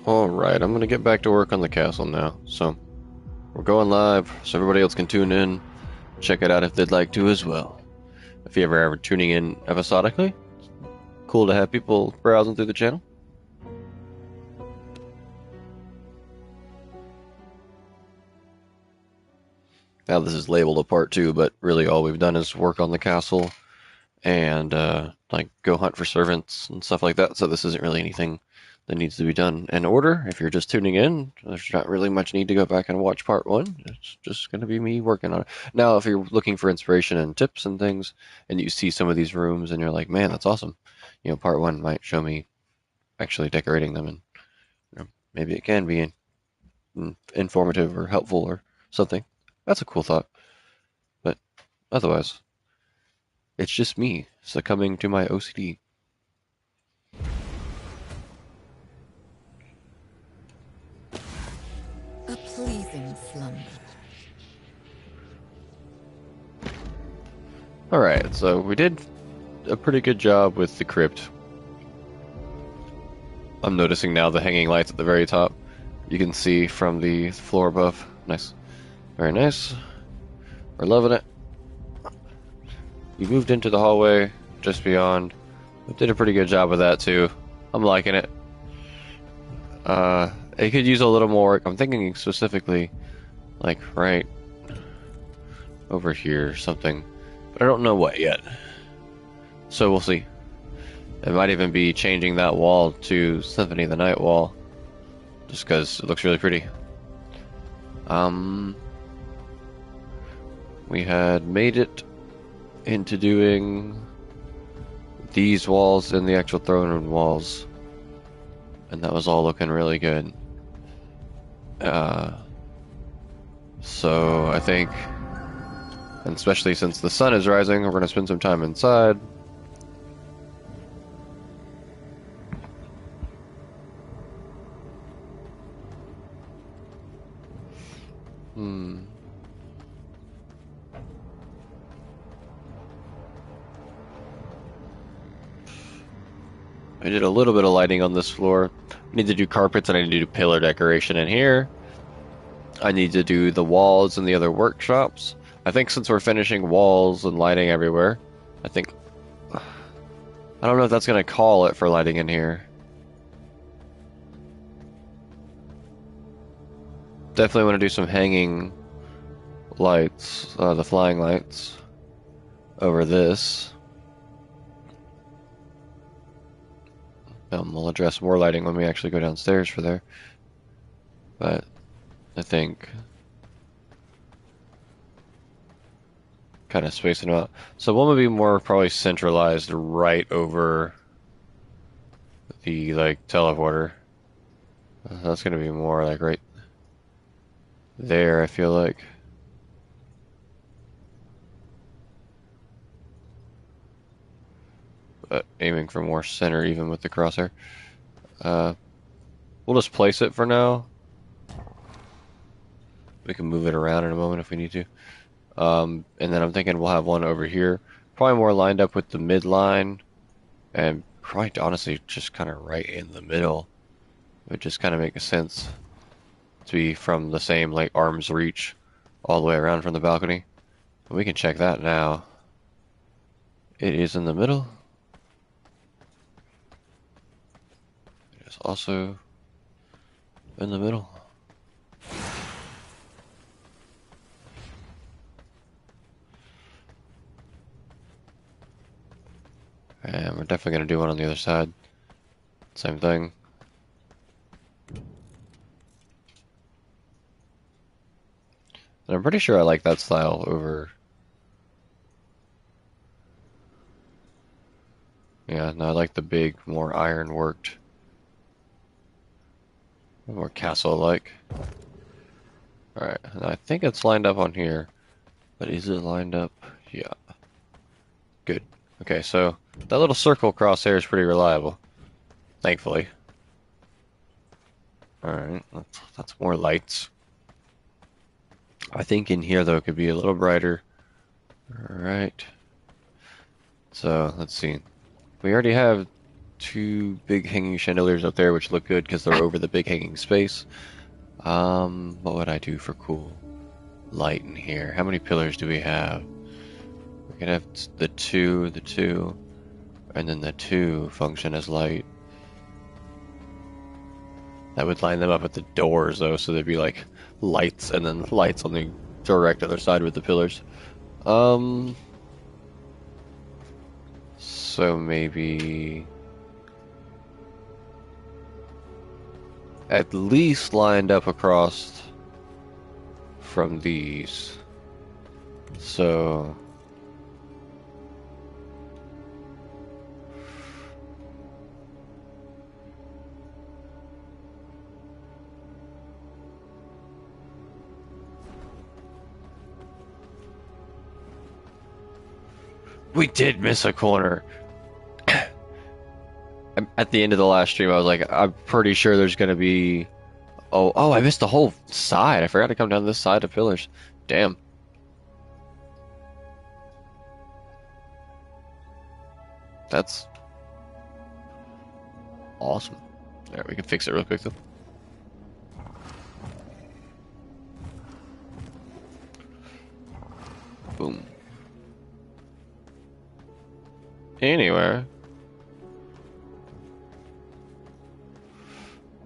Alright, I'm gonna get back to work on the castle now. So, we're going live, so everybody else can tune in, check it out if they'd like to as well. If you're ever tuning in episodically, cool to have people browsing through the channel. Now this is labeled a part 2, but really all we've done is work on the castle and like go hunt for servants and stuff like that. So this isn't really anything that needs to be done in order. If you're just tuning in, there's not really much need to go back and watch part 1. It's just going to be me working on it. Now, if you're looking for inspiration and tips and things, and you see some of these rooms and you're like, man, that's awesome. Part 1 might show me actually decorating them, and maybe it can be informative or helpful or something. That's a cool thought. But otherwise, it's just me succumbing to my OCD. A pleasing slumber. Alright, so we did a pretty good job with the crypt. I'm noticing now the hanging lights at the very top. You can see from the floor above. Nice. Very nice. We're loving it. We moved into the hallway just beyond. We did a pretty good job with that too. I'm liking it. It could use a little more work. I'm thinking specifically like right over here or something. But I don't know what yet. So we'll see. It might even be changing that wall to Symphony of the Night wall. Just because it looks really pretty. We had made it into doing these walls and the actual throne room walls. And that was all looking really good. So I think, and especially since the sun is rising, we're going to spend some time inside. I did a little bit of lighting on this floor. I need to do carpets and I need to do pillar decoration in here. I need to do the walls in the other workshops. I think since we're finishing walls and lighting everywhere, I don't know if that's going to call it for lighting in here. Definitely want to do some hanging lights, the flying lights over this. We'll address more lighting when we actually go downstairs for there. But I think kind of spacing out. So one would be more probably centralized right over the like teleporter. That's gonna be more like right there, I feel like. But aiming for more center even with the crosshair. We'll just place it for now. We can move it around in a moment if we need to. And then I'm thinking we'll have one over here. Probably more lined up with the midline. And probably honestly just kind of right in the middle. It would just kind of make sense to be from the same like arm's reach all the way around from the balcony. But we can check that now. It is in the middle. It is also in the middle. And we're definitely going to do one on the other side. Same thing. And I'm pretty sure I like that style over... Yeah, no, I like the big, more iron-worked, more castle-like. Alright, and I think it's lined up on here. But is it lined up? Yeah. Good. Okay, so that little circle crosshair is pretty reliable. Thankfully. Alright, that's more lights. I think in here, though, it could be a little brighter. Alright. So, let's see. We already have two big hanging chandeliers up there, which look good because they're over the big hanging space. What would I do for cool light in here? How many pillars do we have? We could have the two, and then the two function as light. That would line them up at the doors, though, so there'd be like lights and then lights on the direct other side with the pillars. Um, so maybe at least lined up across from these. So we did miss a corner. At the end of the last stream, I was like, I'm pretty sure there's gonna be. Oh, I missed the whole side. I forgot to come down this side of pillars. Damn. That's awesome. There, we can fix it real quick though. Boom. Anyway.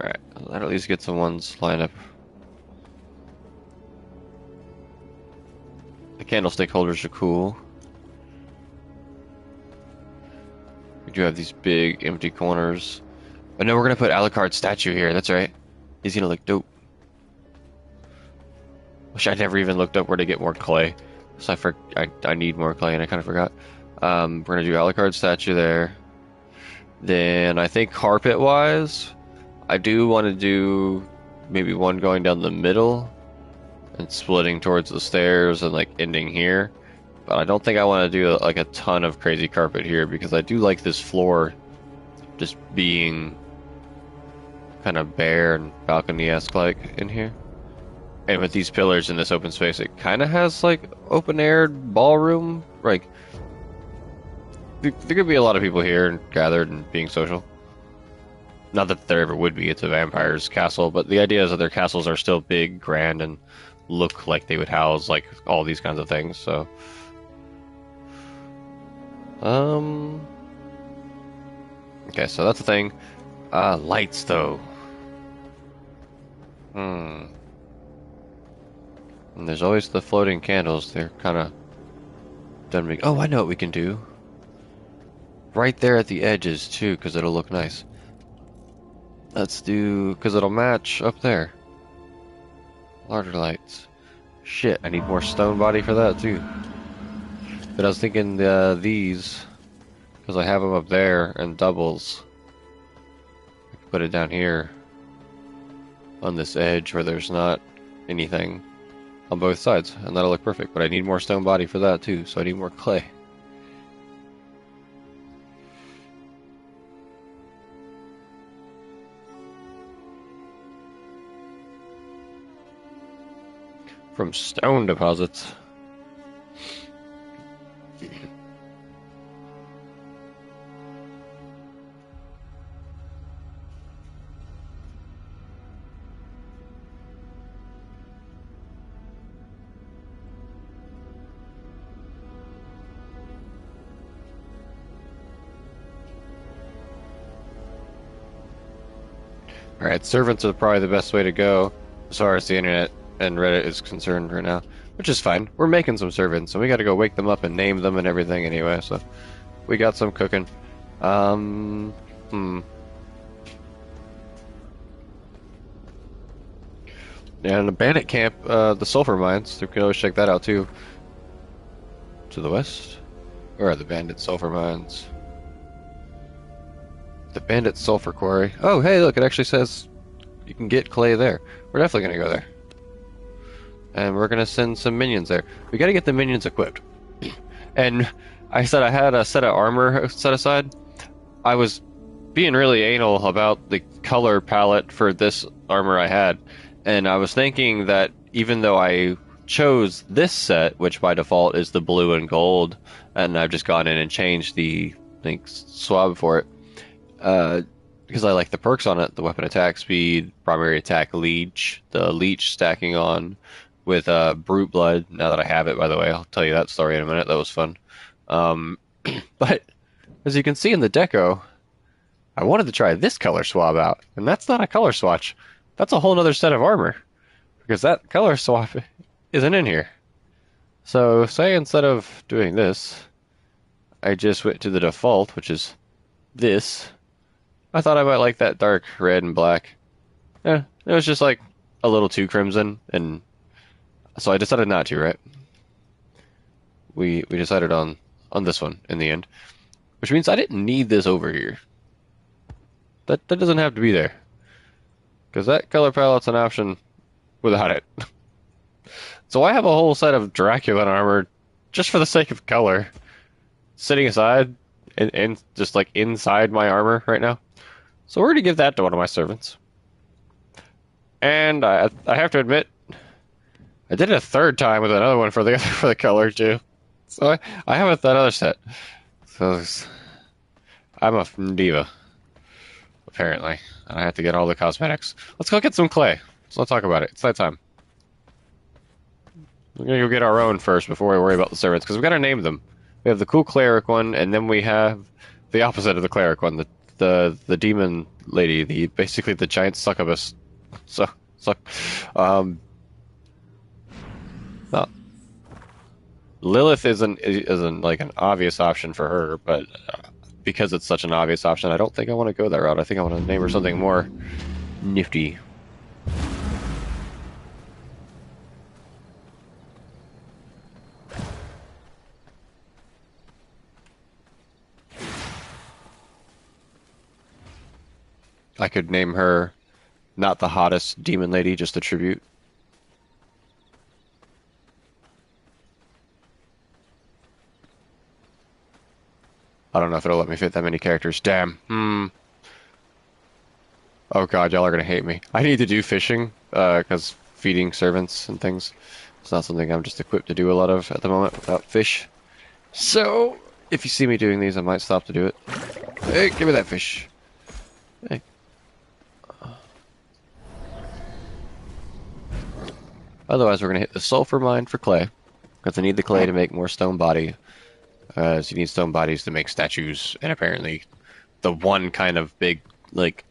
Alright, that at least get some ones lined up. The candlestick holders are cool. We do have these big empty corners. But no, we're gonna put Alucard's statue here, that's right. He's gonna look dope. Wish I never even looked up where to get more clay. So I need more clay and I kind of forgot. We're gonna do Alucard's statue there. Then I think carpet wise, I do want to do maybe one going down the middle and splitting towards the stairs and like ending here. But I don't think I want to do like a ton of crazy carpet here because I do like this floor just being kind of bare and balcony-esque like in here. And with these pillars in this open space, it kind of has like open-aired ballroom. Like there could be a lot of people here and gathered and being social. Not that there ever would be, it's a vampire's castle, but the idea is that their castles are still big, grand, and look like they would house like all these kinds of things, so. Okay, so that's the thing. Lights though. And there's always the floating candles, they're kinda done big. Oh, I know what we can do. Right there at the edges too, because it'll look nice. Let's do, because it'll match up there. Larger lights. Shit, I need more stone body for that too. But I was thinking these, because I have them up there and doubles. I can put it down here on this edge where there's not anything on both sides, and that'll look perfect. But I need more stone body for that too, so I need more clay. From stone deposits. Alright, servants are probably the best way to go as far as the internet and Reddit is concerned right now, which is fine. We're making some servants, and we gotta go wake them up and name them and everything anyway, so we got some cooking. And the bandit camp, the sulfur mines, we can always check that out too. To the west? Where are the bandit sulfur mines? The bandit sulfur quarry. Oh, hey, look, it actually says you can get clay there. We're definitely gonna go there. And we're gonna send some minions there. We gotta get the minions equipped. And I said I had a set of armor set aside. I was being really anal about the color palette for this armor I had. And I was thinking that even though I chose this set, which by default is the blue and gold, and I've just gone in and changed the, I think, swab for it, Uh, because I like the perks on it, the weapon attack speed, primary attack leech, the leech stacking on with brute blood. Now that I have it, by the way, I'll tell you that story in a minute. That was fun. Um, but as you can see in the deco, I wanted to try this color swap out, and that's not a color swatch. That's a whole other set of armor because that color swap isn't in here. So say instead of doing this, I just went to the default, which is this. I thought I might like that dark red and black. Yeah, it was just like a little too crimson, and so I decided not to, right? We decided on this one in the end, which means I didn't need this over here. That doesn't have to be there because that color palette's an option without it. So I have a whole set of Dracula armor just for the sake of color, sitting aside and just like inside my armor right now. So we're gonna give that to one of my servants. And I have to admit, I did it a third time with another one for the for the color too. So I have another set. So I'm a diva apparently, and I have to get all the cosmetics. Let's go get some clay. So let's talk about it. It's that time. We're gonna go get our own first before we worry about the servants because we gotta name them. We have the cool cleric one, and then we have the opposite of the cleric one, the demon lady, the basically the giant succubus. So suck. Um, well, Lilith isn't like an obvious option for her, but because it's such an obvious option, I don't think I want to go that route. I think I want to name her something more nifty. I could name her not the hottest demon lady, just a tribute. I don't know if it'll let me fit that many characters. Damn. Oh god, y'all are gonna hate me. I need to do fishing, because feeding servants and things. It's not something I'm just equipped to do a lot of at the moment without fish. So, if you see me doing these, I might stop to do it. Hey, give me that fish. Hey. Otherwise, we're gonna hit the sulfur mine for clay, because I need the clay to make more stone body. So you need stone bodies to make statues, and apparently the one kind of big, like,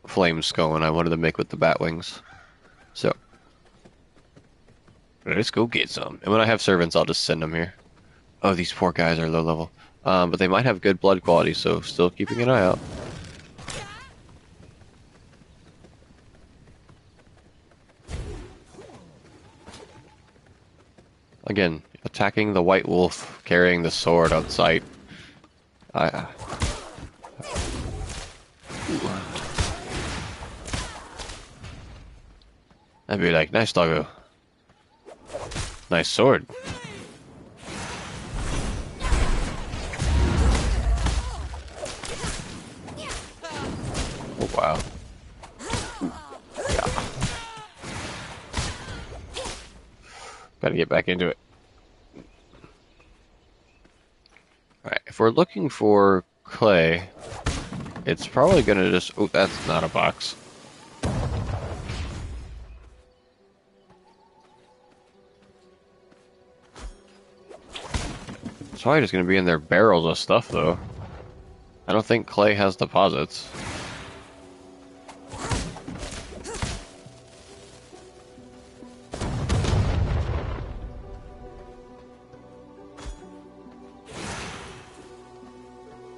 flame skull I wanted to make with the bat wings. So, let's go get some. And when I have servants, I'll just send them here. Oh, these poor guys are low level. But they might have good blood quality, so still keeping an eye out. Again, attacking the white wolf, carrying the sword on sight. I, I'd be like, nice doggo. Nice sword. Oh, wow. Yeah. Gotta get back into it. Alright, if we're looking for clay, it's probably gonna just... Oh, that's not a box. It's probably just gonna be in their barrels of stuff, though. I don't think clay has deposits.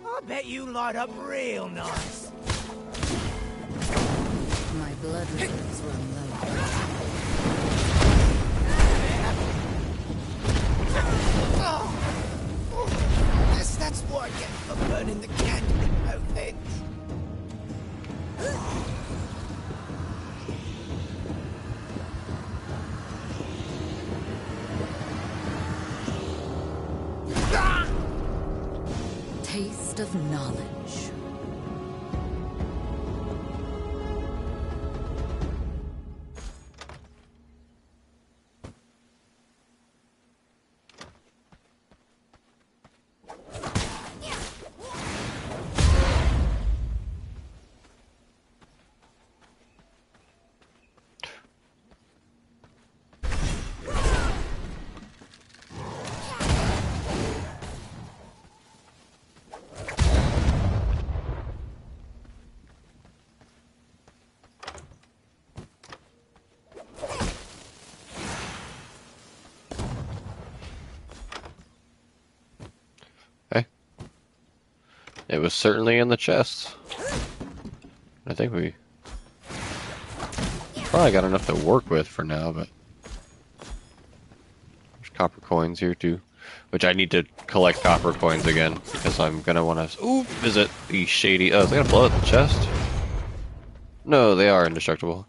I bet you light up real nice. My blood reserves run low. That's what I get for burning the candle in both ends. Taste of knowledge. It was certainly in the chest. I think we probably got enough to work with for now, but there's copper coins here too. Which I need to collect copper coins again, because I'm gonna want to visit the shady... Oh, is it gonna blow up the chest? No, they are indestructible.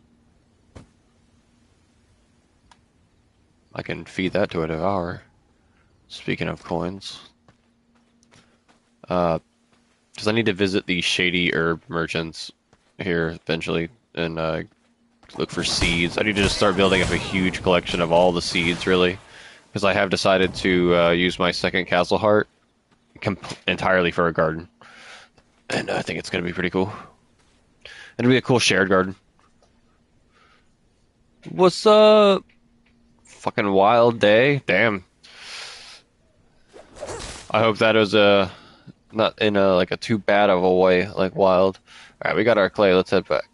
I can feed that to a devour. Speaking of coins. Because I need to visit the shady herb merchants here eventually, and look for seeds. I need to just start building up a huge collection of all the seeds, really. Because I have decided to use my second castle heart entirely for a garden. And I think it's going to be pretty cool. It'll be a cool shared garden. What's up? Fucking wild day. Damn. I hope that was not in a like a too bad of a way, like wild. Alright, we got our clay. Let's head back.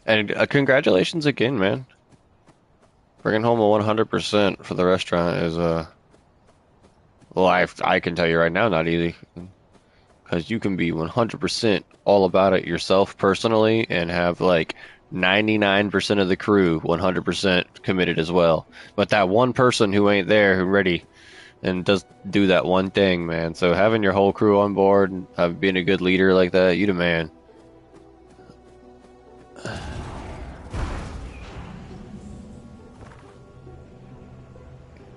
And congratulations again, man. Bringing home a 100% for the restaurant is, well, I can tell you right now, not easy. Because you can be 100% all about it yourself personally and have like 99% of the crew 100% committed as well. But that one person who ain't there, who ready and does do that one thing, man. So having your whole crew on board and being a good leader like that, you the man.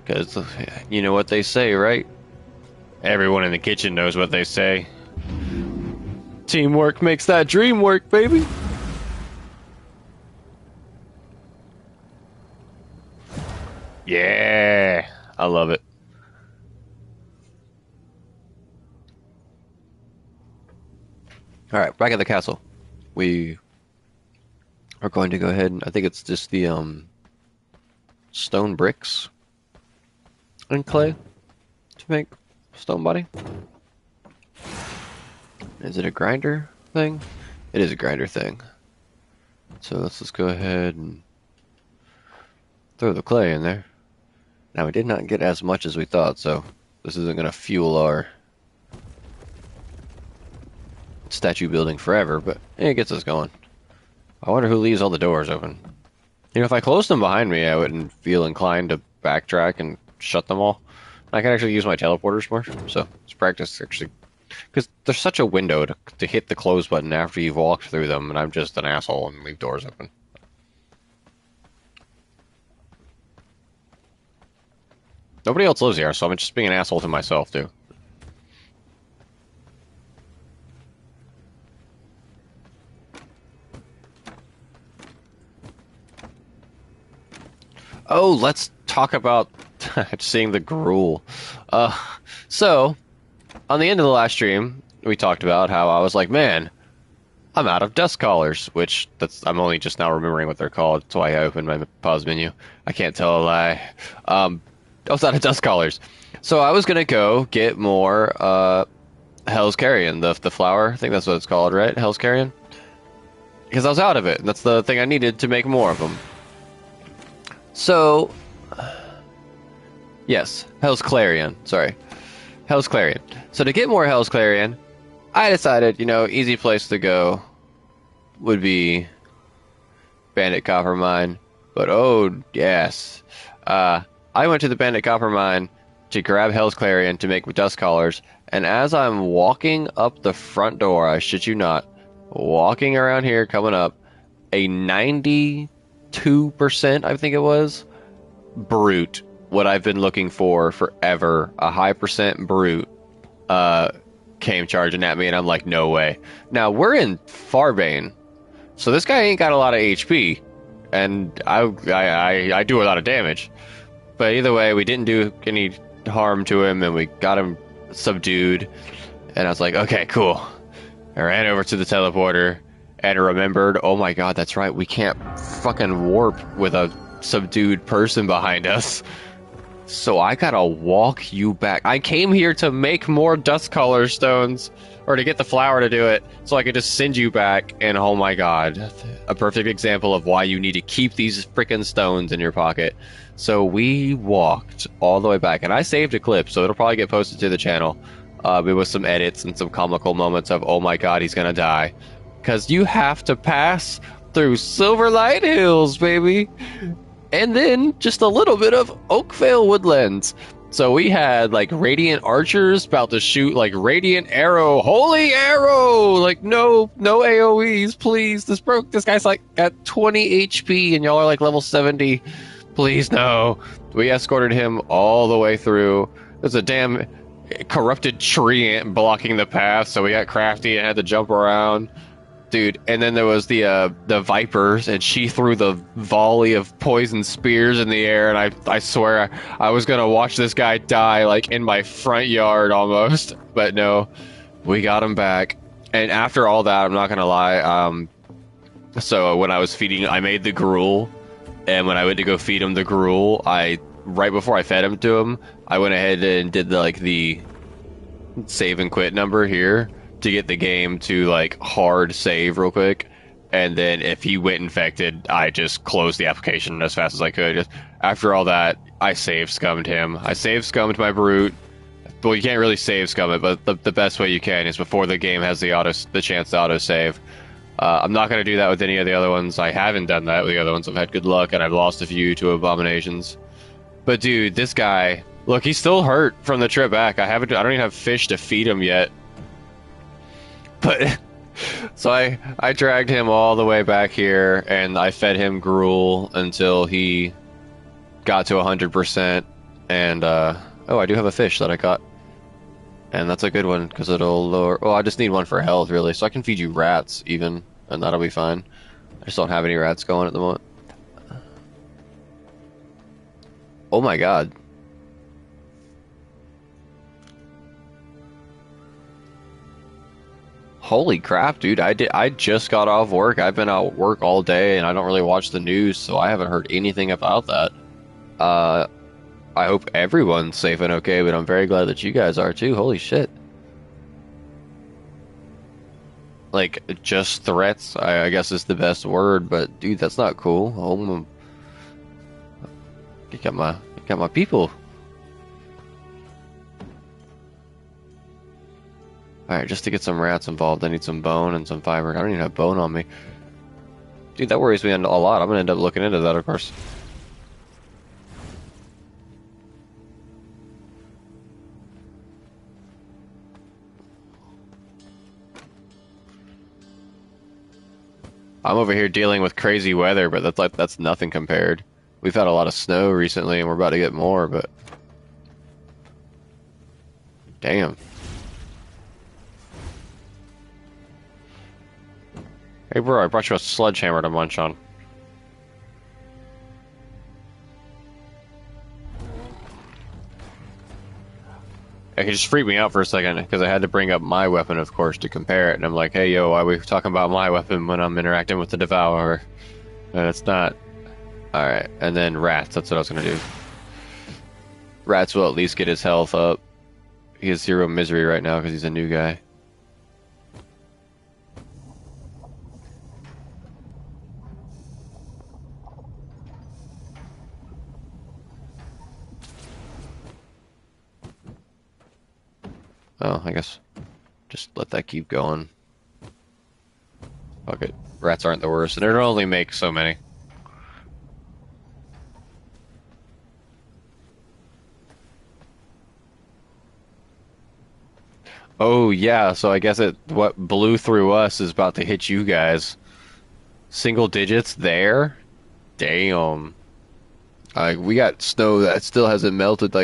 Because you know what they say, right? Everyone in the kitchen knows what they say. Teamwork makes that dream work, baby. Yeah, I love it. All right, back at the castle. We are going to go ahead and I think it's just the stone bricks and clay to make stone body. Is it a grinder thing? It is a grinder thing. So let's just go ahead and throw the clay in there. Now we did not get as much as we thought, so this isn't going to fuel our statue building forever, but it gets us going. I wonder who leaves all the doors open. You know, if I closed them behind me, I wouldn't feel inclined to backtrack and shut them all. I can actually use my teleporters more, so it's practice actually. Because there's such a window to hit the close button after you've walked through them, and I'm just an asshole and leave doors open. Nobody else lives here, so I'm just being an asshole to myself, too. Oh, let's talk about seeing the gruel. So, on the end of the last stream, we talked about how I was like, man, I'm out of dust collars, which I'm only just now remembering what they're called. That's why I opened my pause menu. I can't tell a lie. I was out of dust collars. So I was gonna go get more Hell's Carrion, the flower. I think that's what it's called, right? Hell's Carrion? Because I was out of it. That's the thing I needed to make more of them. So, yes, Hell's Clarion. Sorry. Hell's Clarion. So to get more Hell's Clarion, I decided, you know, easy place to go would be Bandit Copper Mine. But oh, yes. I went to the Bandit Copper Mine to grab Hell's Clarion to make dust collars, and as I'm walking up the front door, I shit you not, walking around here, coming up, a 92%, I think it was, brute, what I've been looking for forever, a high percent brute, came charging at me, and I'm like, no way. Now, we're in Farbane, so this guy ain't got a lot of HP, and I do a lot of damage. But either way, we didn't do any harm to him, and we got him subdued, and I was like, okay, cool. I ran over to the teleporter, and remembered, oh my god, that's right, we can't fucking warp with a subdued person behind us. So I gotta walk you back. I came here to make more dust color stones, or to get the flower to do it, so I could just send you back. And oh my god, a perfect example of why you need to keep these freaking stones in your pocket. So we walked all the way back, and I saved a clip, so it'll probably get posted to the channel. It was some edits and some comical moments of, oh my god, he's gonna die. Because you have to pass through Silverlight Hills, baby. And then just a little bit of Oakvale Woodlands. So we had like Radiant Archers about to shoot like Radiant Arrow, Holy Arrow! Like, no AoEs, please. This guy's like at 20 HP and y'all are like level 70. Please, no. We escorted him all the way through. There's a damn corrupted tree ant blocking the path, so we got crafty and had to jump around. Dude, and then there was the Vipers, and she threw the volley of poison spears in the air, and I swear I was gonna watch this guy die, like, in my front yard almost. But no, we got him back. And after all that, I'm not gonna lie, so when I was feeding, I made the gruel, and when I went to go feed him the gruel, right before I fed him to him, I went ahead and did the save and quit number here to get the game to like hard save real quick, and then if he went infected, I just closed the application as fast as I could. Just after all that, I save scummed him. I save scummed my brute. Well, you can't really save scum it, but the best way you can is before the game has the chance to auto save. I'm not going to do that with any of the other ones. I haven't done that with the other ones. I've had good luck, and I've lost a few to abominations. But dude, this guy, look, he's still hurt from the trip back. I don't even have fish to feed him yet. But so I dragged him all the way back here, and I fed him gruel until he got to 100%. And oh, I do have a fish that I caught, and that's a good one because it'll lower. Oh, I just need one for health, really, so I can feed you rats even, and that'll be fine. I just don't have any rats going at the moment. Oh my god. Holy crap, dude. I just got off work. I've been out work all day and I don't really watch the news, so I haven't heard anything about that. Uh I hope everyone's safe and okay, but I'm very glad that you guys are too. Holy shit. Like, just threats, I guess is the best word, but dude, that's not cool. Oh, you got my people. Alright, just to get some rats involved, I need some bone and some fiber. I don't even have bone on me. Dude, that worries me a lot. I'm gonna end up looking into that, of course. I'm over here dealing with crazy weather, but that's nothing compared. We've had a lot of snow recently, and we're about to get more, but... Damn. Hey bro, I brought you a sledgehammer to munch on. It just freaked me out for a second, because I had to bring up my weapon, of course, to compare it, and I'm like, hey yo, why are we talking about my weapon when I'm interacting with the Devourer? And it's not. Alright, and then rats, that's what I was gonna do. Rats will at least get his health up. He has 0 misery right now, because he's a new guy. Oh, I guess just let that keep going. Fuck it. Rats aren't the worst, and it'll only make so many. Oh yeah, so I guess what blew through us is about to hit you guys. Single digits there? Damn. We got snow that still hasn't melted.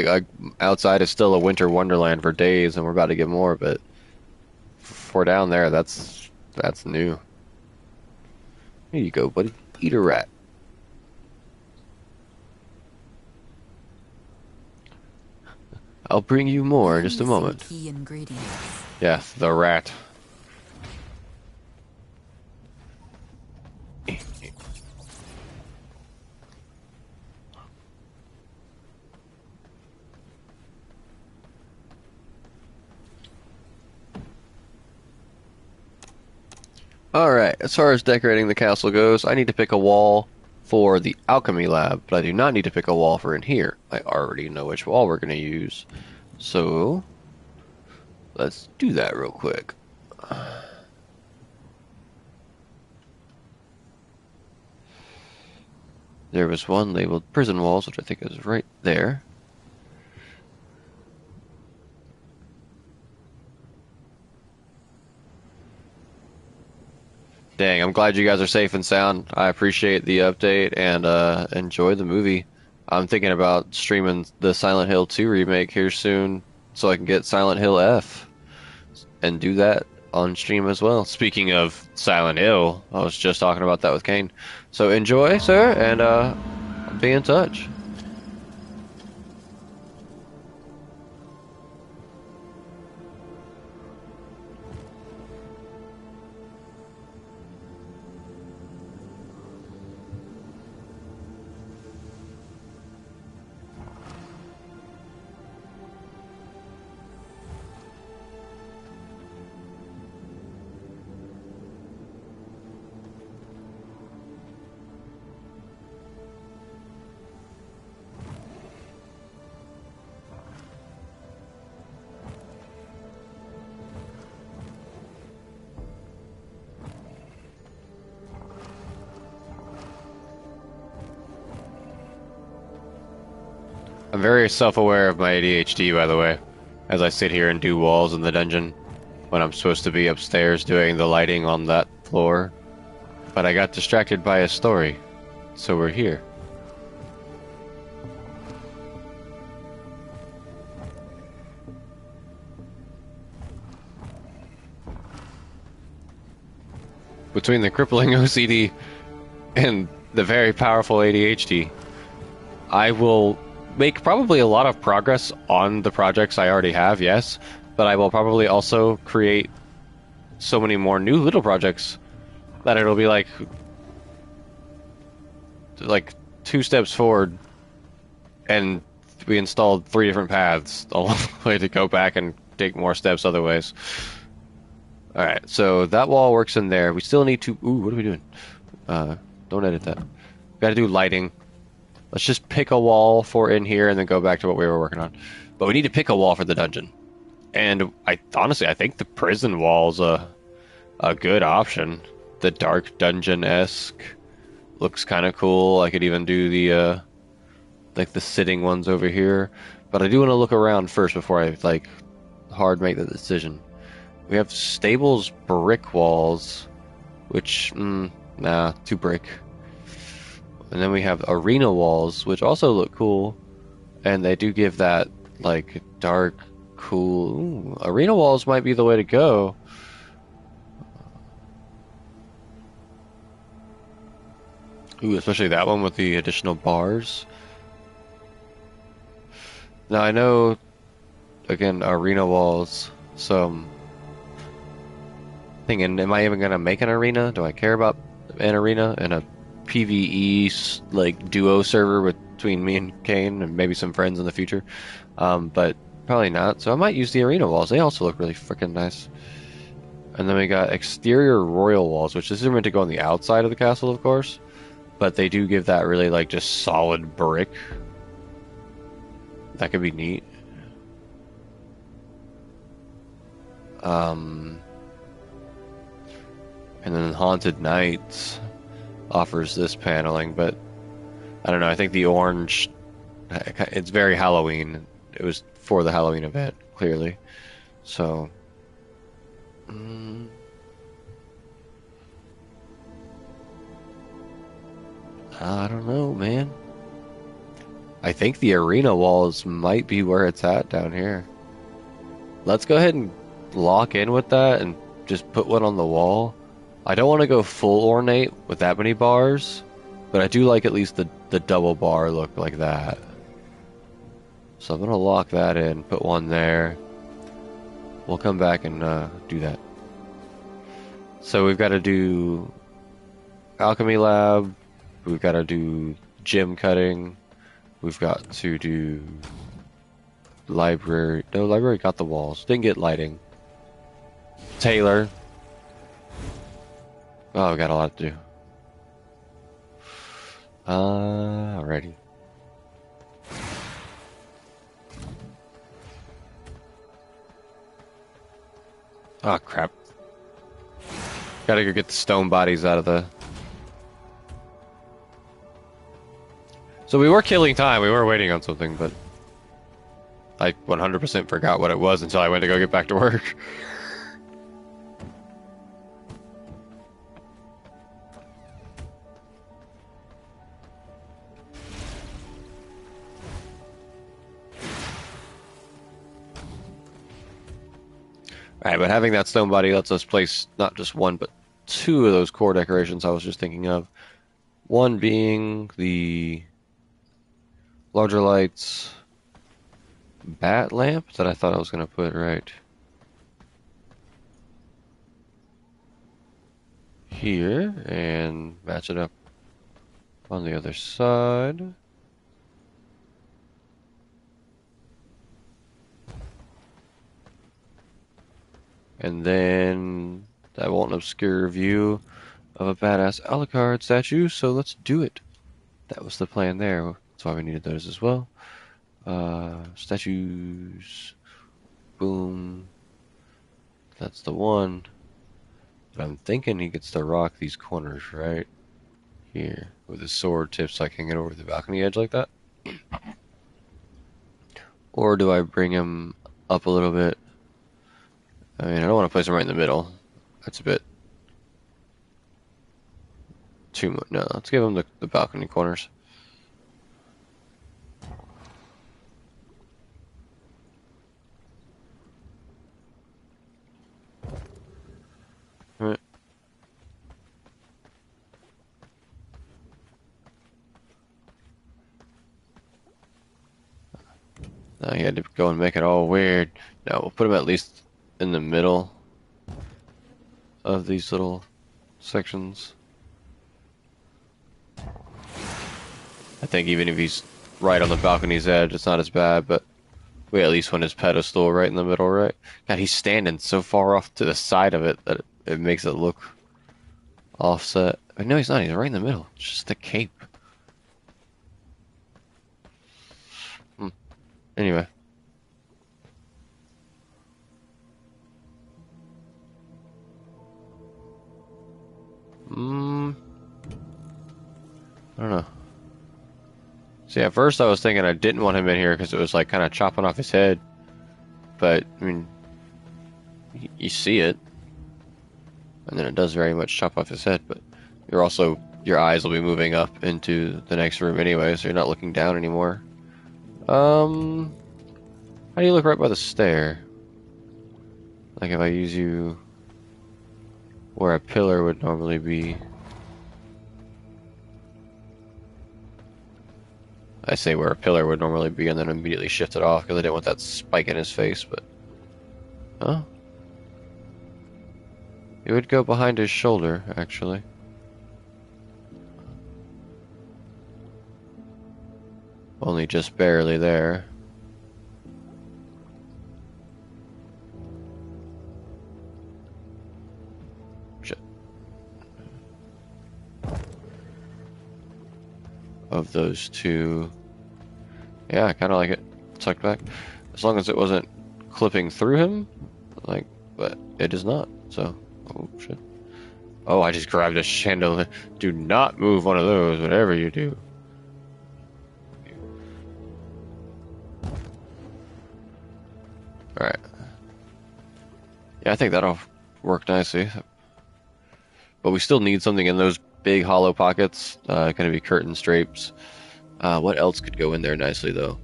Outside is still a winter wonderland for days, and we're about to get more. But for down there, that's new. Here you go, buddy. Eat a rat. I'll bring you more in just a moment. Key ingredients. Yeah, the rat. Alright, as far as decorating the castle goes, I need to pick a wall for the alchemy lab, but I do not need to pick a wall for in here. I already know which wall we're going to use. So, let's do that real quick. There was one labeled prison walls, which I think is right there. Dang, I'm glad you guys are safe and sound. I appreciate the update and enjoy the movie. I'm thinking about streaming the Silent Hill 2 remake here soon so I can get Silent Hill F and do that on stream as well. Speaking of Silent Hill, I was just talking about that with Kane. So enjoy, sir, and I'll be in touch. I'm very self-aware of my ADHD, by the way, as I sit here and do walls in the dungeon when I'm supposed to be upstairs doing the lighting on that floor. But I got distracted by a story, so we're here. Between the crippling OCD and the very powerful ADHD, I will make probably a lot of progress on the projects I already have, yes, but I will probably also create so many more new little projects that it'll be like 2 steps forward, and we installed 3 different paths along the way to go back and take more steps other ways. All right, so that wall works in there. We still need to. Ooh, what are we doing? Don't edit that. Got to do lighting. Let's just pick a wall for in here and then go back to what we were working on. But we need to pick a wall for the dungeon. And I honestly, I think the prison wall's a good option. The dark dungeon-esque looks kind of cool. I could even do the like the sitting ones over here. But I do want to look around first before I like hard make the decision. We have stables brick walls, which nah, too brick. And then we have arena walls, which also look cool, and they do give that like dark, cool. Ooh, arena walls might be the way to go. Ooh, especially that one with the additional bars. Now I know, again, arena walls. Some thinking, am I even gonna make an arena? Do I care about an arena and a PvE like duo server between me and Kane and maybe some friends in the future? But probably not. So I might use the arena walls. They also look really freaking nice. And then we got exterior royal walls, which this is meant to go on the outside of the castle, of course. But they do give that really like just solid brick. That could be neat. And then Haunted Nights offers this paneling, but I don't know. I think the orange, it's very Halloween. It was for the Halloween event, clearly. So, I don't know, man. I think the arena walls might be where it's at down here. Let's go ahead and lock in with that and just put one on the wall. I don't want to go full ornate with that many bars, but I do like at least the double bar look like that. So I'm going to lock that in, put one there. We'll come back and do that. So we've got to do alchemy lab. We've got to do gem cutting. We've got to do library. No, library got the walls. Didn't get lighting. Taylor. Oh, we got a lot to do. Alrighty. Oh, crap. Gotta go get the stone bodies out of the... So we were killing time, we were waiting on something, but... I 100% forgot what it was until I went to go get back to work. Alright, but having that stone body lets us place not just one, but two of those core decorations I was just thinking of. One being the larger lights bat lamp that I thought I was going to put right here and match it up on the other side. And then that won't obscure view of a badass Alucard statue, so let's do it. That was the plan there. That's why we needed those as well. Statues. Boom. That's the one. But I'm thinking he gets to rock these corners right here with his sword tips like hanging over the balcony edge like that. Or do I bring him up a little bit? I mean, I don't want to place him right in the middle. That's a bit too much. No, let's give him the balcony corners. All right. Now he had to go and make it all weird. No, we'll put him at least in the middle of these little sections. I think even if he's right on the balcony's edge, it's not as bad, but we at least want his pedestal right in the middle, right? God, he's standing so far off to the side of it that it makes it look offset. No, he's not. He's right in the middle. It's just the cape. Anyway. I don't know. See, at first I was thinking I didn't want him in here because it was like kind of chopping off his head. But, I mean, you see it. And then it does very much chop off his head, but you're also, your eyes will be moving up into the next room anyway, so you're not looking down anymore. How do you look right by the stair? Like if I use you where a pillar would normally be. I say where a pillar would normally be and then immediately shift it off because I didn't want that spike in his face, but... Huh? It would go behind his shoulder, actually. Only just barely there. Of those two. Yeah, I kind of like it tucked back. As long as it wasn't clipping through him. Like, but it is not, so... Oh, shit. Oh, I just grabbed a chandelier. Do not move one of those, whatever you do. Alright. Yeah, I think that'll work nicely. But we still need something in those big hollow pockets. Gonna be curtain drapes. What else could go in there nicely, though?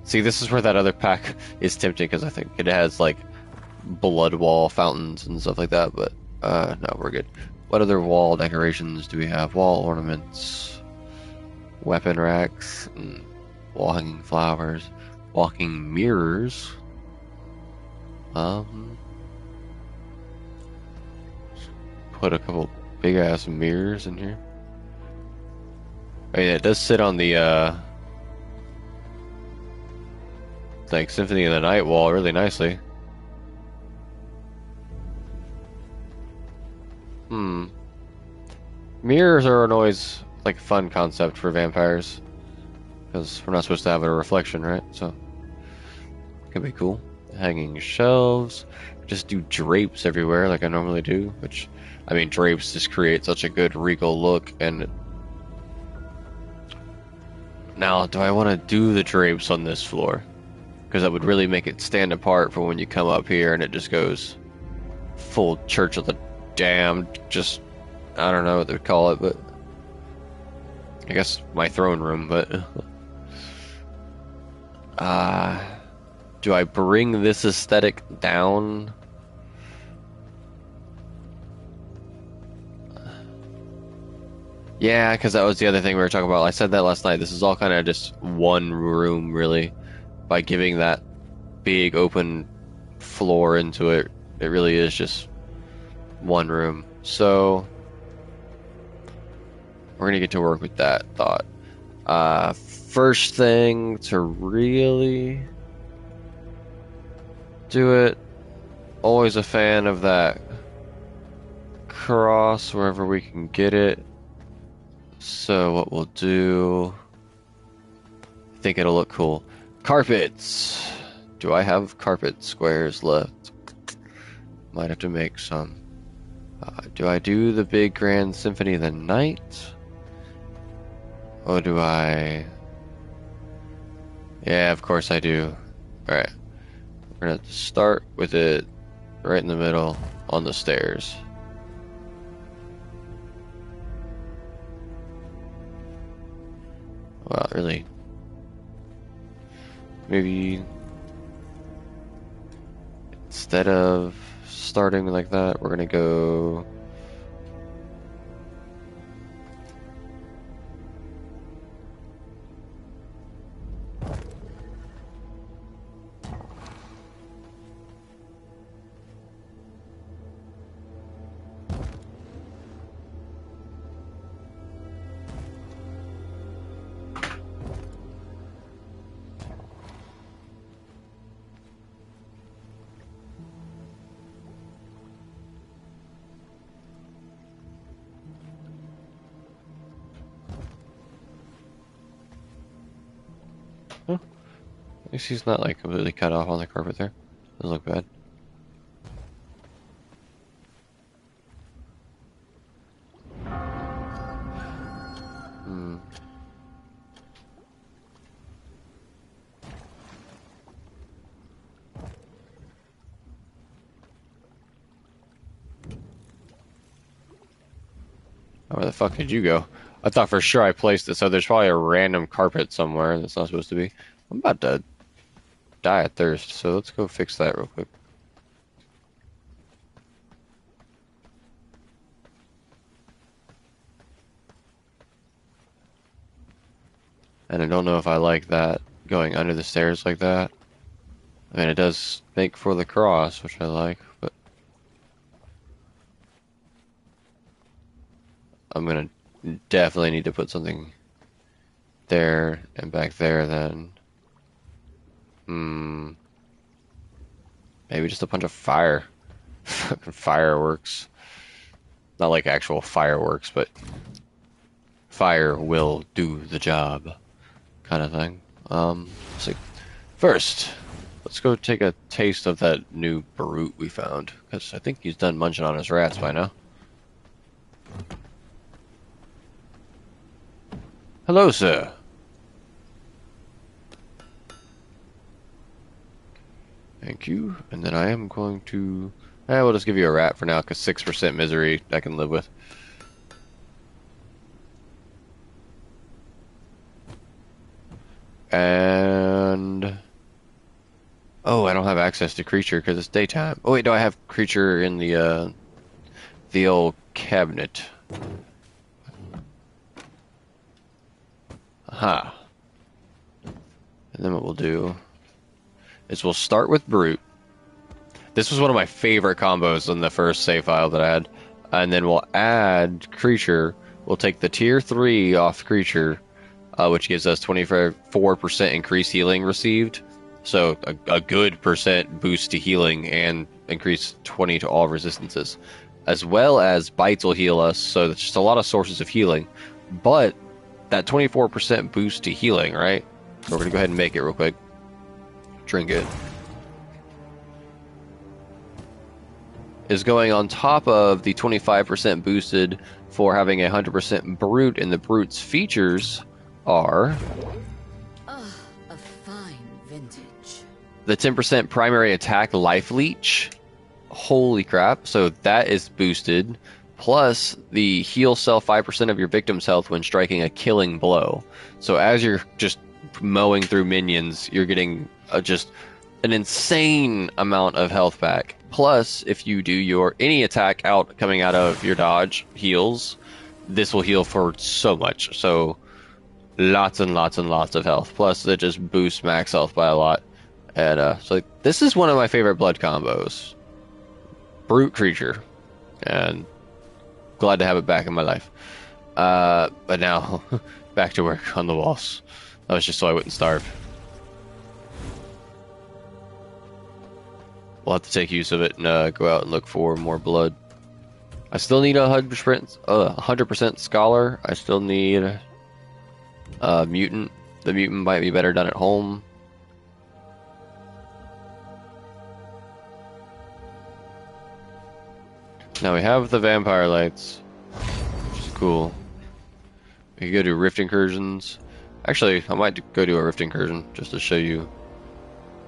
See, this is where that other pack is tempting, because I think it has, like, blood wall fountains and stuff like that, but, no, we're good. What other wall decorations do we have? Wall ornaments, weapon racks, wall hanging flowers, walking mirrors. Put a couple big ass mirrors in here. I mean, it does sit on the, like, Symphony of the Night wall really nicely. Mirrors are an always like fun concept for vampires because we're not supposed to have a reflection, right? So could be cool. Hanging shelves, just do drapes everywhere like I normally do. Which, I mean, drapes just create such a good regal look. And now, do I want to do the drapes on this floor? Because that would really make it stand apart for when you come up here and it just goes full Church of the Damned. Just, I don't know what they would call it, but I guess my throne room. But uh, do I bring this aesthetic down? Yeah, because that was the other thing we were talking about. I said that last night. This is all kind of just one room, really. By giving that big open floor into it, it really is just one room. So we're gonna get to work with that thought. First thing to really do it. Always a fan of that cross wherever we can get it. So what we'll do, I think it'll look cool. Carpets. Do I have carpet squares left? Might have to make some. Do I do the big grand symphony of the night? Or do I... Yeah, of course I do. Alright. We're gonna start with it right in the middle on the stairs. Well, really. Maybe instead of starting like that, we're gonna go. Huh? At least he's not like completely cut off on the carpet there. Doesn't look bad. Hmm. Oh, where the fuck did you go? I thought for sure I placed it, so there's probably a random carpet somewhere that's not supposed to be. I'm about to die of thirst, so let's go fix that real quick. And I don't know if I like that going under the stairs like that. I mean, it does make for the cross, which I like, but I'm gonna definitely need to put something there and back there then. Hmm. Maybe just a bunch of fire. Fucking fireworks. Not like actual fireworks, but fire will do the job kind of thing. Let's see. First, let's go take a taste of that new brute we found, because I think he's done munching on his rats by now. Hello, sir. Thank you. And then I am going to... we'll just give you a rat for now, because 6% misery I can live with. And... Oh, I don't have access to creature because it's daytime. Oh wait, no, I have creature in the old cabinet. Aha. And then what we'll do is we'll start with brute. This was one of my favorite combos in the first save file that I had. And then we'll add creature. We'll take the tier 3 off creature, which gives us 24% increased healing received. So a good percent boost to healing and increase 20 to all resistances. as well as bites will heal us. So it's just a lot of sources of healing. But that 24% boost to healing, right? So we're gonna go ahead and make it real quick. Drink it. Is going on top of the 25% boosted for having a 100% brute, and the brute's features are Ah, a fine vintage. the 10% primary attack life leech. Holy crap. So that is boosted. Plus the heal self 5% of your victim's health when striking a killing blow. So as you're just mowing through minions, you're getting just an insane amount of health back. Plus, if you do your any attack out coming out of your dodge heals, this will heal for so much. So lots and lots and lots of health. Plus, it just boosts max health by a lot. And so this is one of my favorite blood combos. Brute creature, and glad to have it back in my life. But now, back to work on the walls. That was just so I wouldn't starve. We'll have to take use of it and go out and look for more blood. I still need 100% scholar. I still need mutant. The mutant might be better done at home. Now we have the vampire lights, which is cool. We can go do rift incursions. Actually, I might go do a rift incursion just to show you.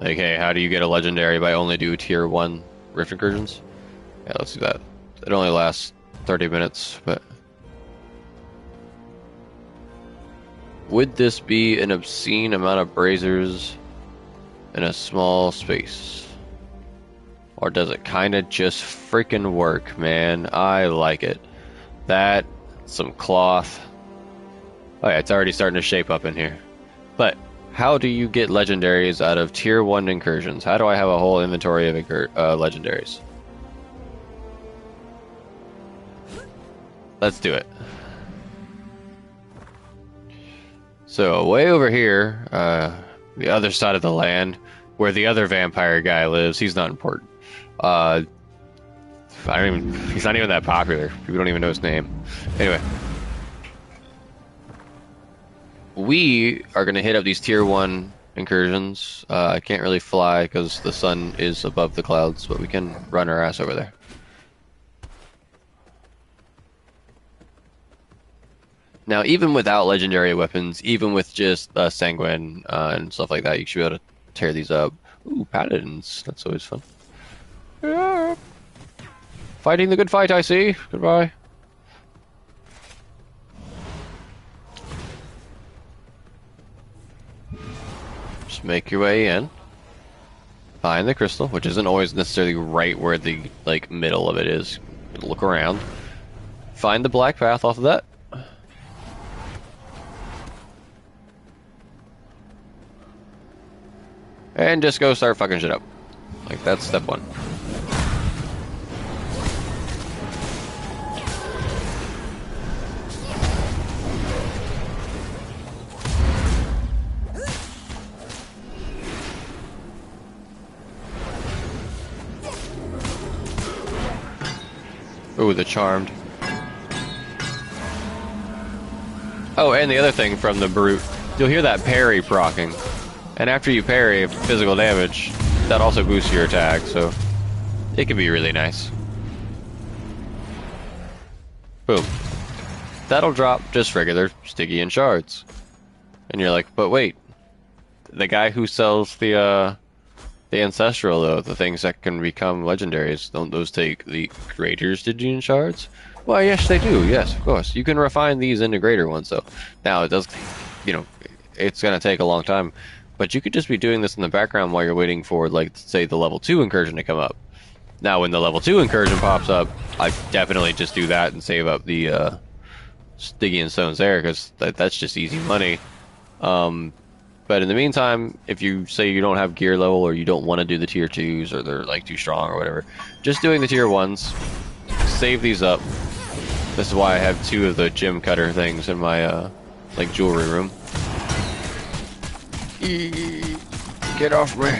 Like, hey, how do you get a legendary by only do tier 1 rift incursions? Yeah, let's do that. It only lasts 30 minutes, but... Would this be an obscene amount of braziers in a small space? Or does it kind of just freaking work, man? I like it. That, some cloth. Oh yeah, it's already starting to shape up in here. But how do you get legendaries out of tier 1 incursions? How do I have a whole inventory of legendaries? Let's do it. So way over here, the other side of the land, where the other vampire guy lives, he's not important. He's not even that popular. People don't even know his name. Anyway. We are going to hit up these tier 1 incursions. I can't really fly because the sun is above the clouds, but we can run our ass over there. Now, even without legendary weapons, even with just sanguine and stuff like that, you should be able to tear these up. Ooh, paladins. That's always fun. Yeah. Fighting the good fight, I see. Goodbye. Just make your way in. Find the crystal, which isn't always necessarily right where the middle of it is. Look around. Find the black path off of that. And just go start fucking shit up. Like, that's step 1. Ooh, the charmed. Oh, and the other thing from the brute, you'll hear that parry proccing. And after you parry physical damage, that also boosts your attack, so it can be really nice. Boom. That'll drop just regular Stygian shards. And you're like, but wait, the guy who sells the ancestral, though, the things that can become legendaries, don't those take the greater Stygian shards? Well, yes, they do. Yes, of course. You can refine these into greater ones, though. Now, it does, it's going to take a long time. But you could just be doing this in the background while you're waiting for, like, say, the level 2 incursion to come up. Now, when the level 2 incursion pops up, I definitely just do that and save up the Stygian stones there, because that's just easy money. But in the meantime, if you say you don't have gear level or you don't want to do the tier 2s or they're like too strong or whatever, just doing the tier 1s, save these up. This is why I have 2 of the gem cutter things in my like jewelry room. Get off me.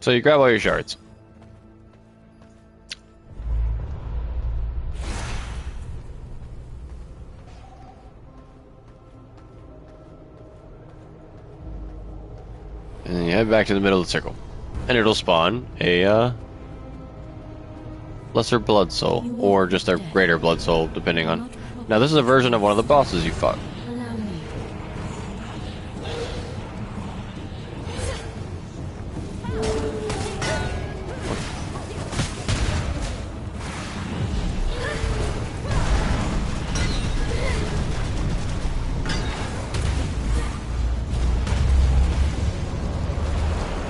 So you grab all your shards. And then you head back to the middle of the circle. And it'll spawn a lesser blood soul, or just a greater blood soul, depending on... Now this is a version of one of the bosses you fought. Allow me.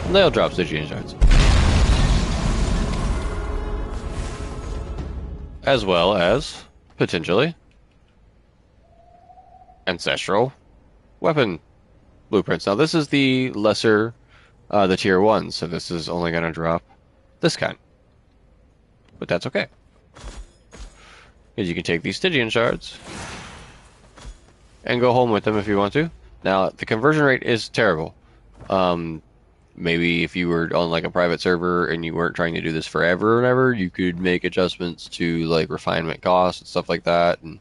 And they'll drop Stygian shards. As well as, potentially, ancestral weapon blueprints. Now this is the lesser, the tier 1, so this is only going to drop this kind. But that's okay. Because you can take these Stygian shards and go home with them if you want to. Now, the conversion rate is terrible. Maybe if you were on like a private server and you weren't trying to do this forever or whatever, you could make adjustments to like refinement costs and stuff like that, and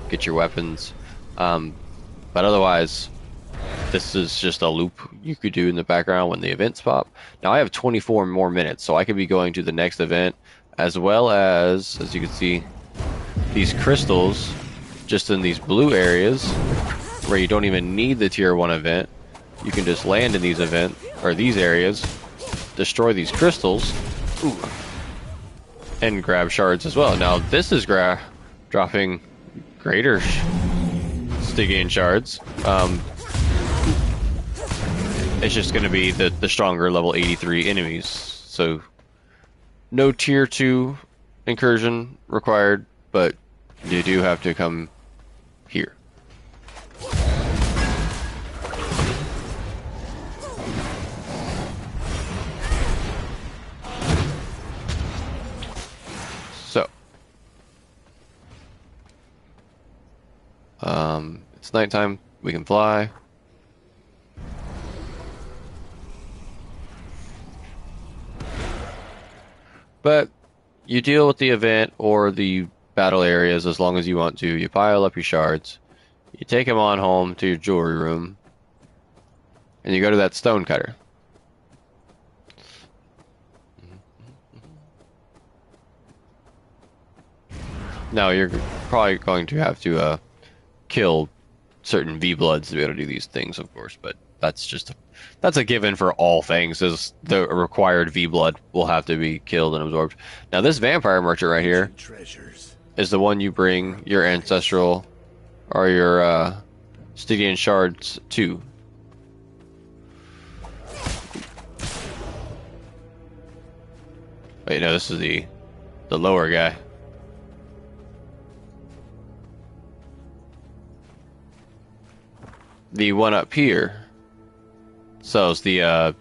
get your weapons. But otherwise, this is just a loop you could do in the background when the events pop. Now I have 24 more minutes, so I could be going to the next event, as well as you can see, these crystals just in these blue areas where you don't even need the tier 1 event. You can just land in these these areas, destroy these crystals, and grab shards as well. Now this is dropping greater Stygian shards. It's just going to be the stronger level 83 enemies. So no tier 2 incursion required, but you do have to come here. So, it's nighttime. We can fly. But you deal with the event or the battle areas as long as you want to. You pile up your shards. You take them on home to your jewelry room. And you go to that stone cutter. Now you're probably going to have to kill certain V-Bloods to be able to do these things, of course, but that's a given for all things, is the required V-Blood will have to be killed and absorbed. Now this vampire merchant right here is the one you bring your ancestral or your Stygian shards to. Wait, no, this is the lower guy. The one up here sells the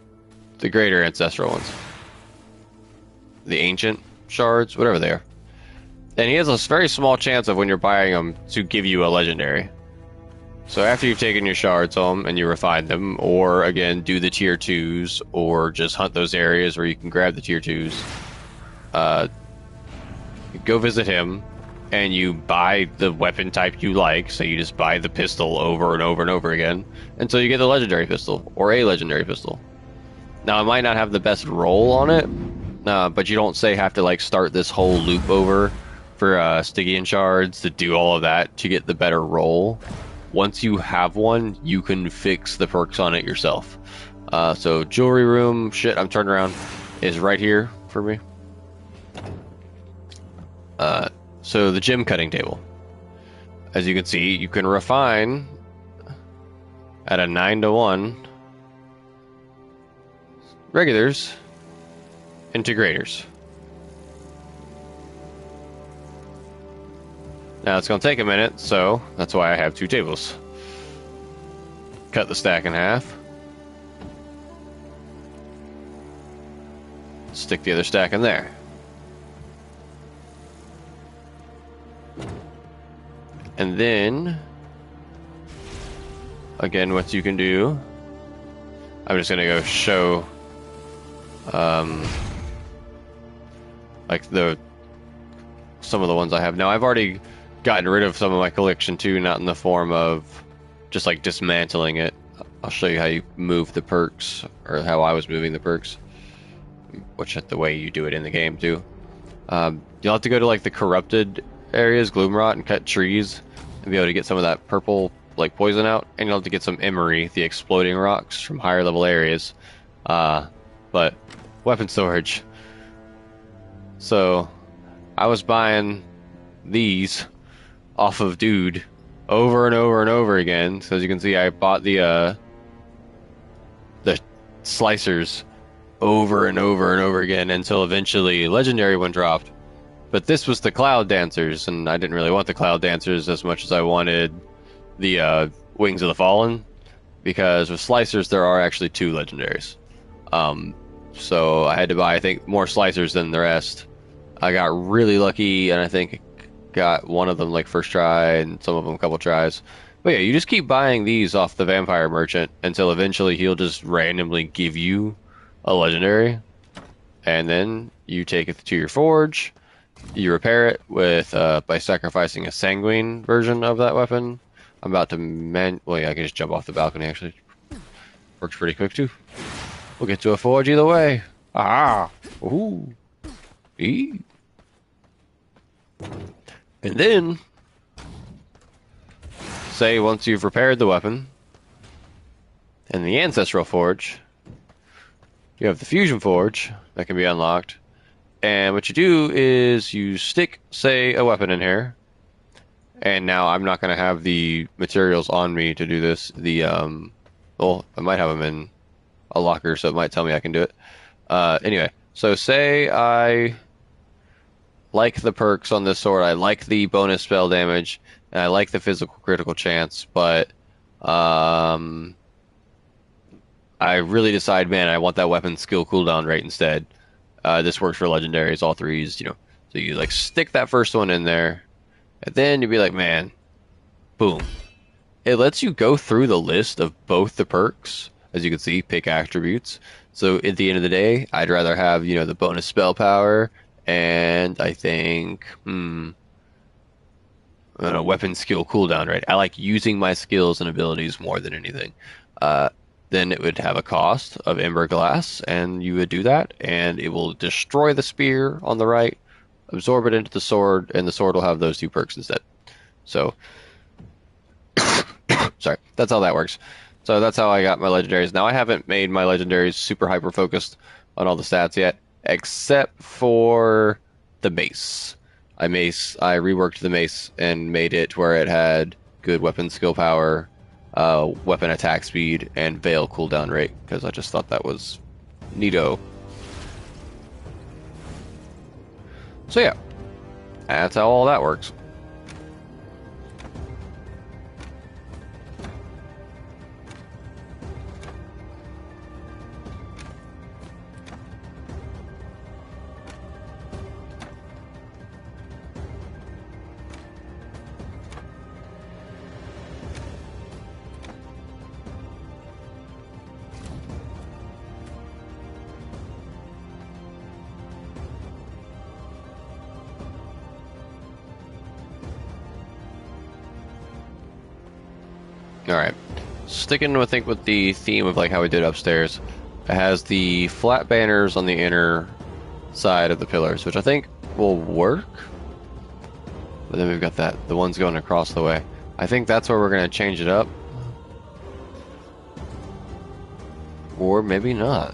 greater ancestral ones, the ancient shards, whatever they are. And he has a very small chance of, when you're buying them, to give you a legendary. So after you've taken your shards home and you refine them, or again do the tier 2s, or just hunt those areas where you can grab the tier 2s, go visit him. And you buy the weapon type you like, so you just buy the pistol over and over and over again until you get the legendary pistol, or a legendary pistol. Now, it might not have the best roll on it, but you don't have to like start this whole loop over for Stygian shards to do all of that to get the better roll. Once you have one, you can fix the perks on it yourself. So jewelry room, shit, I'm turned around, is right here for me. So the gem cutting table. As you can see, you can refine at a 9-to-1 regulars into graders. Now it's going to take a minute, so that's why I have 2 tables. Cut the stack in half. Stick the other stack in there. And then, again, what you can do, I'm just going to go show Um, like some of the ones I have now. I've already gotten rid of some of my collection too, not in the form of just like dismantling it. I'll show you how you move the perks, or how I was moving the perks, which is the way you do it in the game too. You'll have to go to like the corrupted areas, Gloomrot, and cut trees, and be able to get some of that purple like poison out. And you'll have to get some emery, the exploding rocks, from higher level areas. But weapon storage. So I was buying these off of Dude over and over and over again. So as you can see, I bought the slicers over and over and over again until eventually legendary one dropped. But this was the Cloud Dancers, and I didn't really want the Cloud Dancers as much as I wanted the Wings of the Fallen, because with slicers there are actually 2 legendaries. So I had to buy, I think, more slicers than the rest. I got really lucky, and I think got one of them like first try, and some of them a couple tries. But yeah, you just keep buying these off the Vampire Merchant until eventually he'll just randomly give you a legendary, and then you take it to your forge. You repair it with by sacrificing a sanguine version of that weapon. I'm about to well, yeah, I can just jump off the balcony. Actually, works pretty quick too. We'll get to a forge either way. Ah, ooh, ee. And then, say once you've repaired the weapon in the Ancestral Forge, you have the Fusion Forge that can be unlocked. And what you do is you stick, say, a weapon in here. And now I'm not going to have the materials on me to do this. Well, I might have them in a locker, so it might tell me I can do it. Anyway, so say I like the perks on this sword, I like the bonus spell damage, and I like the physical critical chance, but I really decide, man, I want that weapon skill cooldown rate instead. This works for legendaries, all 3s, you know. So you like stick that first one in there, and then you'd be like, man, boom. It lets you go through the list of both the perks, as you can see, pick attributes. So at the end of the day, I'd rather have, you know, the bonus spell power, and I think, I don't know, weapon skill cooldown rate. I like using my skills and abilities more than anything. Then it would have a cost of Ember Glass, and you would do that, and it will destroy the spear on the right, absorb it into the sword, and the sword will have those 2 perks instead. So, sorry, that's how that works. So that's how I got my legendaries. Now I haven't made my legendaries super hyper focused on all the stats yet, except for the mace. I reworked the mace and made it where it had good weapon skill power, weapon attack speed, and veil cooldown rate, because I just thought that was neato. So yeah, that's how all that works. Alright, sticking with, I think, with the theme of like how we did upstairs, it has the flat banners on the inner side of the pillars, which I think will work. But then we've got the ones going across the way. I think that's where we're going to change it up. Or maybe not.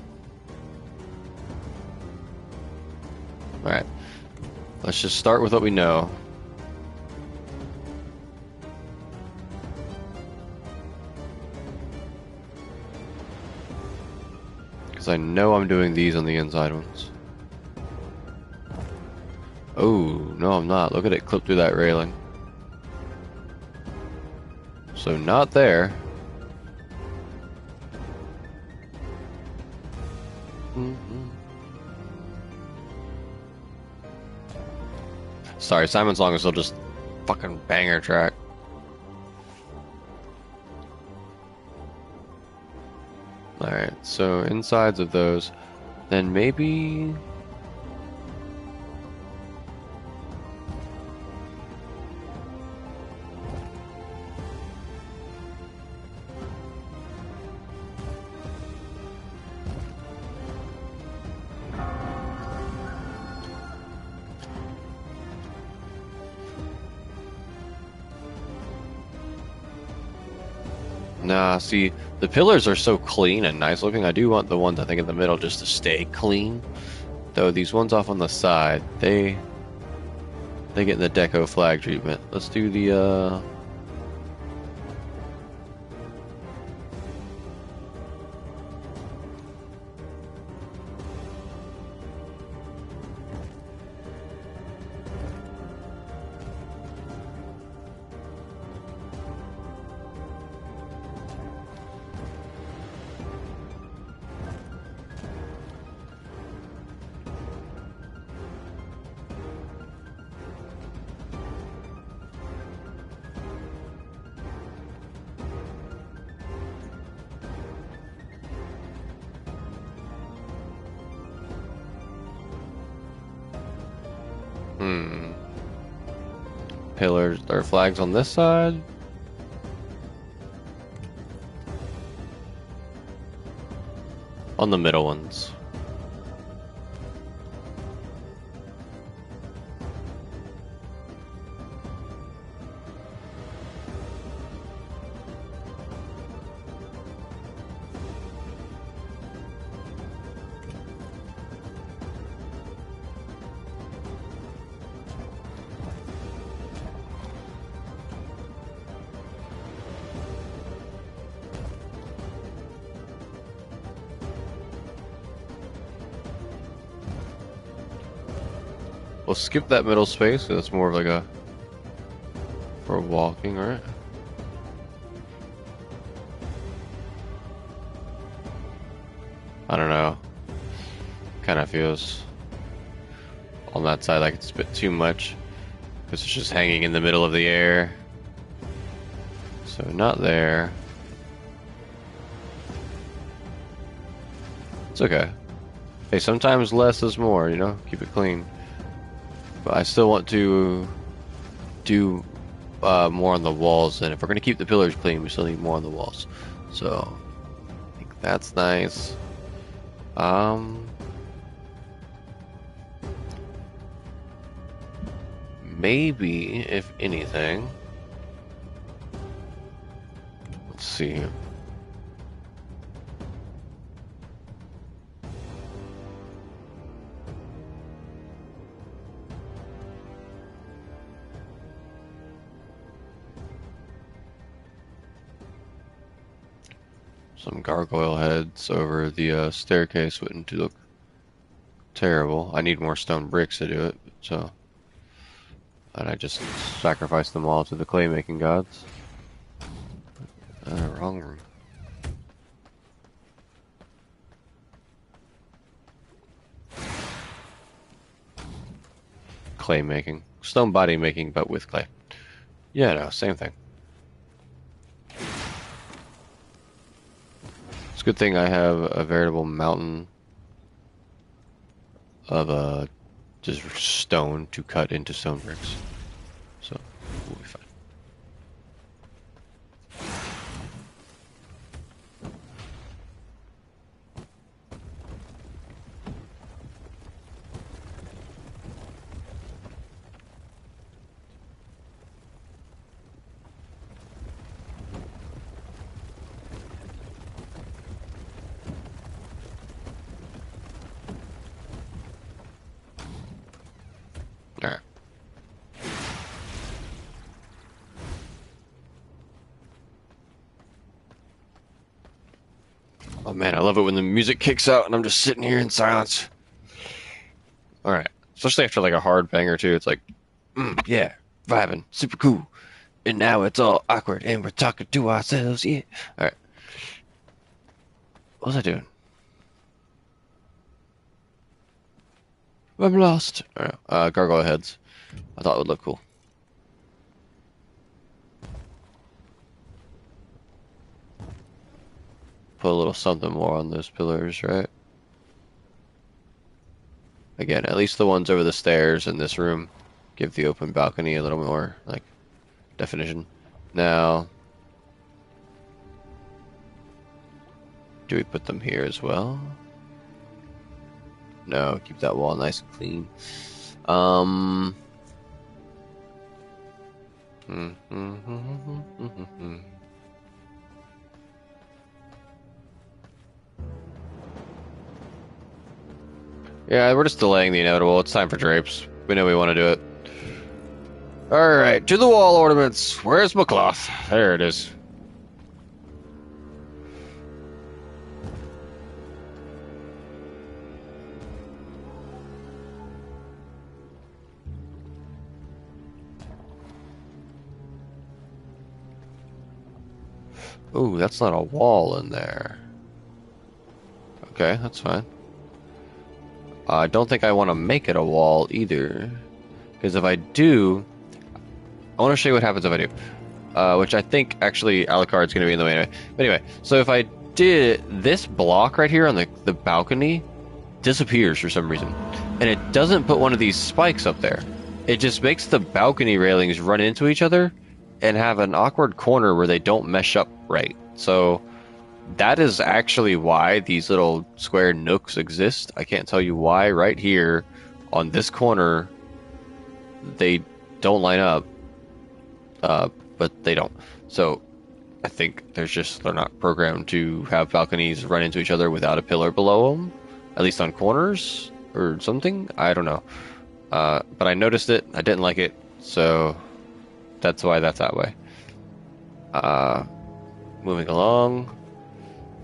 Alright, let's just start with what we know. I know I'm doing these on the inside ones. Oh, no I'm not. Look at it clip through that railing. So not there. Sorry, Simon's Song is still just fucking banger track. Alright, so insides of those. Then maybe. Nah, see, the pillars are so clean and nice looking. I do want the ones I think in the middle just to stay clean. Though these ones off on the side, they get the deco flag treatment. Let's do the hmm pillars or flags on this side. On the middle ones. We'll skip that middle space 'cause it's more of like a for walking, right? I don't know. Kind of feels on that side like it's a bit too much because it's just hanging in the middle of the air. So not there. It's okay. Hey, sometimes less is more, you know? Keep it clean. But I still want to do more on the walls, and if we're going to keep the pillars clean, we still need more on the walls. So, I think that's nice. Um, Maybe, if anything, let's see. Some gargoyle heads over the staircase wouldn't look terrible. I need more stone bricks to do it, so. And I just sacrificed them all to the clay making gods. Wrong room. Clay making. Stone body making, but with clay. Yeah, no, same thing. It's a good thing I have a veritable mountain of just stone to cut into stone bricks. So, we'll be fine. Alright. Oh man, I love it when the music kicks out and I'm just sitting here in silence. Alright. Especially after like a hard banger too. It's like, yeah, vibing, super cool. And now it's all awkward and we're talking to ourselves, yeah. Alright. What was I doing? I'm lost. Alright. Gargoyle heads. I thought it would look cool. Put a little something more on those pillars, right? Again, at least the ones over the stairs in this room give the open balcony a little more, like, definition. Now, do we put them here as well? No, keep that wall nice and clean. Yeah, we're just delaying the inevitable. It's time for drapes. We know we want to do it. Alright, to the wall ornaments. Where's my cloth? There it is. Ooh, that's not a wall in there. Okay, that's fine. I don't think I want to make it a wall either. Because if I do, I want to show you what happens if I do. Which I think actually Alucard's going to be in the way anyway. But anyway, so if I did this block right here on the balcony disappears for some reason. And it doesn't put one of these spikes up there. It just makes the balcony railings run into each other and have an awkward corner where they don't mesh up right. So that is actually why these little square nooks exist. I can't tell you why right here on this corner they don't line up, but they don't. So I think they're not programmed to have balconies run into each other without a pillar below them, at least on corners or something. I don't know. But I noticed it. I didn't like it, so that's why that's that way. Moving along.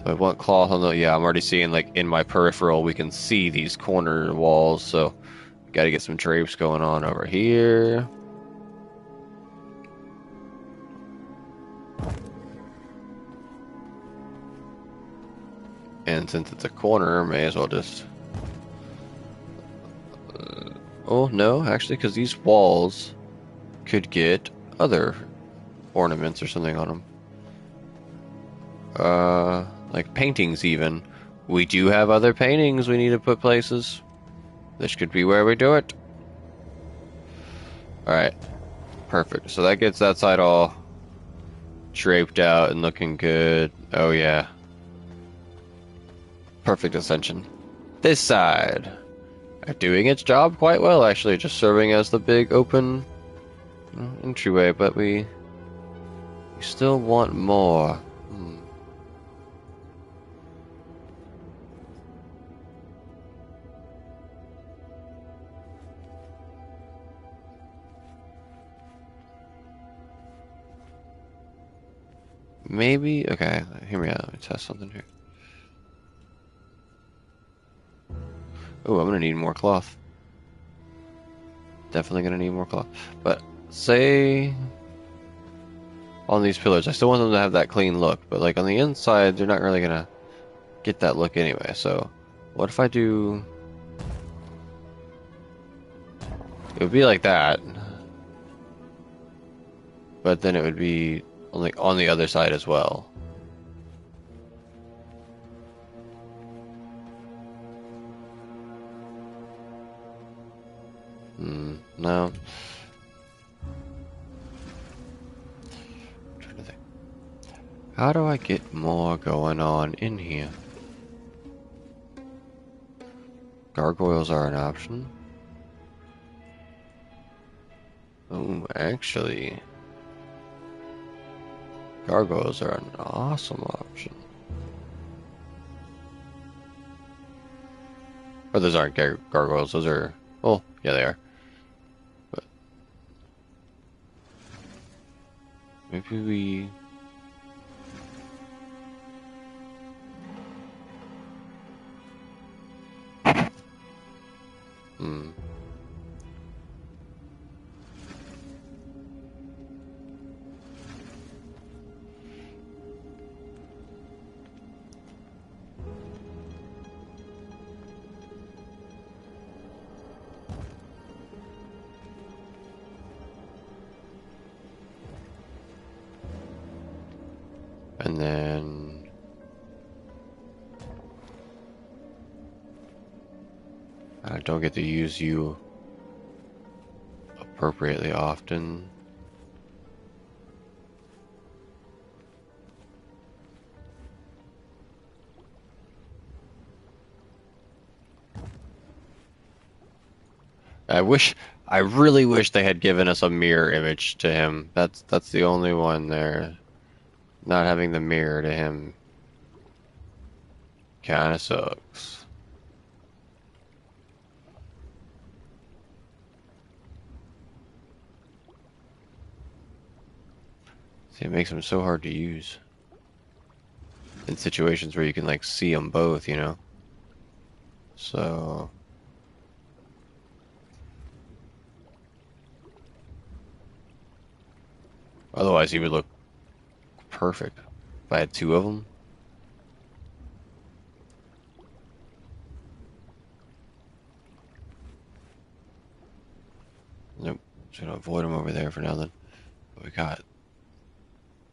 So I want cloth on the... Yeah, I'm already seeing, like, in my peripheral, we can see these corner walls, so got to get some drapes going on over here. And since it's a corner, may as well just... oh, no, actually, because these walls could get other ornaments or something on them. Like paintings even. We do have other paintings we need to put places. This could be where we do it. Alright. Perfect. So that gets that side all draped out and looking good. Oh yeah. Perfect ascension. This side. Doing its job quite well actually, just serving as the big open entryway, but we still want more. Maybe? Okay, hear me out. Let me test something here. Oh, I'm gonna need more cloth. Definitely gonna need more cloth. But say on these pillars, I still want them to have that clean look, but like on the inside, they're not really gonna get that look anyway. So what if I do... It would be like that. But then it would be on the other side as well. No. I'm trying to think. How do I get more going on in here? Gargoyles are an option. Oh, actually, gargoyles are an awesome option. Or those aren't gargoyles, those are... Well, yeah, they are. But maybe we... And then... don't get to use you appropriately often. I really wish they had given us a mirror image to him. That's the only one there. Not having the mirror to him kind of sucks. See, it makes them so hard to use in situations where you can like see them both, you know. So otherwise, he would look perfect if I had two of them. Nope. Just gonna avoid him over there for now then. What we got?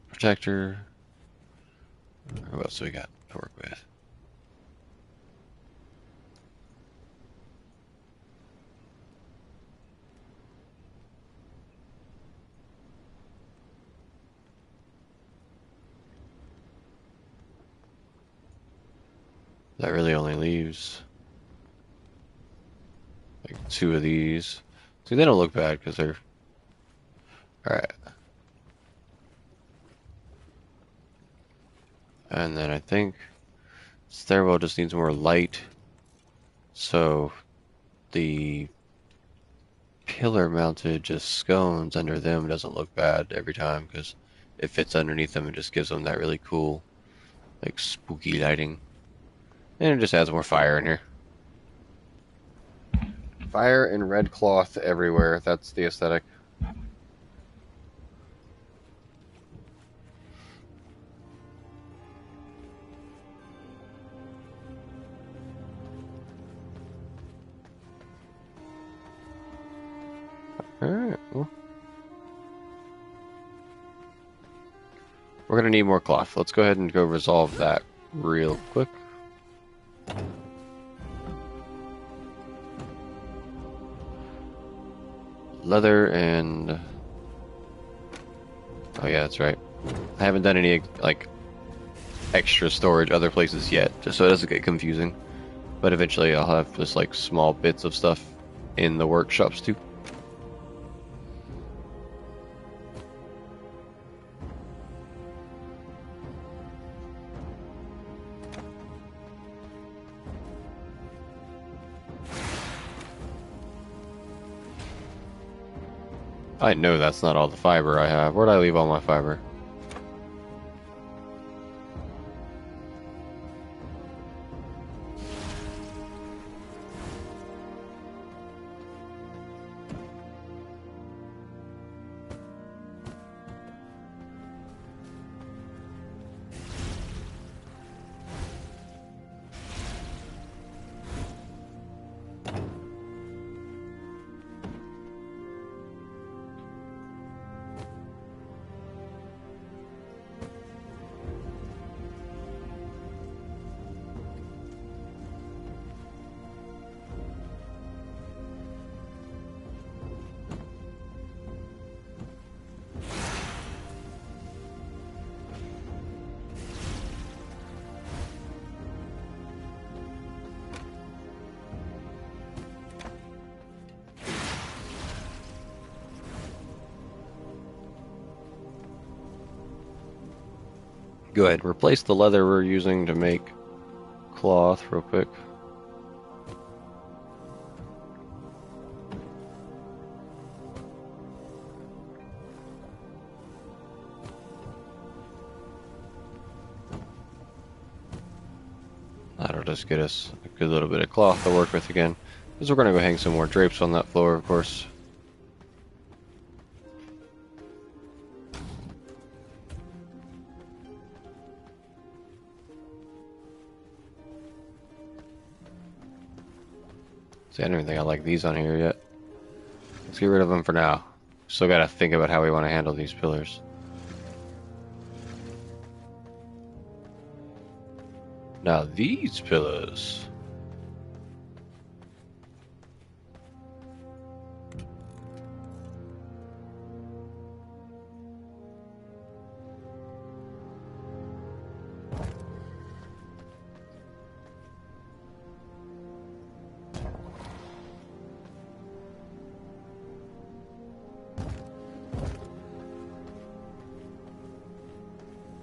Protector. What else do we got to work with? That really only leaves like two of these. See, they don't look bad because they're alright. And then I think stairwell just needs more light, so the pillar mounted just scones under them doesn't look bad every time because it fits underneath them and just gives them that really cool, like spooky lighting. And it just adds more fire in here. Fire and red cloth everywhere. That's the aesthetic. Alright, well, we're gonna need more cloth. Let's go ahead and go resolve that real quick. Leather and... oh yeah, that's right. I haven't done any, like, extra storage other places yet, just so it doesn't get confusing. But eventually I'll have just, like, small bits of stuff in the workshops, too. I know that's not all the fiber I have. Where'd I leave all my fiber? Go ahead, replace the leather we're using to make cloth real quick. That'll just get us a good little bit of cloth to work with again. Because we're going to go hang some more drapes on that floor, of course. See, I don't even think I like these on here yet. Let's get rid of them for now. Still got to think about how we want to handle these pillars. Now these pillars.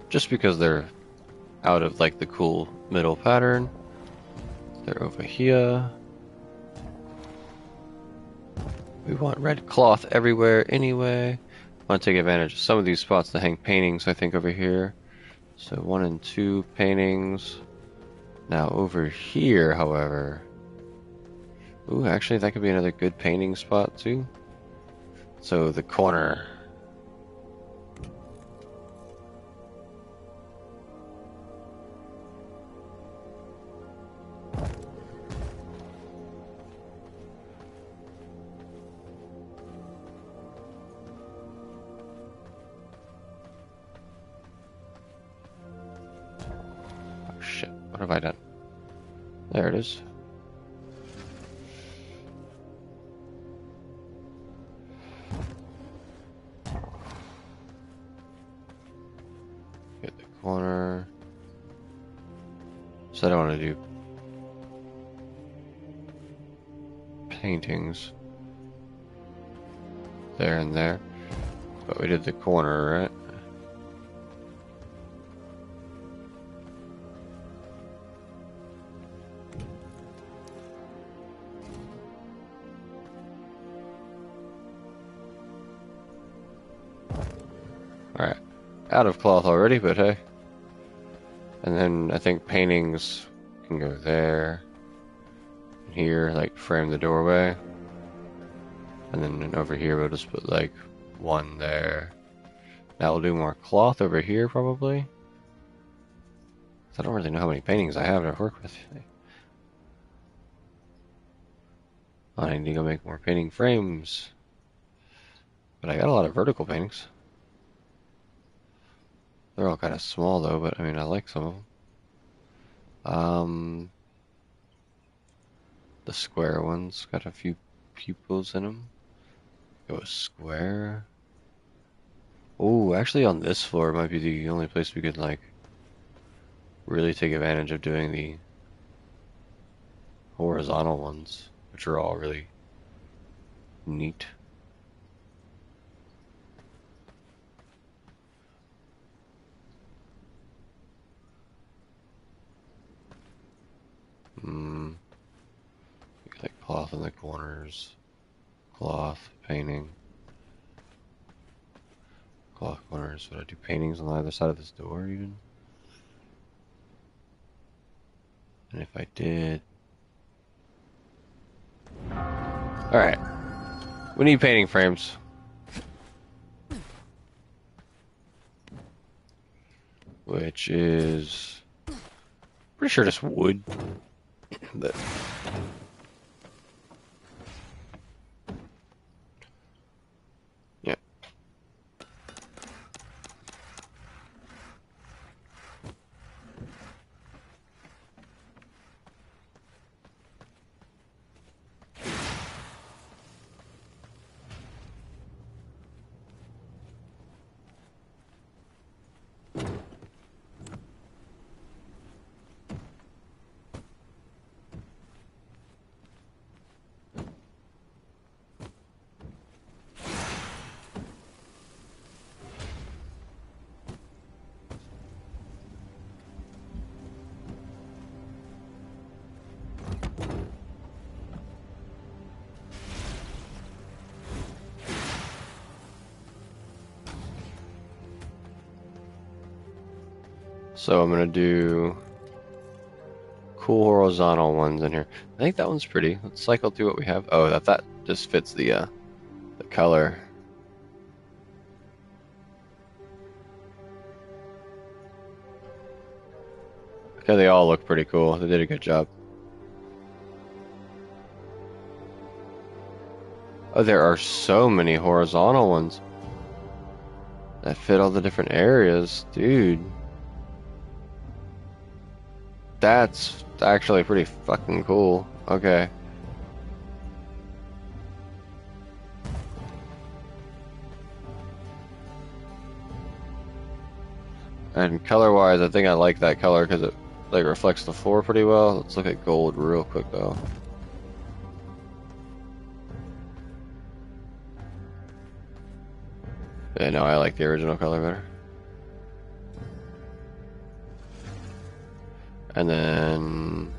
just because they're out of like the cool middle pattern. They're over here. We want red cloth everywhere anyway. I want to take advantage of some of these spots to hang paintings, I think, over here. So 1 and 2 paintings. Now over here, however... Ooh, actually that could be another good painting spot too. So the corner. Oh shit, what have I done? There it is. Get the corner. So I don't want to do paintings there and there. But we did the corner, right? Alright. Out of cloth already, but hey. And then I think paintings can go there. Here, like frame the doorway. And then over here we'll just put like one there. Now we'll do more cloth over here probably. I don't really know how many paintings I have to work with. I need to go make more painting frames. But I got a lot of vertical paintings. They're all kind of small though, but I mean I like some of them. The square ones got a few pupils in them. Go square. Oh, actually on this floor might be the only place we could like really take advantage of doing the horizontal ones, which are all really neat. Like cloth in the corners, cloth, painting, cloth corners. Would I do paintings on the other side of this door even? And if I did... Alright. We need painting frames. Which is... pretty sure just wood. But... yeah. So I'm gonna do cool horizontal ones in here. I think that one's pretty. Let's cycle through what we have. Oh, that just fits the color. Okay, they all look pretty cool. They did a good job. Oh, there are so many horizontal ones that fit all the different areas, dude. That's actually pretty fucking cool. Okay. And color-wise, I think I like that color because it like reflects the floor pretty well. Let's look at gold real quick though. Yeah, no, I like the original color better. And then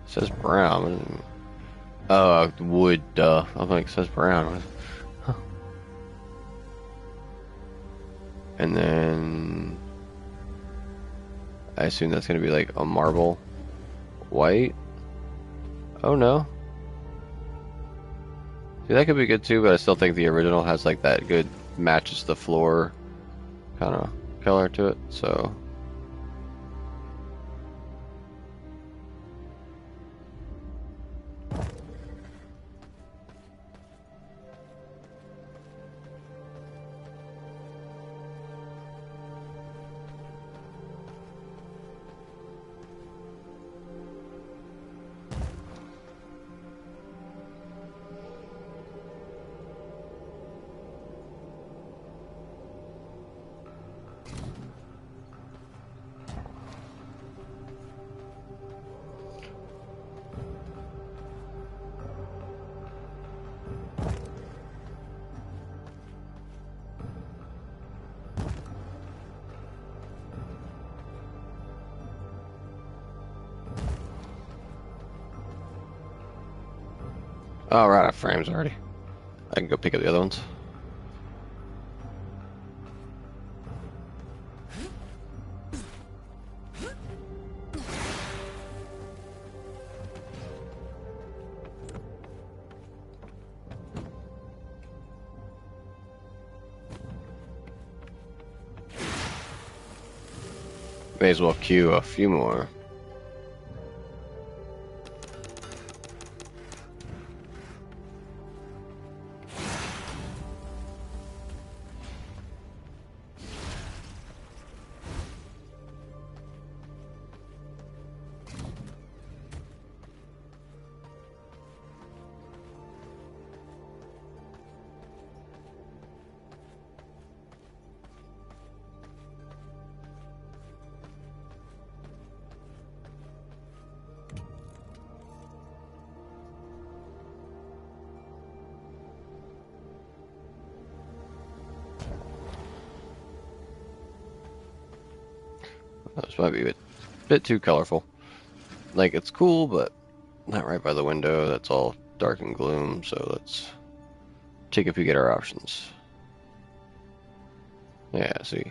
it says brown. Oh, wood, duh. I'm like, it says brown. Huh. And then I assume that's gonna be like a marble white. Oh no. See, that could be good too, but I still think the original has like that good matches the floor kind of color to it. So, oh, right, I have frames already. I can go pick up the other ones. May as well queue a few more. This might be a bit too colorful. Like, it's cool, but not right by the window. That's all dark and gloom, so let's take a peek at our options. Yeah, see.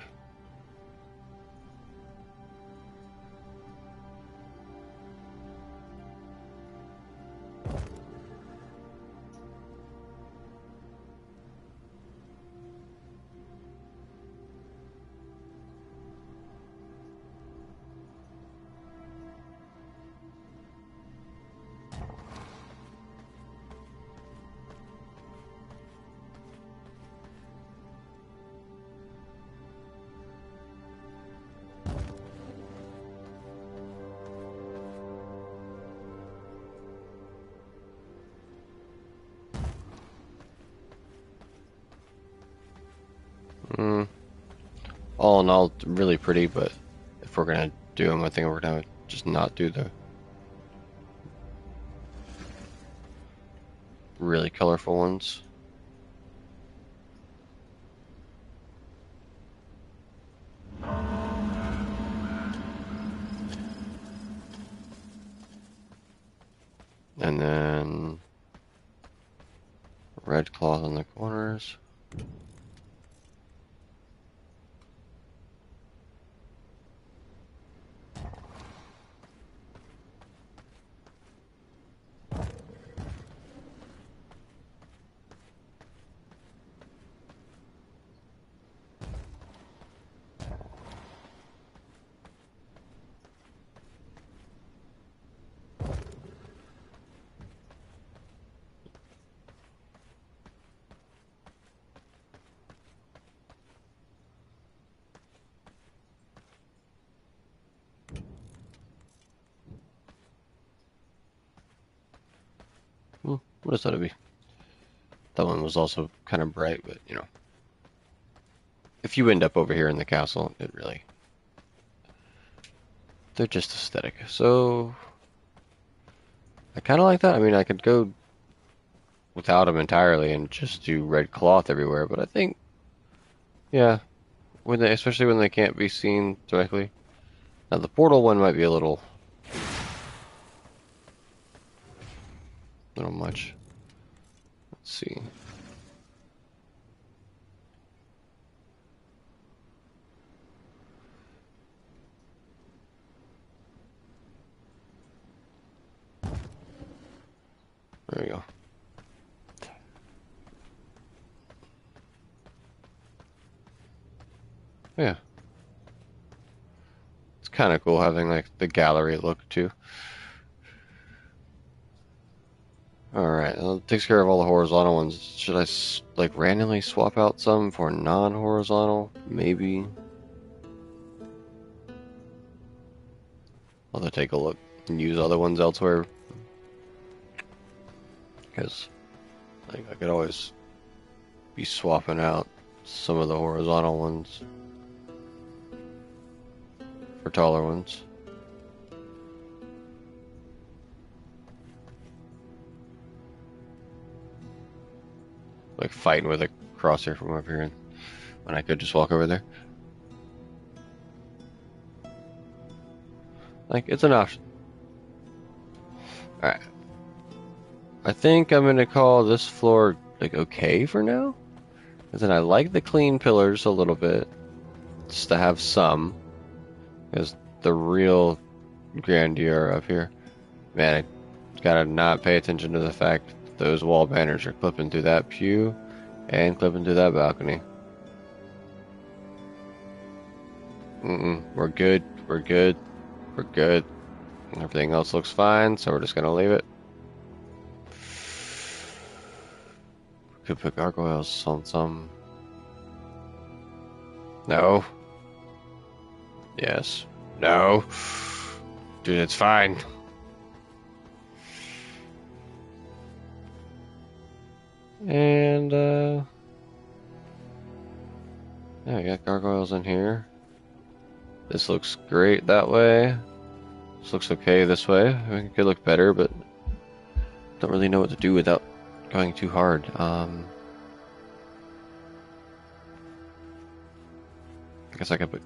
Mm, all in all, really pretty, but if we're gonna do them, I think we're gonna just not do the really colorful ones. And then red cloth on the corners. What does that be? That one was also kind of bright, but you know, if you end up over here in the castle, it really, they're just aesthetic. So I kind of like that. I mean, I could go without them entirely and just do red cloth everywhere. But I think, yeah, especially when they can't be seen directly. Now the portal one might be a little much. Let's see. There we go. Yeah. It's kind of cool having like the gallery look too. Alright, well, it takes care of all the horizontal ones. Should I like randomly swap out some for non-horizontal? Maybe. I'll take a look and use other ones elsewhere. Because like I could always be swapping out some of the horizontal ones for taller ones. Like fighting with a crosshair from over here when I could just walk over there. Like, it's an option. Alright. I think I'm gonna call this floor, like, okay for now. Because then I like the clean pillars a little bit. Just to have some. Because the real grandeur up here. Man, I gotta not pay attention to the fact that those wall banners are clipping through that pew and clipping through that balcony. We're good. We're good. We're good. Everything else looks fine, so we're just gonna leave it. Could put gargoyles on some. No. Yes. No. Dude, it's fine. And, yeah, we got gargoyles in here. This looks great that way. This looks okay this way. I mean, it could look better, but don't really know what to do without going too hard. I guess I could put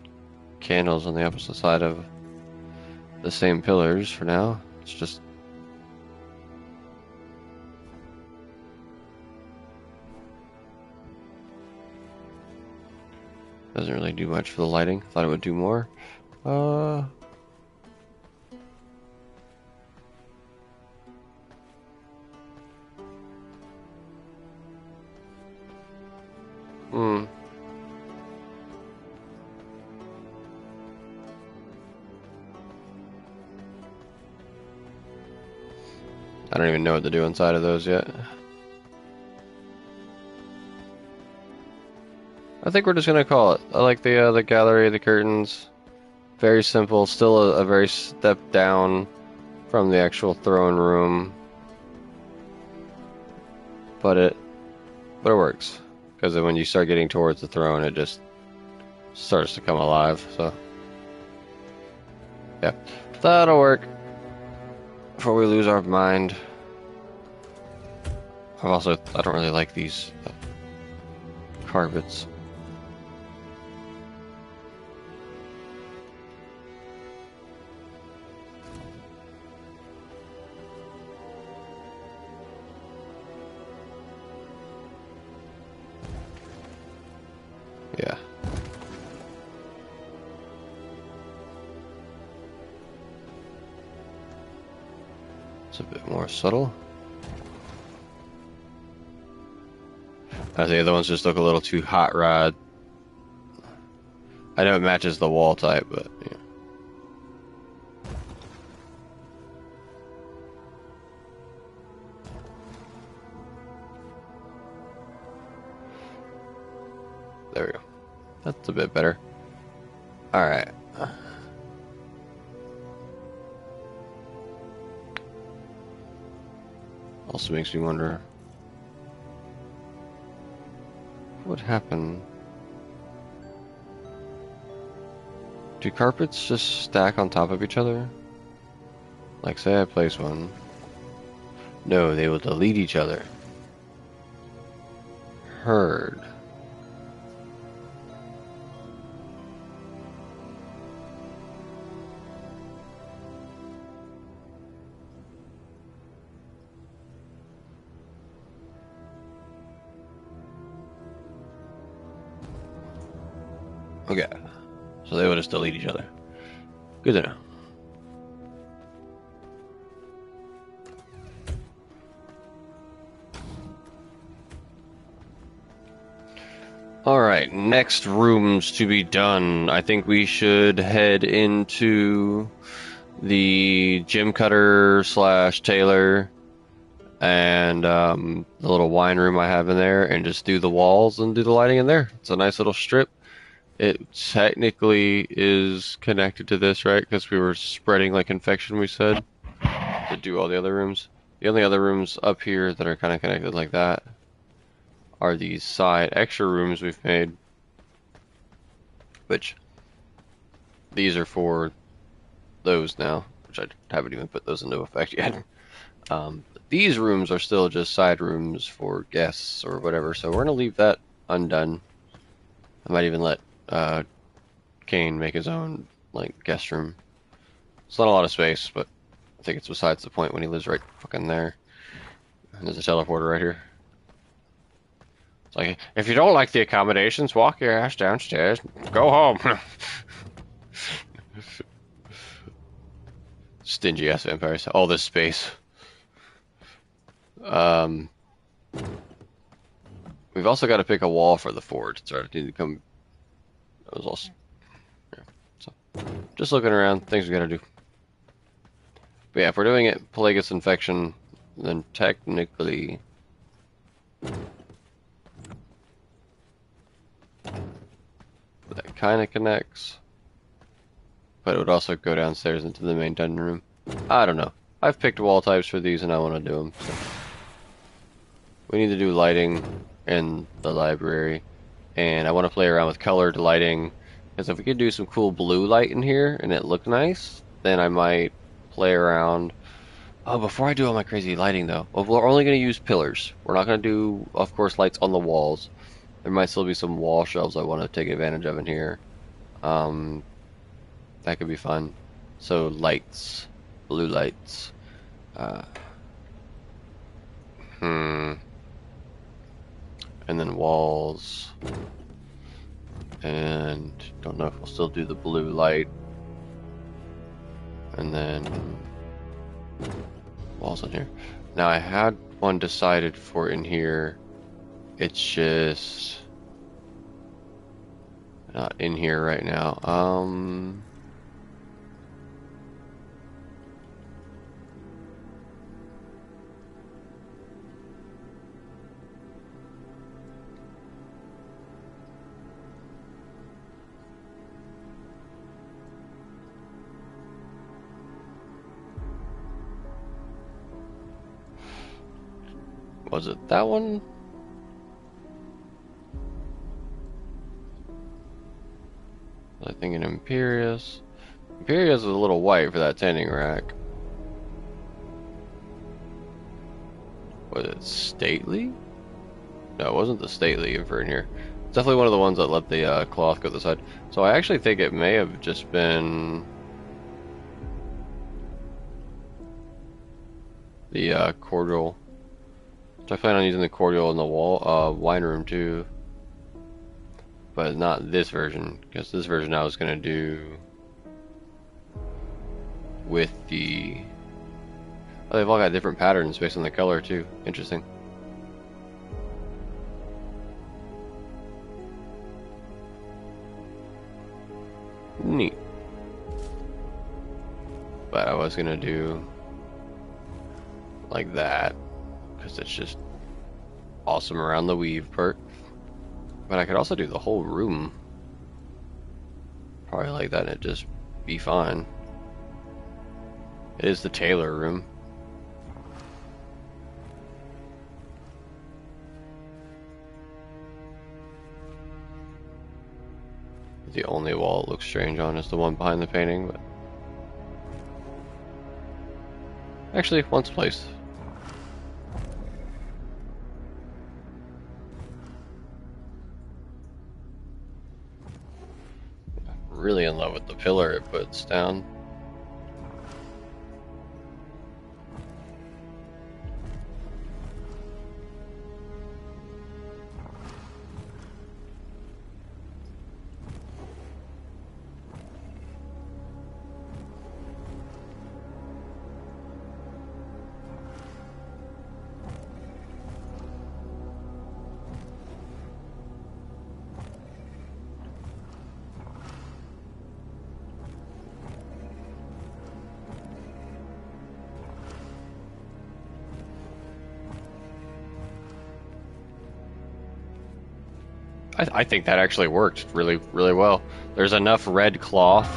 candles on the opposite side of the same pillars for now. It's just doesn't really do much for the lighting. Thought it would do more. Hmm. I don't even know what to do inside of those yet. I think we're just gonna call it. I like the gallery, the curtains. Very simple. Still a very step down from the actual throne room, but it works because when you start getting towards the throne, it just starts to come alive. So yeah, that'll work before we lose our mind. I don't really like these carpets. Yeah. It's a bit more subtle. The other ones just look a little too hot rod. I know it matches the wall type, but yeah. There we go. That's a bit better. Alright. Also makes me wonder what would happen. Do carpets just stack on top of each other? Like, say I place one. No, they will delete each other. heard. Okay, so they would have still eat each other. Good to know. Alright, next rooms to be done. I think we should head into the gym cutter slash tailor and the little wine room I have in there and just do the walls and do the lighting in there. It's a nice little strip. It technically is connected to this, right? Because we were spreading like infection, we said, to do all the other rooms. The only other rooms up here that are kind of connected like that are these side extra rooms we've made, which these are for those now, which I haven't even put those into effect yet. These rooms are still just side rooms for guests or whatever, so we're going to leave that undone. I might even let Kane make his own like guest room. It's not a lot of space, but I think it's besides the point when he lives right fucking there. And there's a teleporter right here. It's like, if you don't like the accommodations, walk your ass downstairs. Go home. Stingy ass vampires. All this space. We've also got to pick a wall for the forge. So I need to come. That was also. Yeah. So, just looking around, things we gotta do. But yeah, if we're doing it Plagueis infection, then technically. That kind of connects. But it would also go downstairs into the main dungeon room. I don't know. I've picked wall types for these and I want to do them. So. We need to do lighting in the library. And I want to play around with colored lighting. Because if we could do some cool blue light in here and it looked nice, then I might play around. Oh, before I do all my crazy lighting though, well, we're only going to use pillars. We're not going to do, of course, lights on the walls. There might still be some wall shelves I want to take advantage of in here. That could be fun. So lights, blue lights. And then walls. And don't know if we'll still do the blue light. And then walls in here. Now I had one decided for in here. It's just not in here right now. Was it that one? I think an Imperius. Imperius is a little white for that tanning rack. Was it Stately? No, it wasn't the Stately for in here. It's definitely one of the ones that let the cloth go to the side. So I actually think it may have just been the cordial. So I plan on using the cordial in the wine room too. But not this version, because this version I was going to do with the... Oh, they've all got different patterns based on the color too. Interesting. Neat. But I was going to do like that, because it's just awesome around the weave part. But I could also do the whole room. Probably like that and it'd just be fine. It is the tailor room. The only wall it looks strange on is the one behind the painting, but actually once placed. pillar it puts down. I think that actually worked really, really well. There's enough red cloth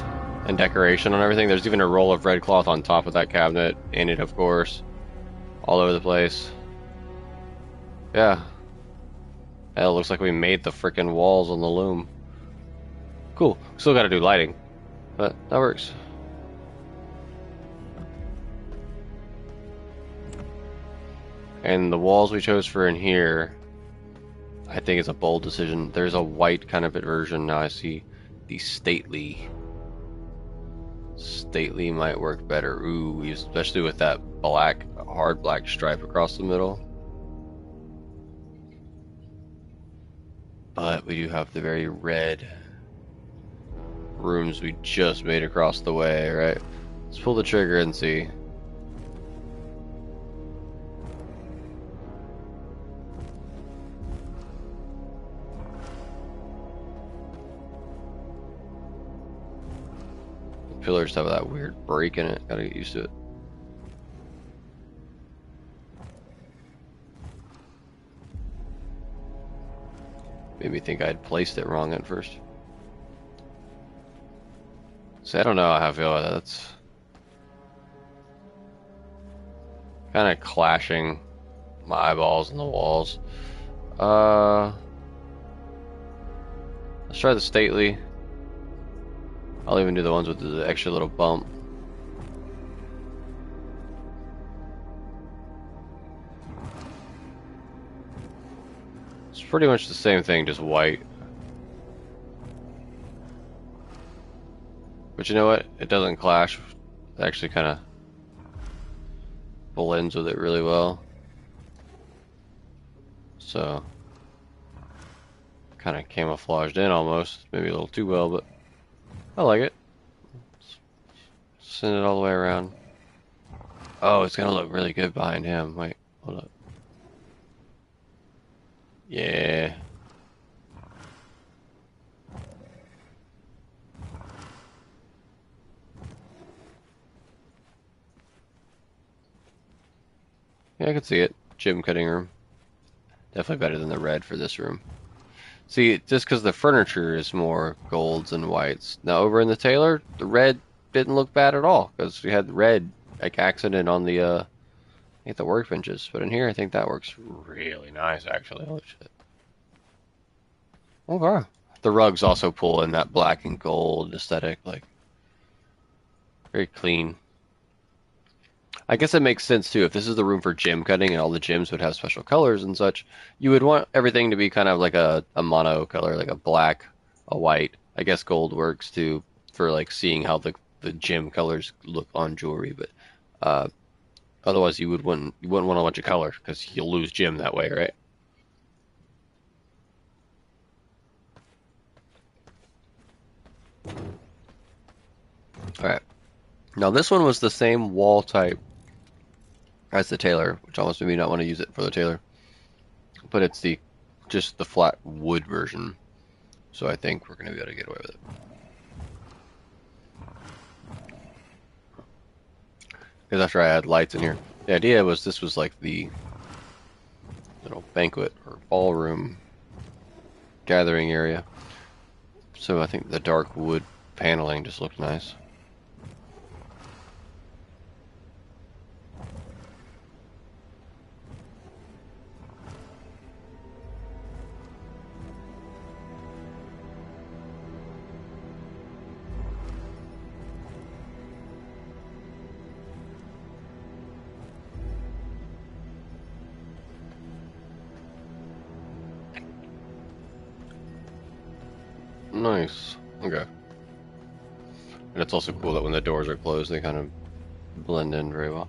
and decoration on everything. There's even a roll of red cloth on top of that cabinet, in it, of course, all over the place. Yeah. Hell, looks like we made the frickin' walls on the loom. Cool. Still gotta do lighting, but that works. And the walls we chose for in here, I think it's a bold decision. There's a white kind of version now. I see the stately. Stately might work better. Ooh, especially with that black, hard black stripe across the middle. But we do have the very red rooms we just made across the way, right? Let's pull the trigger and see. The pillars have that weird break in it. Gotta get used to it. Made me think I'd placed it wrong at first. So I don't know how I feel about that. That's kind of clashing my eyeballs on the walls. Let's try the stately. I'll even do the ones with the extra little bump. It's pretty much the same thing, just white. But you know what? It doesn't clash. It actually kind of blends with it really well. So, kind of camouflaged in almost. Maybe a little too well, but I like it. Send it all the way around. Oh, it's gonna look really good behind him. Wait, hold up. Yeah. Yeah, I can see it. Gym cutting room. Definitely better than the red for this room. See, just because the furniture is more golds and whites. Now over in the tailor, the red didn't look bad at all because we had red like accented on the I think the workbenches. But in here, I think that works really nice actually. Holy shit. Okay. The rugs also pull in that black and gold aesthetic, like very clean. I guess it makes sense too. If this is the room for gym cutting and all the gyms would have special colors and such, you would want everything to be kind of like a mono color, like a black, a white. I guess gold works too for like seeing how the gym colors look on jewelry, but uh, otherwise you wouldn't want a bunch of color because you'll lose gym that way, right? All right. Now this one was the same wall type as the tailor, which almost made me not want to use it for the tailor, but it's the just the flat wood version. So I think we're going to be able to get away with it. Because after I add lights in here, the idea was this was like the little banquet or ballroom gathering area. So I think the dark wood paneling just looked nice. Nice. Okay. And it's also cool that when the doors are closed, they kind of blend in very well.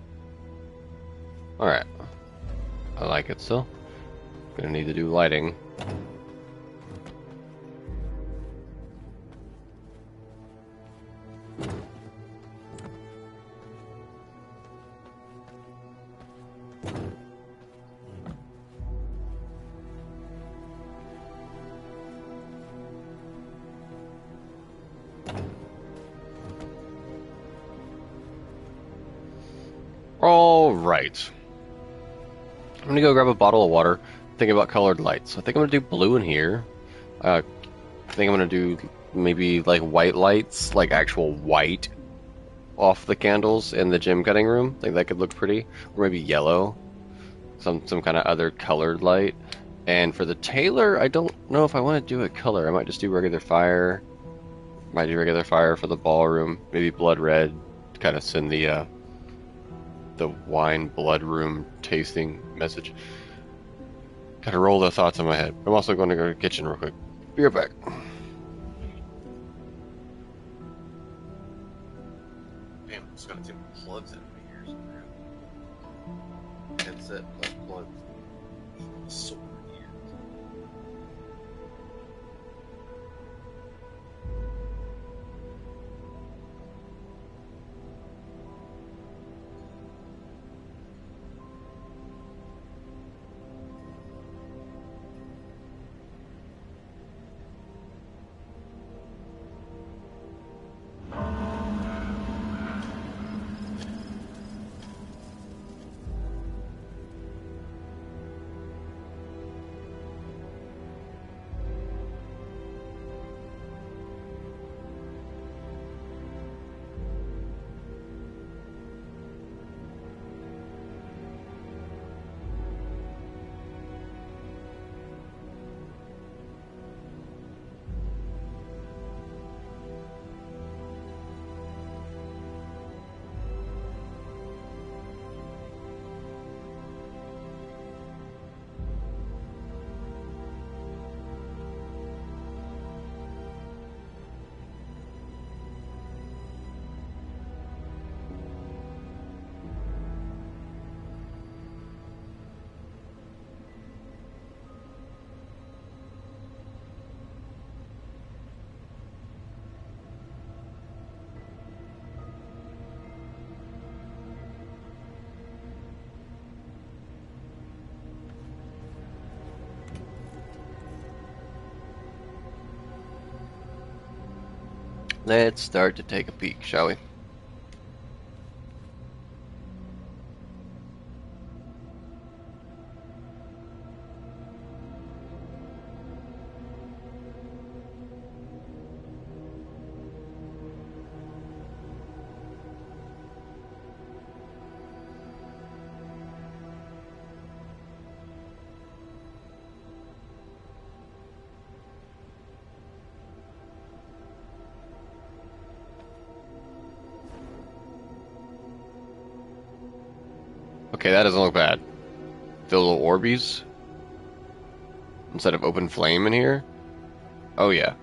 Alright. I like it still. Gonna need to do lighting. Alright. I'm gonna go grab a bottle of water. Thinking about colored lights. I think I'm gonna do blue in here. I think I'm gonna do maybe like white lights, like actual white off the candles in the gym cutting room. I think that could look pretty. Or maybe yellow. Some kind of other colored light. And for the tailor, I don't know if I want to do a color. I might just do regular fire. Might do regular fire for the ballroom. Maybe blood red to kind of send the wine blood room tasting message. Gotta roll the thoughts in my head. I'm also going to go to the kitchen real quick. Be right back. Damn, it's got some plugs in my ears. Headset plus plugs. Sore ears. Let's start to take a peek, shall we? Okay, that doesn't look bad. The little Orbeez instead of open flame in here. Oh yeah.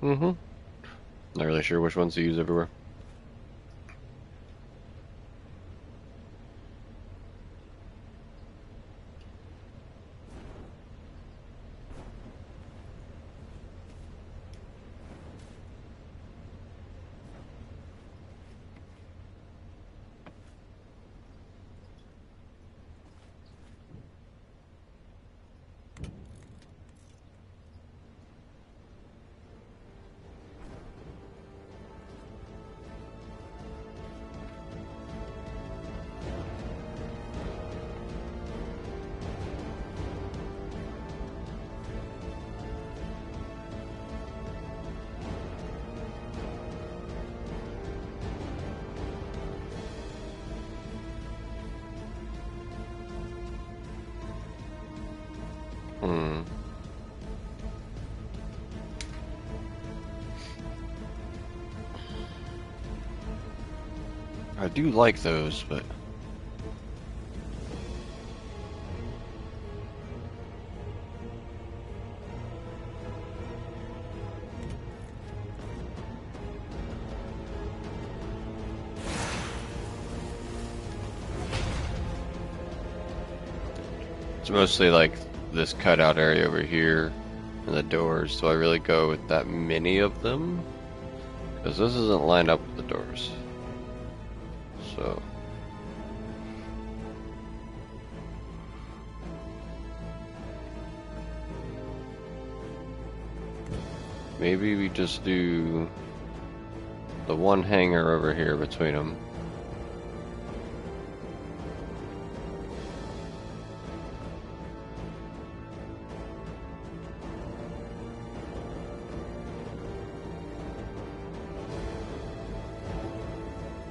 Mm-hmm. Not really sure which ones to use everywhere. Hmm. I do like those, but it's mostly like this cutout area over here and the doors. Do I really go with that many of them? Because this isn't lined up with the doors. So maybe we just do the one hanger over here between them.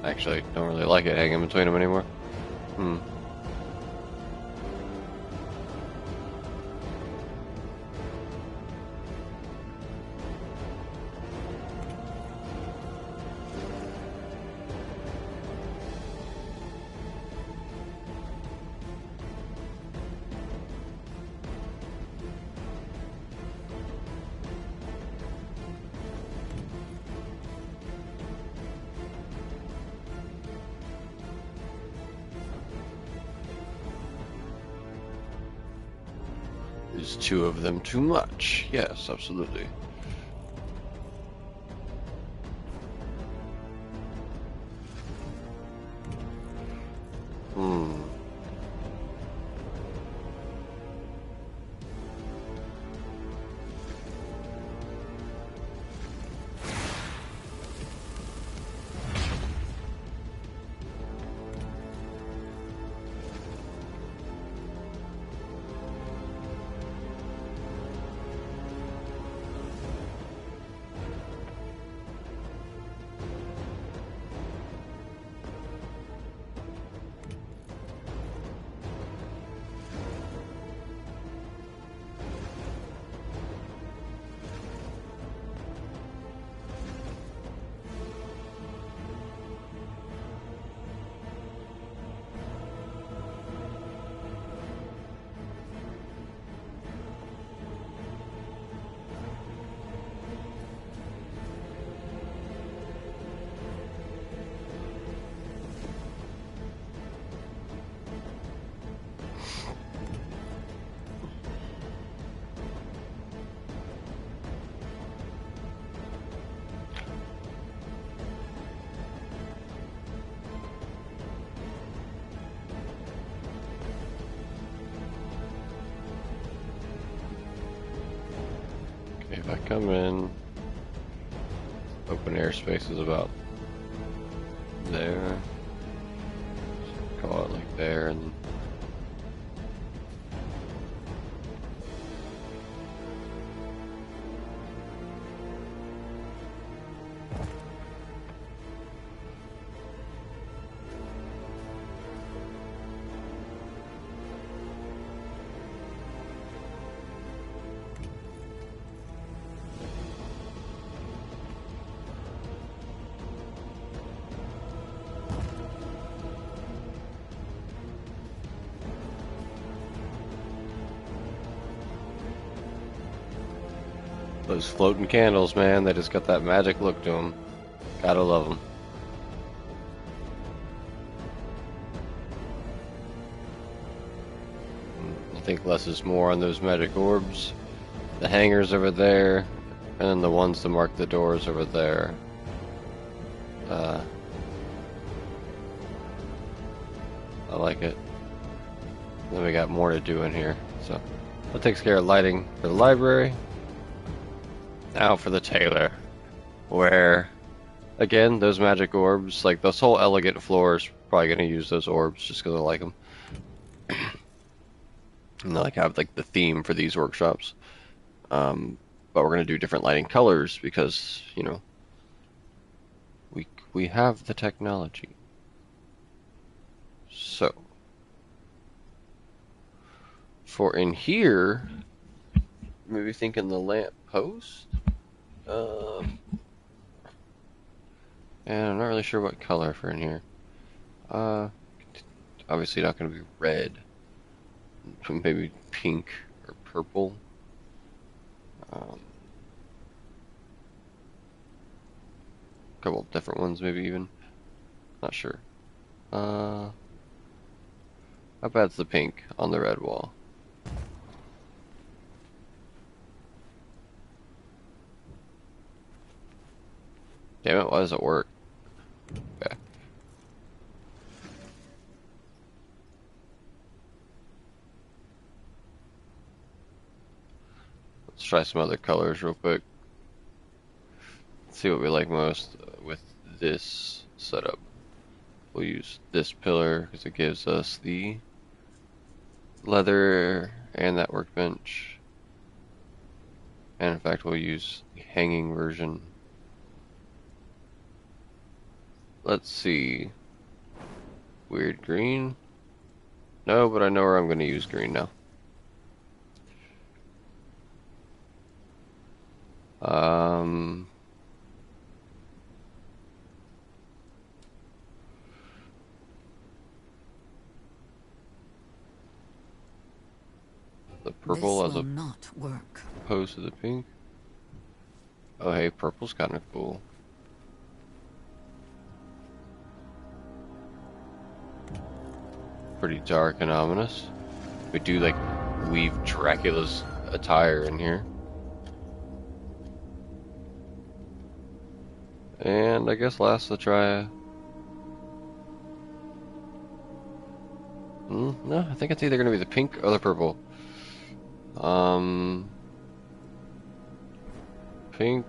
Actually, don't really like it hanging between them anymore. Hmm. Is two of them too much? Yes, absolutely. Hmm. Okay, if I come in, open airspace is about there. Call it like there, and Those floating candles, man, they just got that magic look to them. Gotta love them. I think less is more on those magic orbs. The hangers over there, and then the ones to mark the doors over there. I like it. Then we got more to do in here. So that takes care of lighting for the library. Now for the tailor, where again those magic orbs, like this whole elegant floor is probably gonna use those orbs just because I like them. And I like have like the theme for these workshops. But we're gonna do different lighting colors because you know we have the technology. So for in here, maybe thinking the lamp post. And I'm not really sure what color for in here. Obviously not going to be red. Maybe pink or purple. Couple of different ones, maybe even. Not sure. How bad's the pink on the red wall? Damn it, why does it work? Okay. Let's try some other colors real quick. Let's see what we like most with this setup. We'll use this pillar because it gives us the leather and that workbench. And in fact, we'll use the hanging version. Let's see. Weird green. No, but I know where I'm going to use green now. The purple This as will not work. opposed to the pink. Oh, hey, purple's kind of cool. Pretty dark and ominous. We do like weave Dracula's attire in here. And I guess last to try. No, I think it's either gonna be the pink or the purple. Pink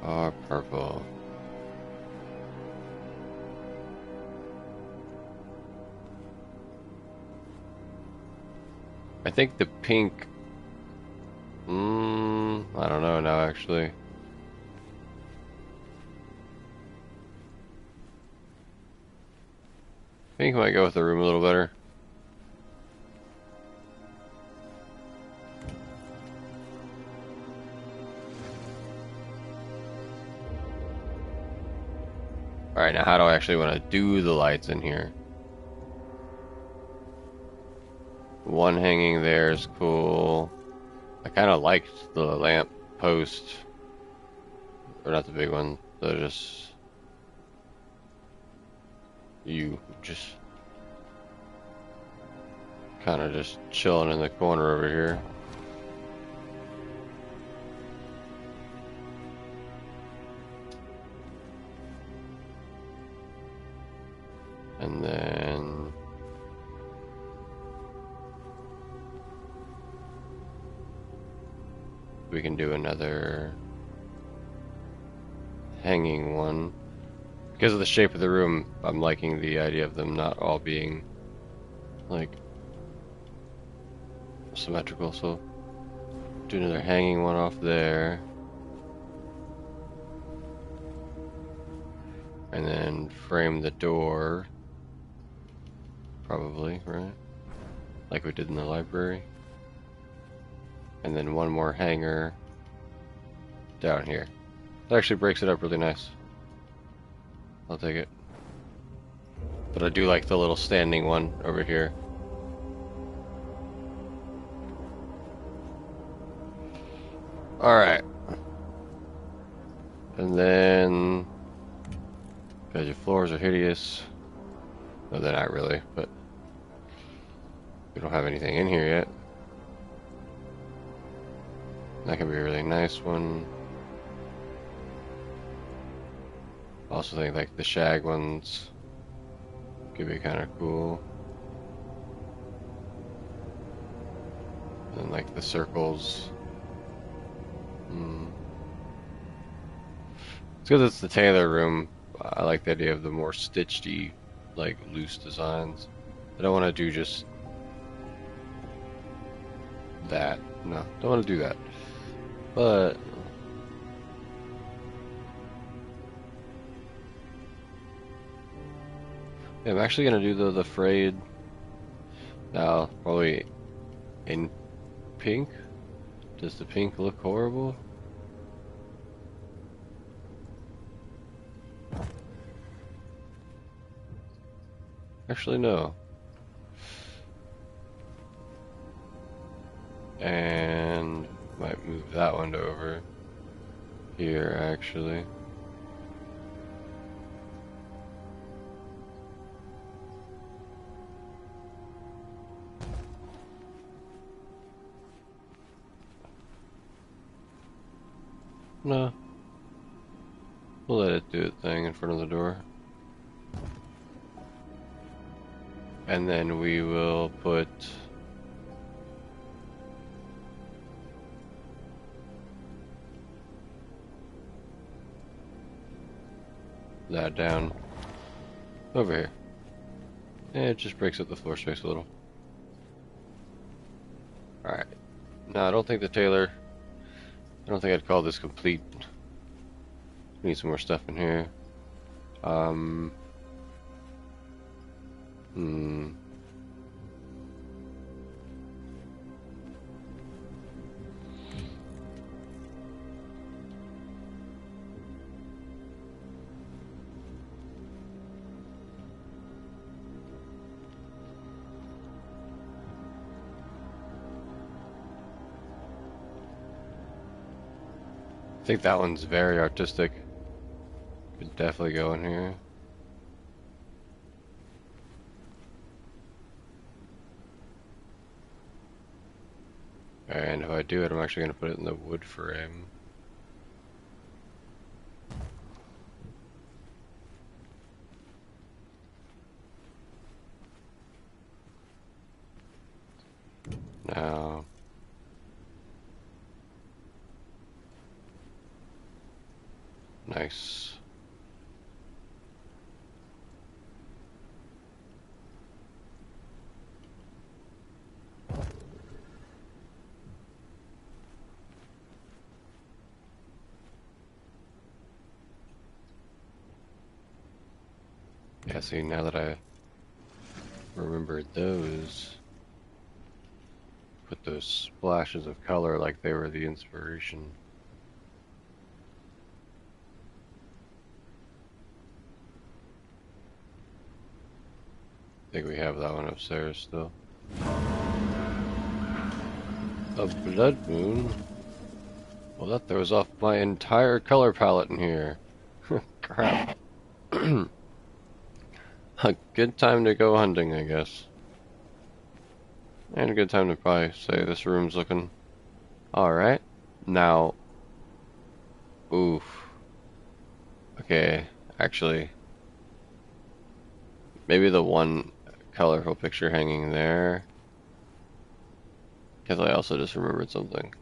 or purple. I think the pink. I don't know now actually. Pink might go with the room a little better. Alright, now how do I actually want to do the lights in here? One hanging there is cool. I kind of liked the lamp post. Or not the big one, just... You just... kind of just chilling in the corner over here. And then... we can do another hanging one. Because of the shape of the room, I'm liking the idea of them not all being like symmetrical, so do another hanging one off there. And then frame the door. Probably, right? Like we did in the library. And then one more hanger down here. That actually breaks it up really nice. I'll take it. But I do like the little standing one over here. Alright. And then, because your floors are hideous. No, they're not really, but we don't have anything in here yet. That could be a really nice one. Also think like the shag ones could be kind of cool. And like the circles. It's because it's the tailor room. I like the idea of the more stitchy, like loose designs. I don't want to do just that. No, don't want to do that. But yeah, I'm actually gonna do the frayed now, probably in pink. Does the pink look horrible? Actually, no. And might move that one over here, actually. No, we'll let it do its thing in front of the door. And then we will put that down over here. And it just breaks up the floor space a little. Alright. No, I don't think I don't think I'd call this complete. We need some more stuff in here. Um, hmm. I think that one's very artistic. Could definitely go in here. And if I do it, I'm actually going to put it in the wood frame. Now, nice. Yeah, see, now that I remembered those, put those splashes of color like they were the inspiration. I think we have that one upstairs still. A blood moon? Well, that throws off my entire color palette in here. Crap. A good time to go hunting, I guess. And a good time to probably say this room's looking alright. Now, oof. Okay, actually, maybe the one colorful picture hanging there. Because I also just remembered something.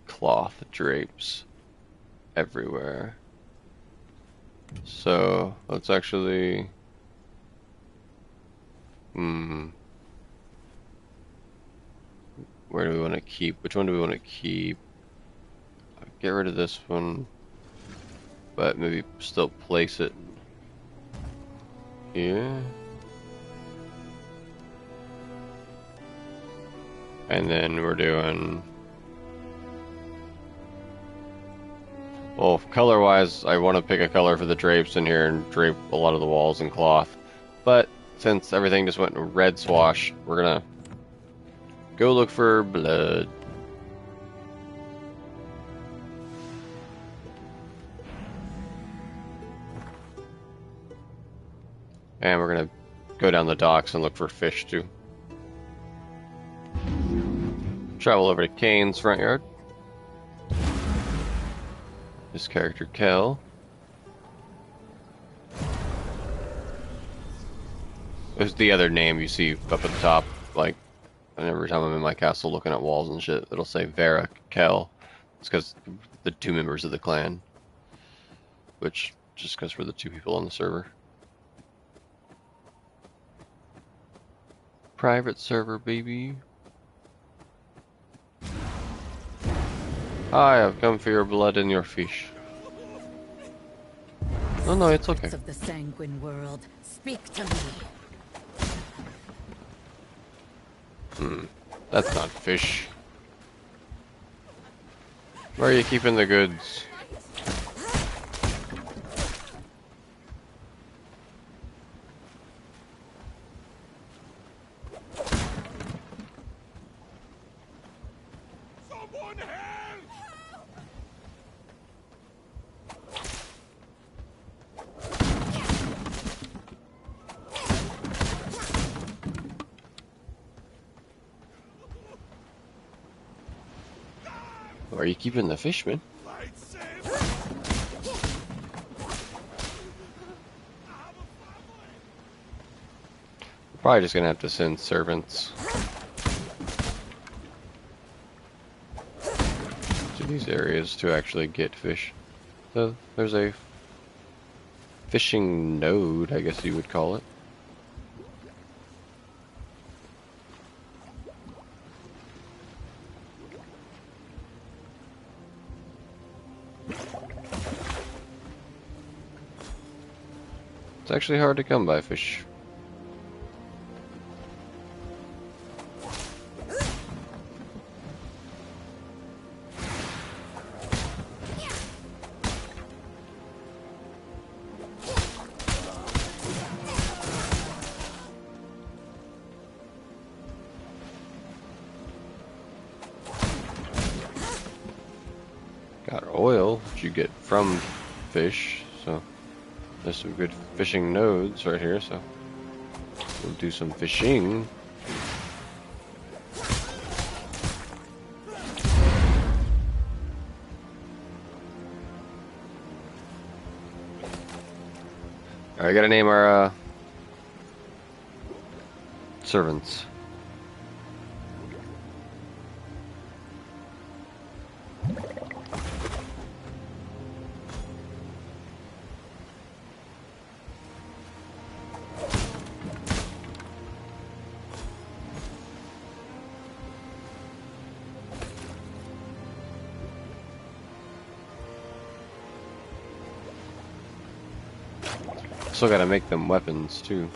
Cloth drapes everywhere. So, let's actually... Where do we want to keep? Which one do we want to keep? Get rid of this one. But maybe still place it here. And then we're doing... Well, color-wise, I want to pick a color for the drapes in here and drape a lot of the walls in cloth. But since everything just went red swash, we're gonna go look for blood. And we're gonna go down the docks and look for fish too. Travel over to Kane's front yard. His character Kel. There's the other name you see up at the top, like, and every time I'm in my castle looking at walls and shit, it'll say Vera Kel. It's because the two members of the clan, which just because we're the two people on the server. Private server, baby. I have come for your blood and your fish. Oh no, it's okay. Of the sanguine world, speak to me. That's not fish. Where are you keeping the goods? Someone help! Where are you keeping the fish, man? We're probably just gonna have to send servants to these areas to actually get fish. So there's a fishing node, I guess you would call it. It's actually hard to come by fish. Got oil, which you get from fish, so there's some good fishing nodes right here, so we'll do some fishing. Alright, gotta name our servants. Still gotta make them weapons too.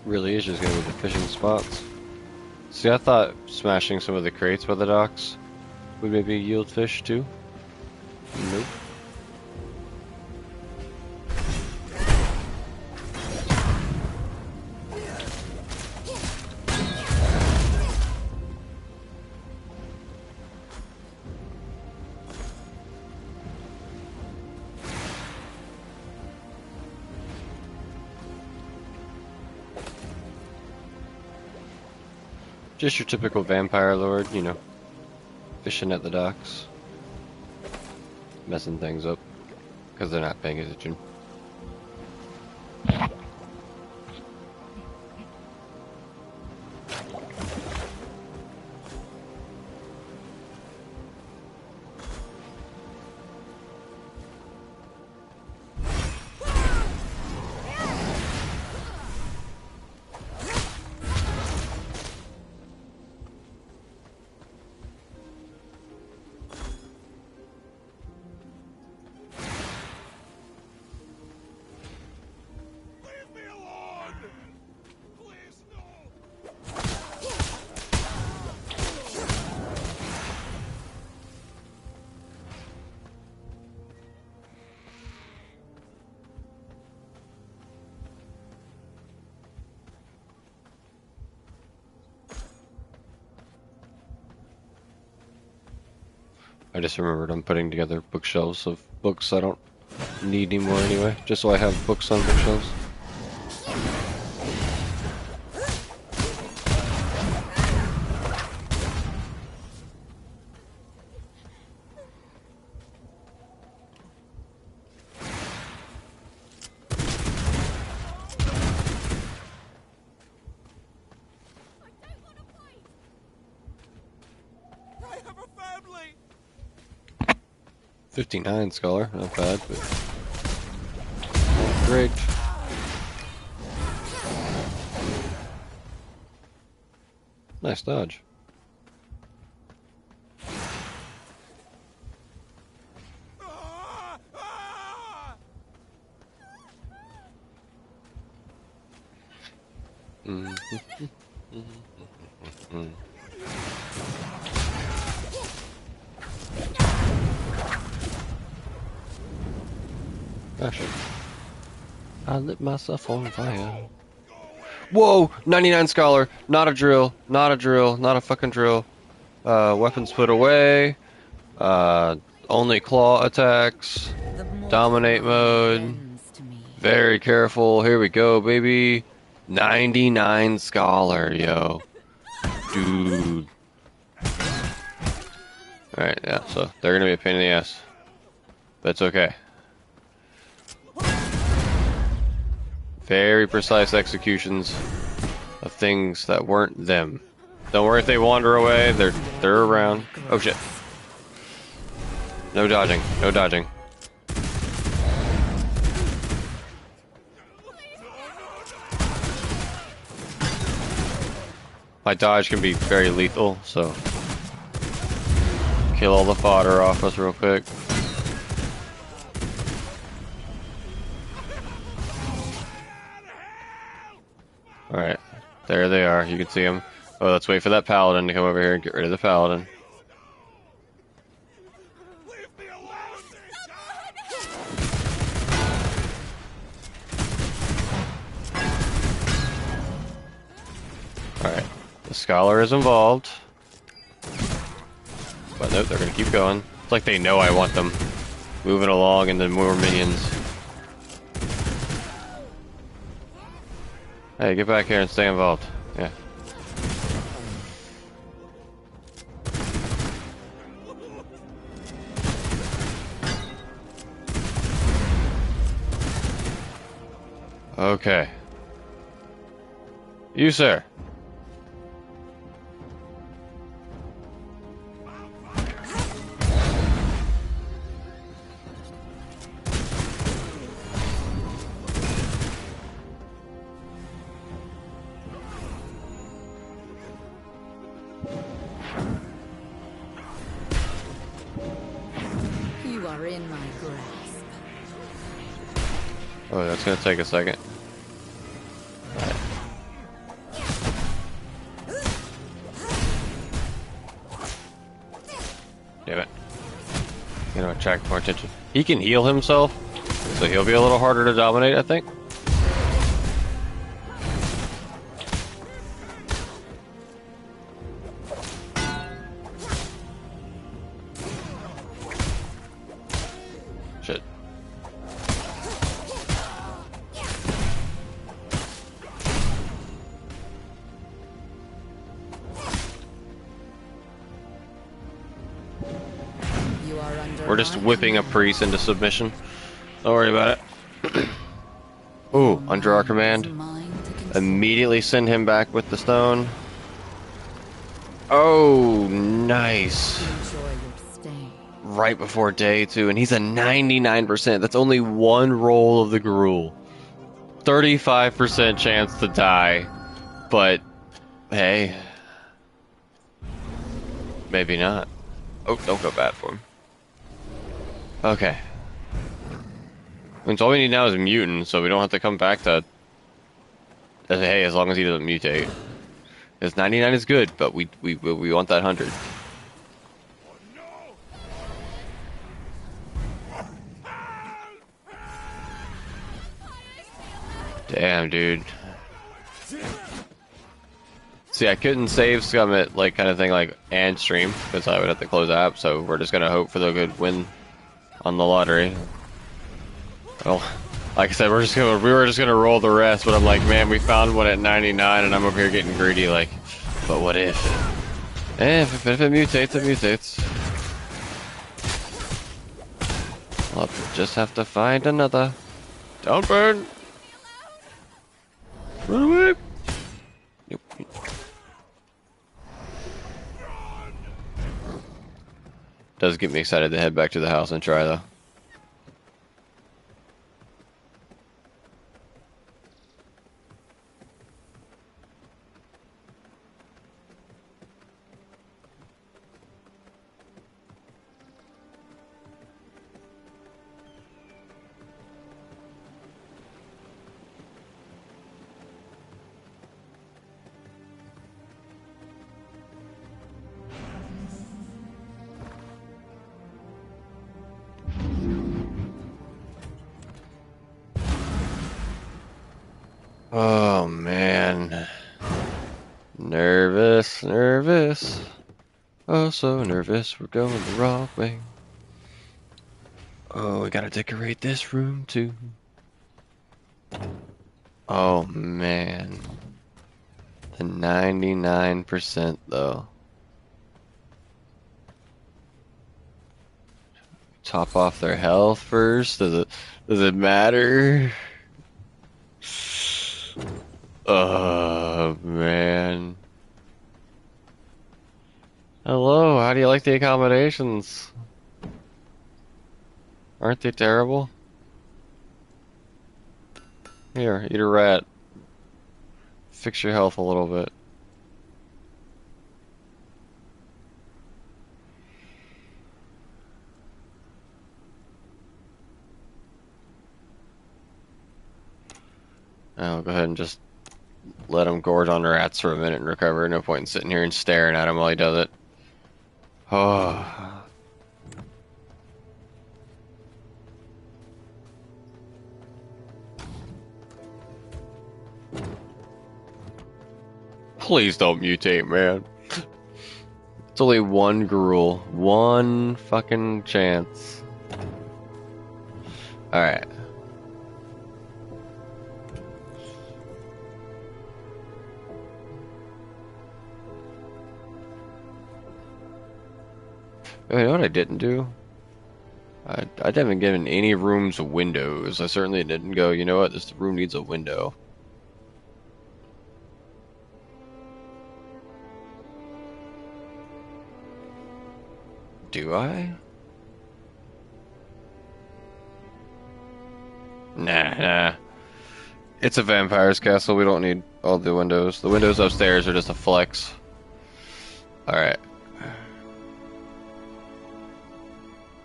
Really is just gonna be the fishing spots. See, I thought smashing some of the crates by the docks would maybe yield fish too. Nope. Just your typical vampire lord, you know, fishing at the docks, messing things up because they're not paying attention. Leave me alone! Please, no! I just remembered I'm putting together bookshelves of books I don't need anymore anyway, just so I have books on bookshelves. I have a family! 59 scholar, not bad, but not great. Nice dodge. Ah! Ah! Mm. Mm. Ah, shit. I lit myself on fire. Whoa! 99 scholar. Not a drill. Not a drill. Not a fucking drill. Weapons put away. Only claw attacks. The mortal Dominate mind mode. bends to me. Very careful. Here we go, baby. 99 scholar, yo. Dude. Alright, yeah, so they're gonna be a pain in the ass. But it's okay. Very precise executions of things that weren't them. Don't worry if they wander away, they're around. Oh shit. No dodging, no dodging. My dodge can be very lethal, so kill all the fodder off us real quick. Alright, there they are, you can see them. Oh, let's wait for that paladin to come over here and get rid of the paladin. Leave me alone! Alright, the scholar is involved. But nope, they're gonna keep going. It's like they know I want them. Moving along and then more minions. Hey, get back here and stay involved. Yeah. Okay. You, sir. You are in my grasp. Oh, that's gonna take a second. Damn it. Gonna attract more attention. He can heal himself, so he'll be a little harder to dominate, I think. Shit. We're just whipping a priest into submission. Don't worry about it. Ooh, under our command. Immediately send him back with the stone. Oh, nice. Right before day 2, and he's a 99%. That's only one roll of the gruel. 35% chance to die. But, hey. Maybe not. Oh, don't go bad for him. Okay. Means all we need now is a mutant, so we don't have to come back to... Hey, as long as he doesn't mutate. Because 99 is good, but we want that 100. Damn, dude. See, I couldn't save Scummit, like, kind of thing, like, and stream, because I would have to close the app, so we're just gonna hope for the good win on the lottery. Well, like I said, we were just gonna roll the rest, but I'm like, man, we found one at 99, and I'm over here getting greedy, like, but what if? If it mutates, it mutates. I'll just have to find another. Don't burn! Run away! Yep. Does get me excited to head back to the house and try, though. Oh, man. Nervous. Oh, so nervous. We're going the wrong way. Oh, we gotta decorate this room, too. Oh, man. The 99%, though. Top off their health first? Does it matter? Oh, man. Hello, how do you like the accommodations? Aren't they terrible? Here, eat a rat. Fix your health a little bit. I'll go ahead and just let him gorge on rats for a minute and recover. No point in sitting here and staring at him while he does it. Oh. Please don't mutate, man. It's only one gruel. One fucking chance. Alright. Oh, you know what I didn't do? I haven't given any rooms windows. I certainly didn't go, you know what, this room needs a window. Do I? Nah. It's a vampire's castle, we don't need all the windows. The windows upstairs are just a flex. Alright.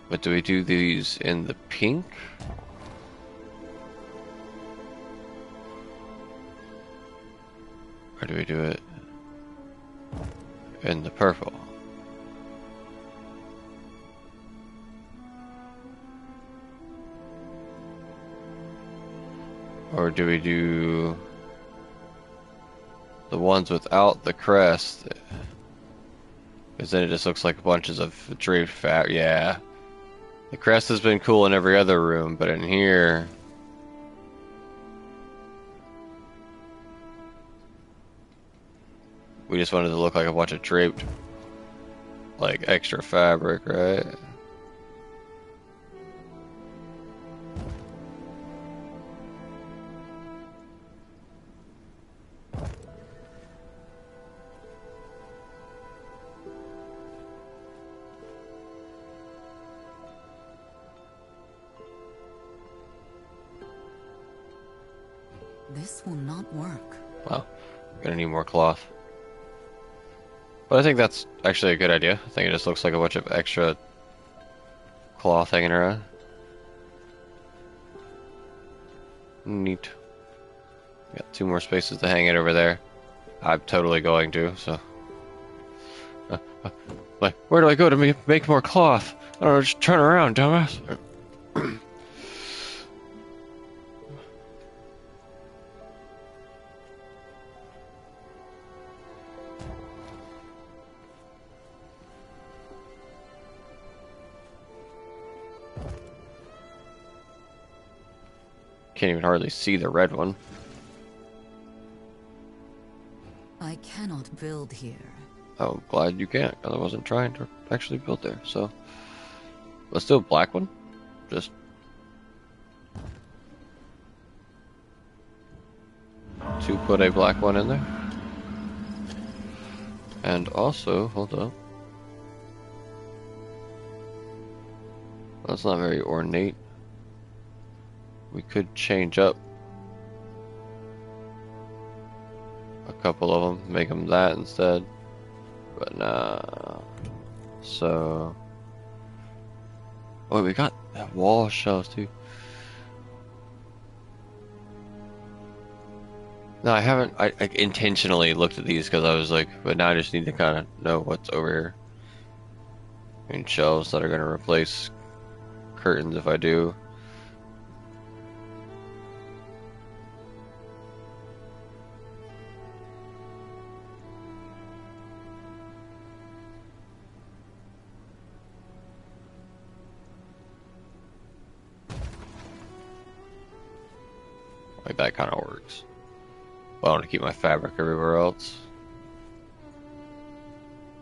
But do we do these in the pink? Or do we do it in the purple? Or do we do the ones without the crest? Because then it just looks like bunches of draped fat. Yeah. The crest has been cool in every other room, but in here... we just wanted to look like a bunch of draped, like, extra fabric, right? This will not work. Wow, gonna need more cloth. But I think that's actually a good idea. I think it just looks like a bunch of extra cloth hanging around. Neat. Got 2 more spaces to hang it over there. I'm totally going to, so. Like, where do I go to make more cloth? I don't know, just turn around, dumbass. Can't even hardly see the red one. I cannot build here. I'm glad you can't, because I wasn't trying to actually build there, so. Let's do a black one. Just. To put a black one in there. And also, hold up. That's not very ornate. We could change up a couple of them, make them that instead. But nah. So. Oh, we got that wall shelves too. No, I haven't. I intentionally looked at these because I was like, but now I just need to kind of know what's over here. I mean, shelves that are going to replace curtains if I do. Like that kind of works. Well, I want to keep my fabric everywhere else.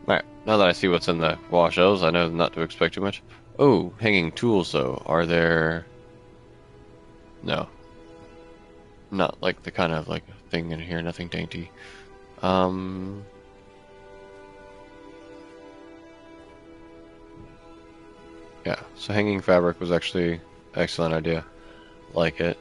Alright, now that I see what's in the wall shelves, I know not to expect too much. Oh, hanging tools though. Are there... No. Not like the kind of like thing in here, nothing dainty. Yeah, so hanging fabric was actually an excellent idea. Like it.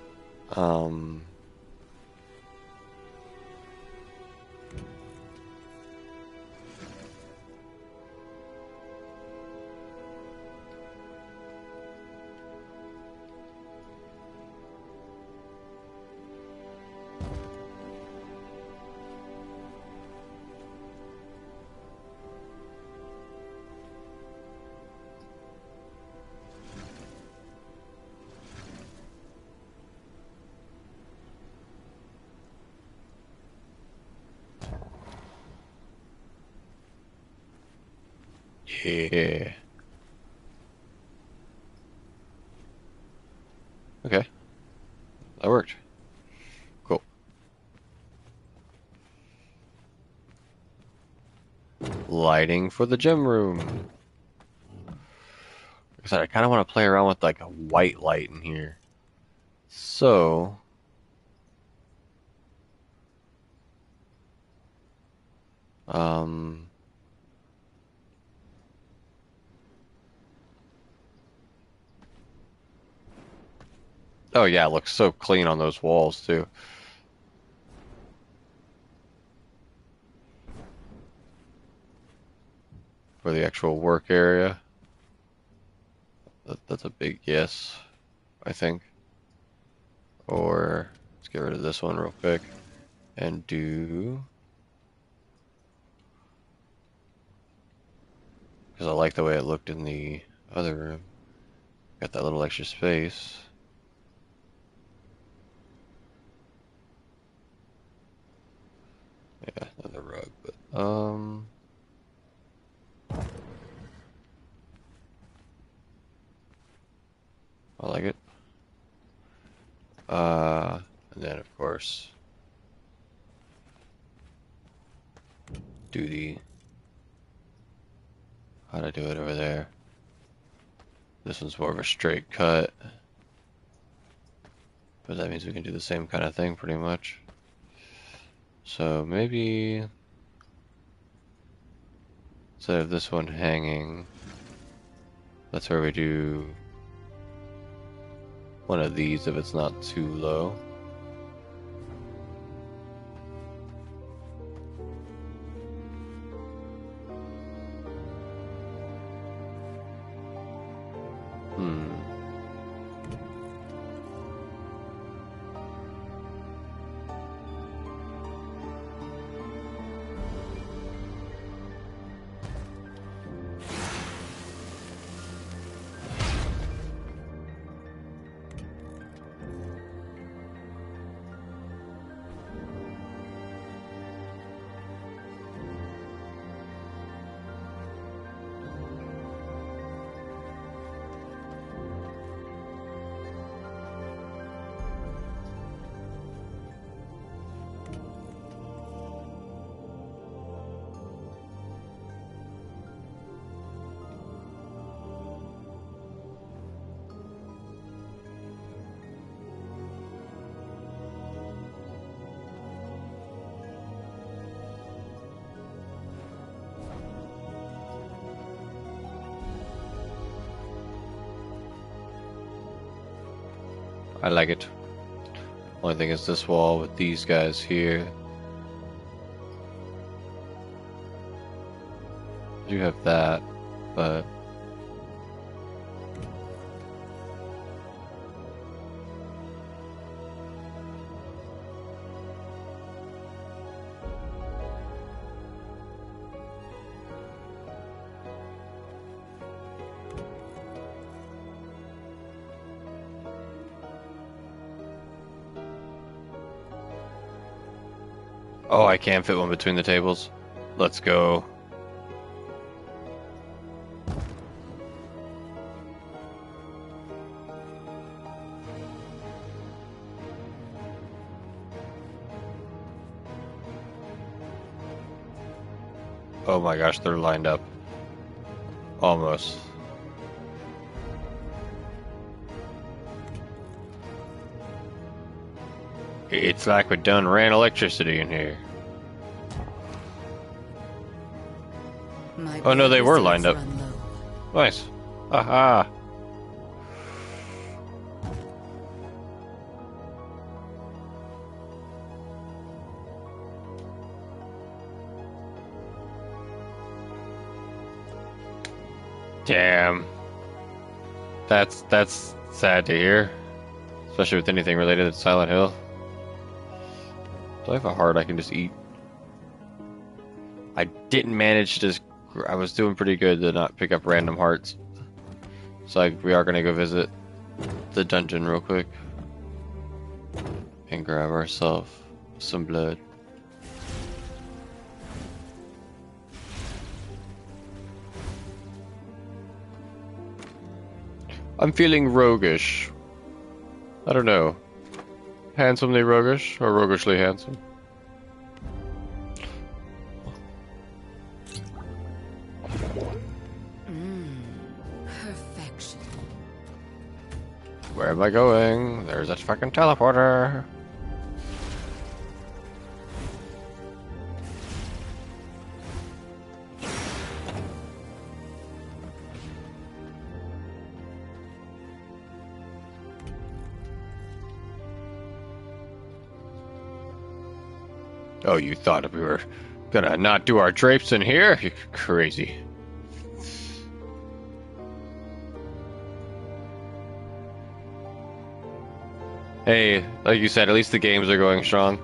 Yeah. Okay, that worked. Cool. Lighting for the gym room. Like I said, I kind of want to play around with like a white light in here. So, um, oh yeah, it looks so clean on those walls too. For the actual work area. That's a big yes, I think. Or let's get rid of this one real quick and do, because I like the way it looked in the other room. Got that little extra space. Yeah, another rug, but I like it. And then of course do the, how'd I do it over there? This one's more of a straight cut. But that means we can do the same kind of thing pretty much. So maybe instead of this one hanging, that's where we do one of these if it's not too low. I like it. Only thing is this wall with these guys here. I do have that, but oh, I can fit one between the tables. Let's go. Oh my gosh, they're lined up. Almost. It's like we done ran electricity in here. My Oh no, blood they were reserves lined up. run low. Nice. Aha. Damn. That's sad to hear. Especially with anything related to Silent Hill. Do I have a heart I can just eat? I didn't manage to just... I was doing pretty good to not pick up random hearts. So we are gonna go visit the dungeon real quick. And grab ourselves some blood. I'm feeling roguish. I don't know. Handsomely roguish or roguishly handsome? Perfection. Where am I going? There's that fucking teleporter. Oh, you thought we were gonna not do our drapes in here? You crazy. Hey, like you said, at least the games are going strong.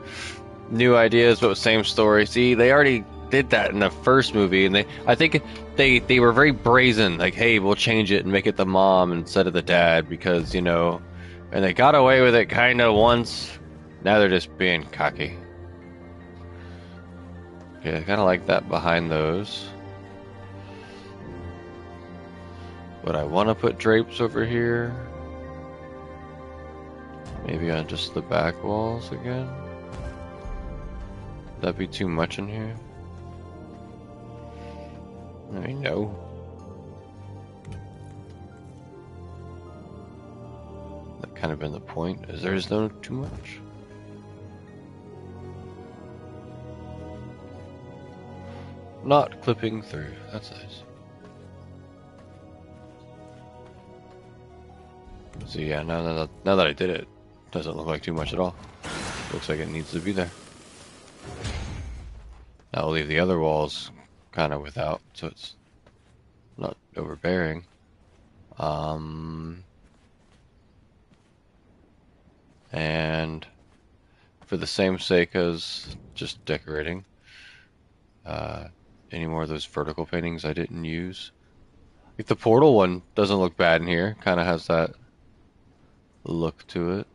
New ideas, but same story. See, they already did that in the first movie, and I think they were very brazen. Like, hey, we'll change it and make it the mom instead of the dad because and they got away with it kind of once. Now they're just being cocky. Yeah, I kind of like that behind those. But I want to put drapes over here. Maybe on just the back walls again. That'd be too much in here. I know. That kind of been the point. Is there no too much? Not clipping through. That's nice. So yeah, now that I did it, doesn't look like too much at all. Looks like it needs to be there. Now I'll leave the other walls kind of without, so it's not overbearing. And for the same sake as just decorating, any more of those vertical paintings I didn't use. Like the portal one doesn't look bad in here, kind of has that look to it.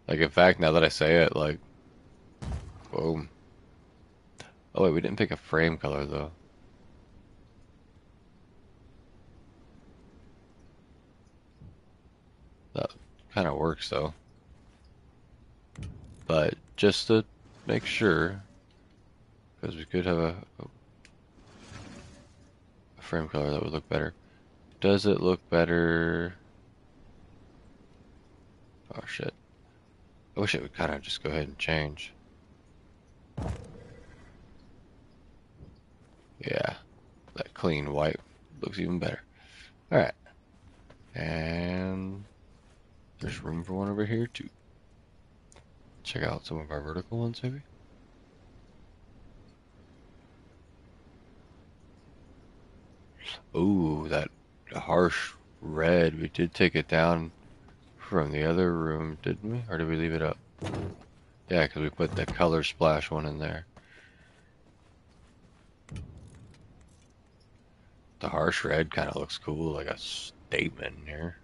Like in fact, now that I say it, like, boom. Oh wait, we didn't pick a frame color though. That kind of works though. But just to make sure, because we could have a frame color that would look better. Does it look better? Oh shit. I wish it would kind of just go ahead and change. Yeah, that clean white looks even better. Alright, and there's room for one over here too. Check out some of our vertical ones, maybe. Ooh, that harsh red. We did take it down from the other room, didn't we? Or did we leave it up? Yeah, because we put the color splash one in there. The harsh red kind of looks cool, like a statement here.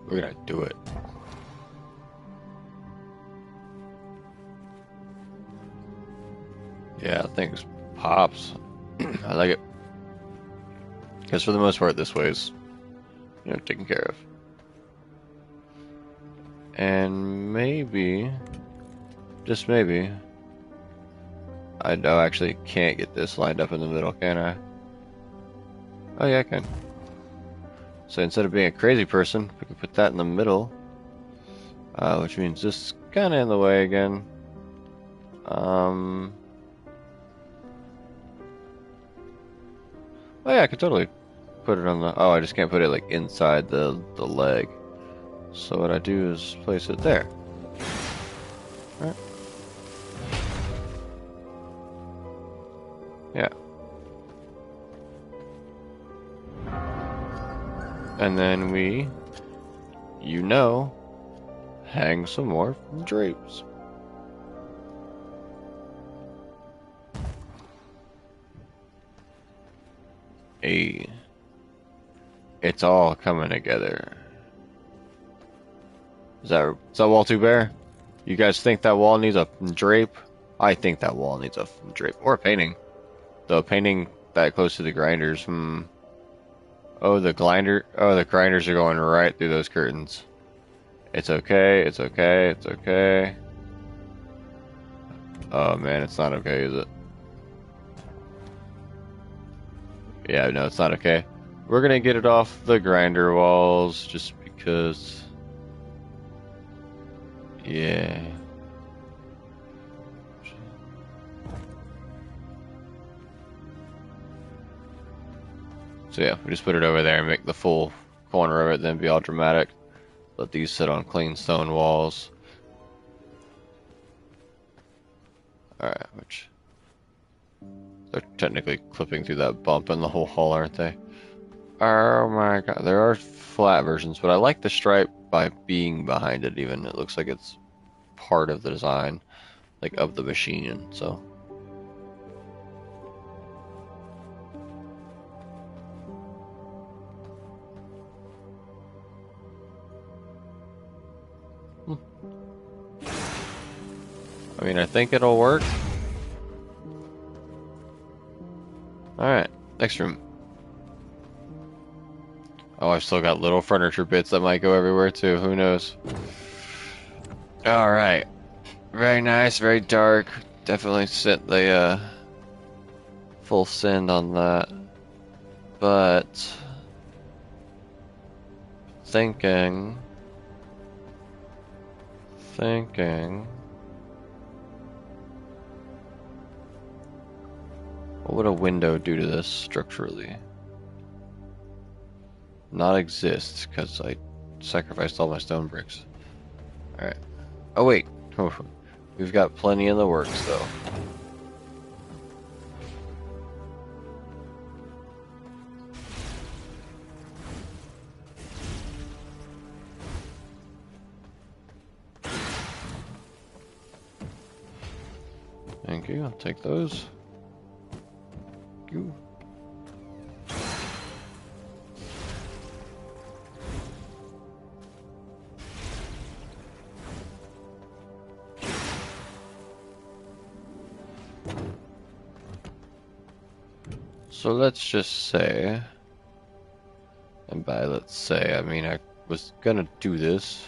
We're gonna do it. Yeah, things pops. I like it. Because for the most part, this way is, taken care of. And maybe, just maybe, I know actually can't get this lined up in the middle, can I? Oh yeah, I can. So instead of being a crazy person, we can put that in the middle, which means this is kind of in the way again. Oh yeah, I could totally put it on the. Oh, I just can't put it like inside the leg. So what I do is place it there. All right. Yeah. And then we, hang some more drapes. Hey, it's all coming together. Is that wall too bare? You guys think that wall needs a drape? I think that wall needs a drape or a painting. Though painting that close to the grinders, Oh, the grinder. Oh, the grinders are going right through those curtains. It's okay. It's okay. It's okay. Oh man, it's not okay, is it? Yeah, no, it's not okay. We're gonna get it off the grinder walls just because. Yeah. So yeah, we just put it over there and make the full corner of it, then be all dramatic. Let these sit on clean stone walls. Alright, which they're technically clipping through that bump in the whole hall, aren't they? Oh my god, there are flat versions, but I like the stripe by being behind it even. It looks like it's part of the design, like of the machine, so. I mean, I think it'll work. Alright, next room. Oh, I've still got little furniture bits that might go everywhere too, who knows. Alright, very nice, very dark. Definitely sent the full send on that. But thinking what would a window do to this structurally? Not exist, because I sacrificed all my stone bricks. Alright. Oh wait. We've got plenty in the works though. Thank you, I'll take those. Thank you. So let's just say, and by let's say, I mean I was gonna do this,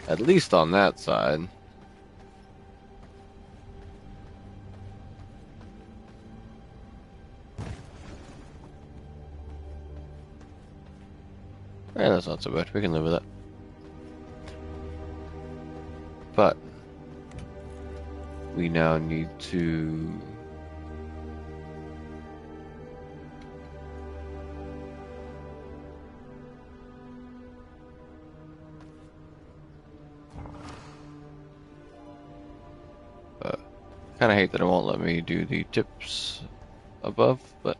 at least on that side. Yeah, that's not so bad. We can live with that. But we now need to kind of hate that it won't let me do the tips above, but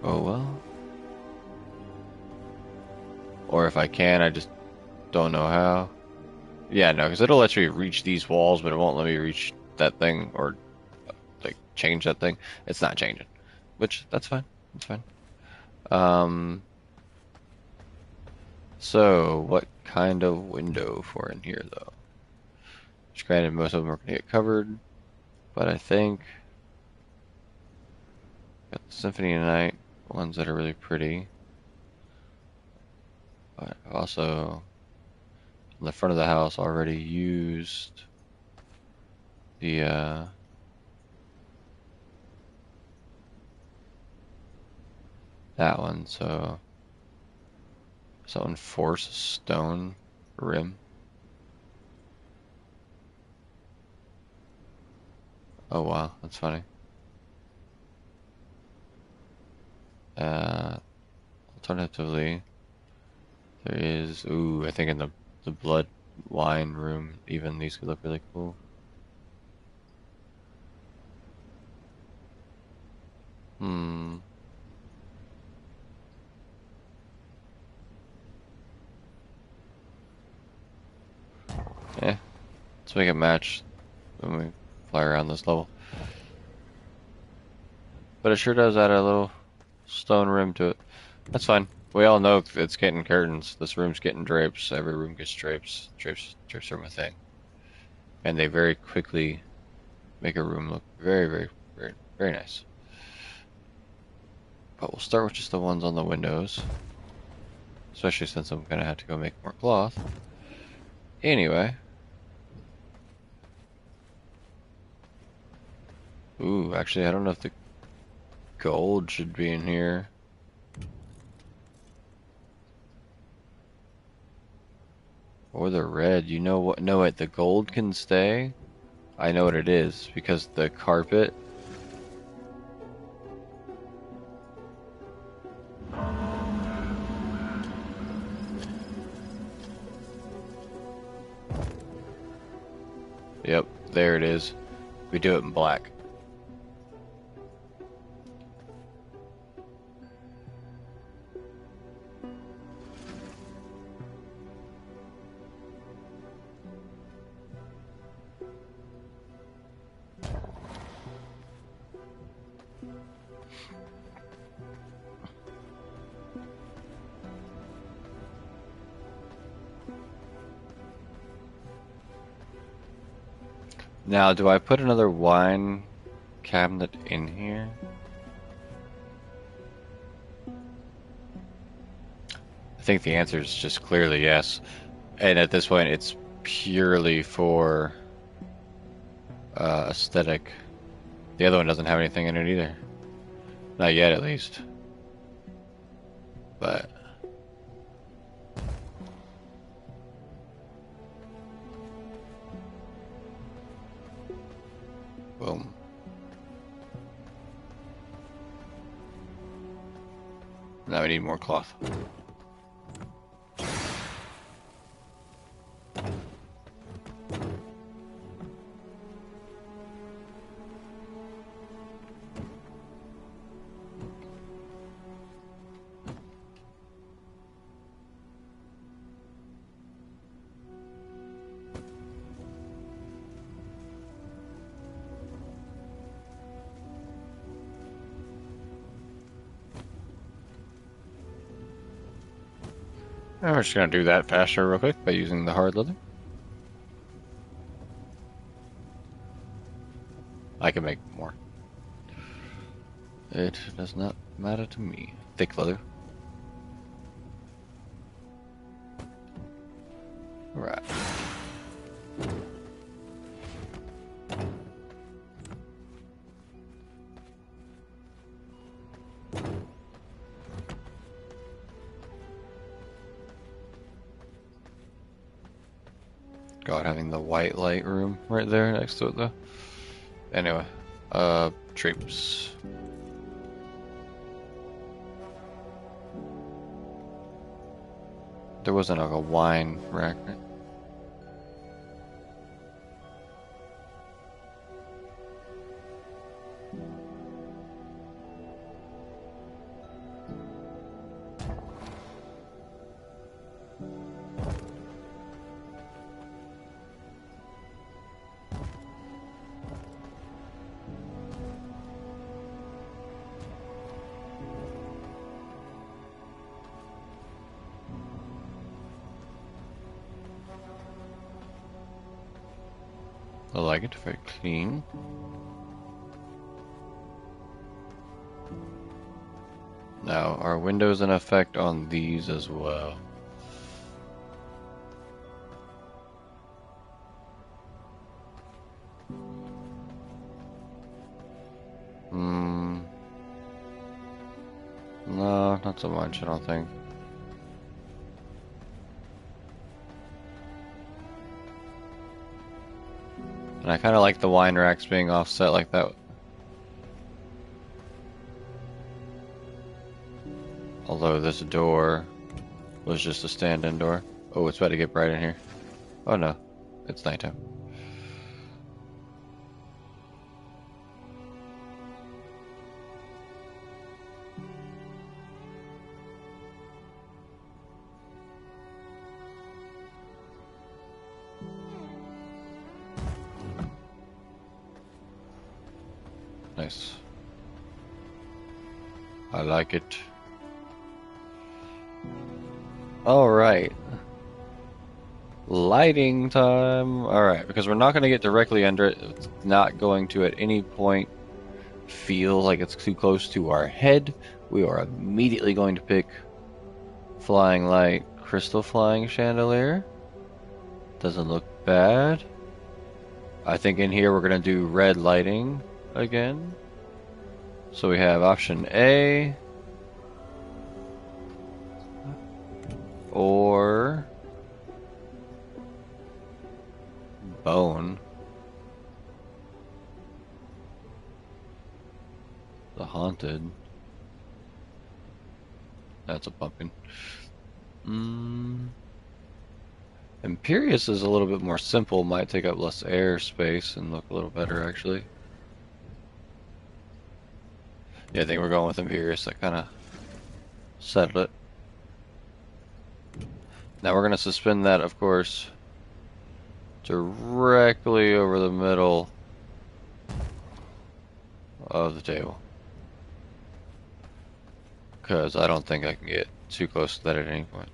oh well. Or if I can, I just don't know how. Yeah, no, because it'll let you reach these walls, but it won't let me reach that thing or like change that thing. It's not changing, which that's fine. That's fine. Um, so what kind of window for in here though? Which granted, most of them are gonna get covered, but I think got the Symphony of Night ones that are really pretty. But I've also on the front of the house already used the that one, so someone force a stone rim. Oh wow, that's funny. Uh, Alternatively, there is ooh, I think in the blood wine room, even these could look really cool. Hmm. Yeah, let's make it match when we fly around this level. But it sure does add a little stone rim to it. That's fine. We all know it's getting curtains. This room's getting drapes. Every room gets drapes. Drapes are my thing. And they very quickly make a room look very nice. But we'll start with just the ones on the windows. Especially since I'm gonna have to go make more cloth. Anyway. Ooh, actually I don't know if the gold should be in here. Or the red. You know what? No, wait, the gold can stay? I know what it is, because the carpet. Yep, there it is. We do it in black. Now, do I put another wine cabinet in here? I think the answer is just clearly yes. And at this point, it's purely for aesthetic. The other one doesn't have anything in it either. Not yet, at least. But boom. Now we need more cloth. And we're just gonna do that faster real quick by using the hard leather. I can make more. It does not matter to me. Thick leather. Right. God, having the white light room right there next to it though. Anyway, troops. There wasn't like a wine rack, right? I like it, very clean. Now, are windows in effect on these as well? Hmm. No, not so much, I don't think. And I kind of like the wine racks being offset like that. Although this door was just a stand-in door. Oh, it's about to get bright in here. Oh no, it's nighttime. Nice. I like it. Alright. Lighting time. Alright, because we're not going to get directly under it. It's not going to at any point feel like it's too close to our head. We are immediately going to pick flying light, crystal flying chandelier. Doesn't look bad. I think in here we're going to do red lighting again. So we have option A, or bone. The haunted. That's a pumpkin. Imperious is a little bit more simple, might take up less air space and look a little better actually. Yeah, I think we're going with Imperious. That kind of settled it. Now we're going to suspend that, of course, directly over the middle of the table. Because I don't think I can get too close to that at any point.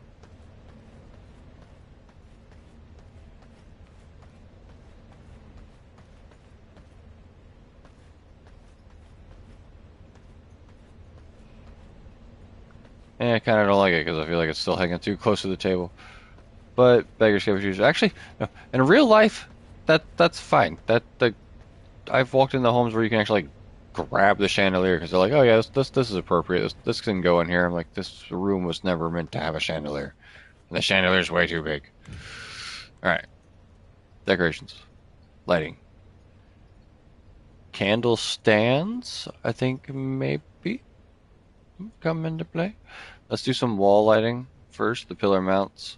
And I kind of don't like it because I feel like it's still hanging too close to the table. But beggars can't be choosers. Actually, no. In real life, that's fine. I've walked into homes where you can actually grab the chandelier because they're like, oh yeah, this is appropriate. This can go in here. I'm like, this room was never meant to have a chandelier. And the chandelier's way too big. All right, decorations, lighting, candle stands. I think maybe come into play. Let's do some wall lighting first. The pillar mounts.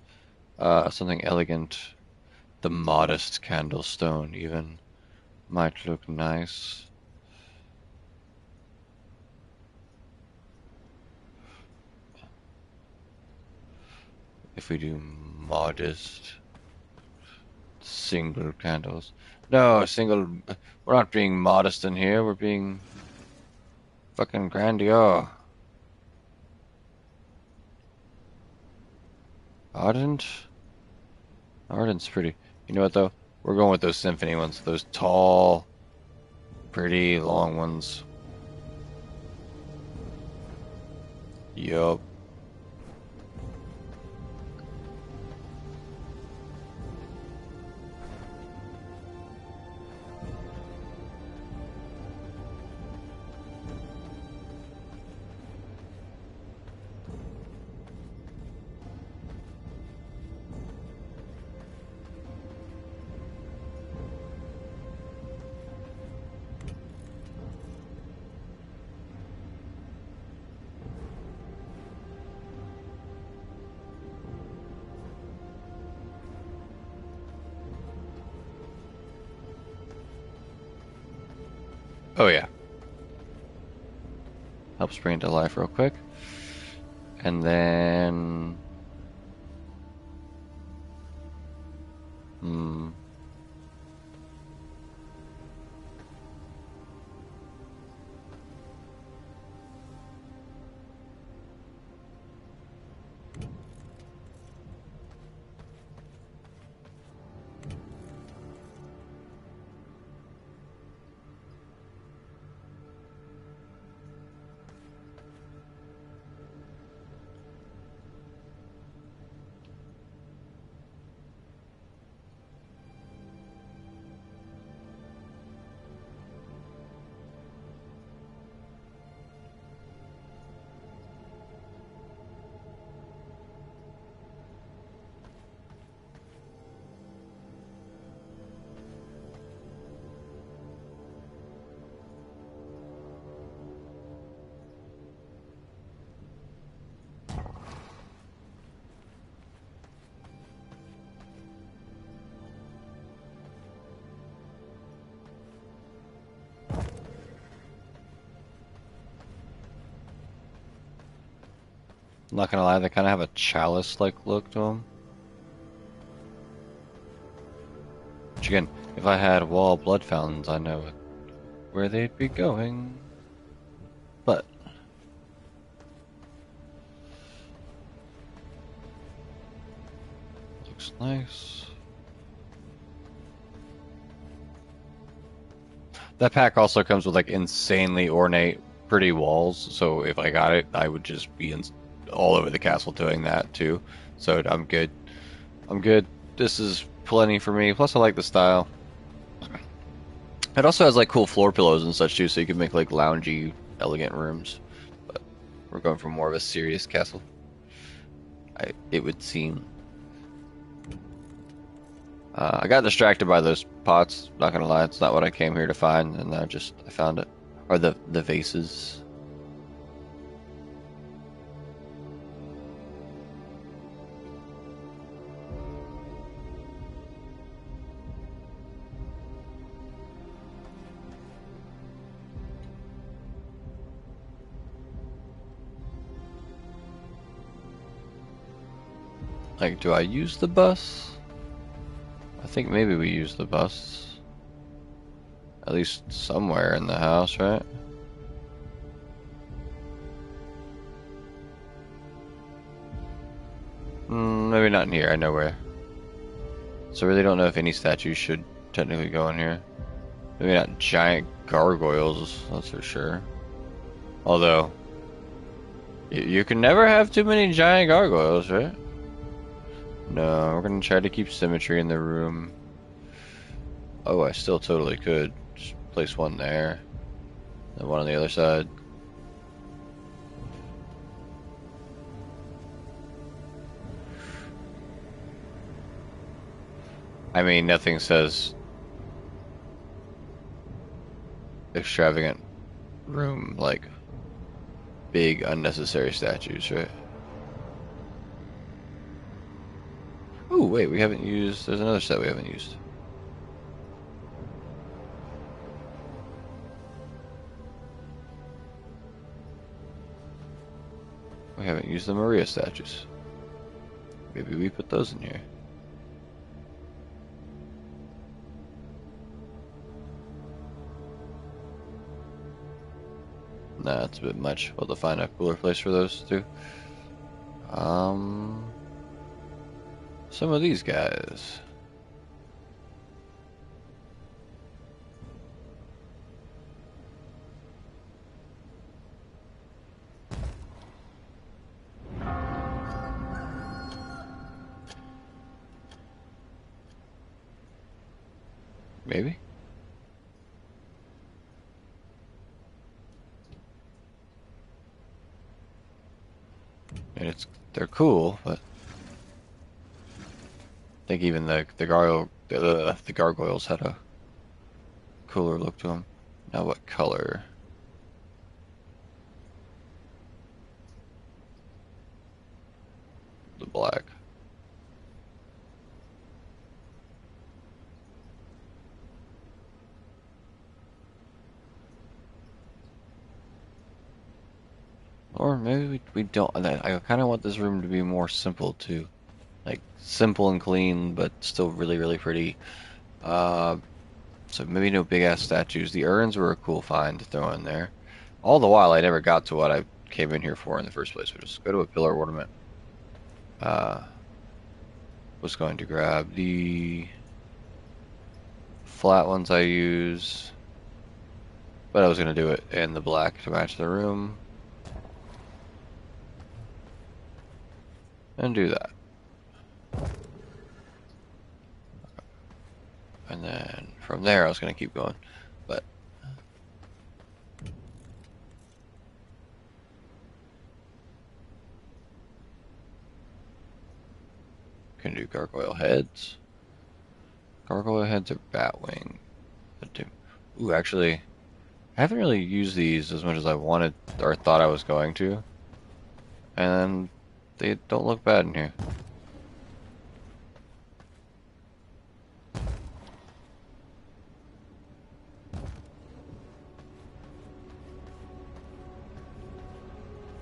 Something elegant. The modest candle stone even might look nice. If we do modest single candles. No, single. We're not being modest in here. We're being fucking grandeur. Ardent? Ardent's pretty. You know what though? We're going with those symphony ones. Those tall, pretty, long ones. Yup. Oh yeah, helps bring it to life real quick, and then hmm. I'm not gonna lie, they kind of have a chalice-like look to them. Which again, if I had wall blood fountains, I know where they'd be going. But looks nice. That pack also comes with like insanely ornate, pretty walls. So if I got it, I would just be all over the castle doing that too. So I'm good. I'm good. This is plenty for me. Plus, I like the style. It also has like cool floor pillows and such too, so you can make like loungy, elegant rooms. But we're going for more of a serious castle. It would seem. I got distracted by those pots. Not gonna lie, it's not what I came here to find, and I found it. Or the vases. Like, do I use the bus? I think maybe we use the bus. At least somewhere in the house, right? Maybe not in here. I know where. So I really don't know if any statues should technically go in here. Maybe not giant gargoyles, that's for sure. Although, you can never have too many giant gargoyles, right? No, we're gonna try to keep symmetry in the room. Oh, I still totally could. Just place one there, and one on the other side. I mean, nothing says extravagant room like big unnecessary statues, right? Ooh, wait, we haven't used. There's another set we haven't used. We haven't used the Maria statues. Maybe we put those in here. Nah, it's a bit much. We'll have to find a cooler place for those too. Um, some of these guys. Maybe. And they're cool, but I think even the gargoyles had a cooler look to them. Now what color? The black. Or maybe we don't. I kind of want this room to be more simple too. Like simple and clean, but still really, really pretty. Uh, so maybe no big ass statues. The urns were a cool find to throw in there. All the while, I never got to what I came in here for in the first place, which is go to a pillar ornament. Uh, was going to grab the flat ones I use, but I was going to do it in the black to match the room and do that. And then from there, I was going to keep going, but can do gargoyle heads. Gargoyle heads or batwing. Ooh, actually, I haven't really used these as much as I wanted or thought I was going to, and they don't look bad in here.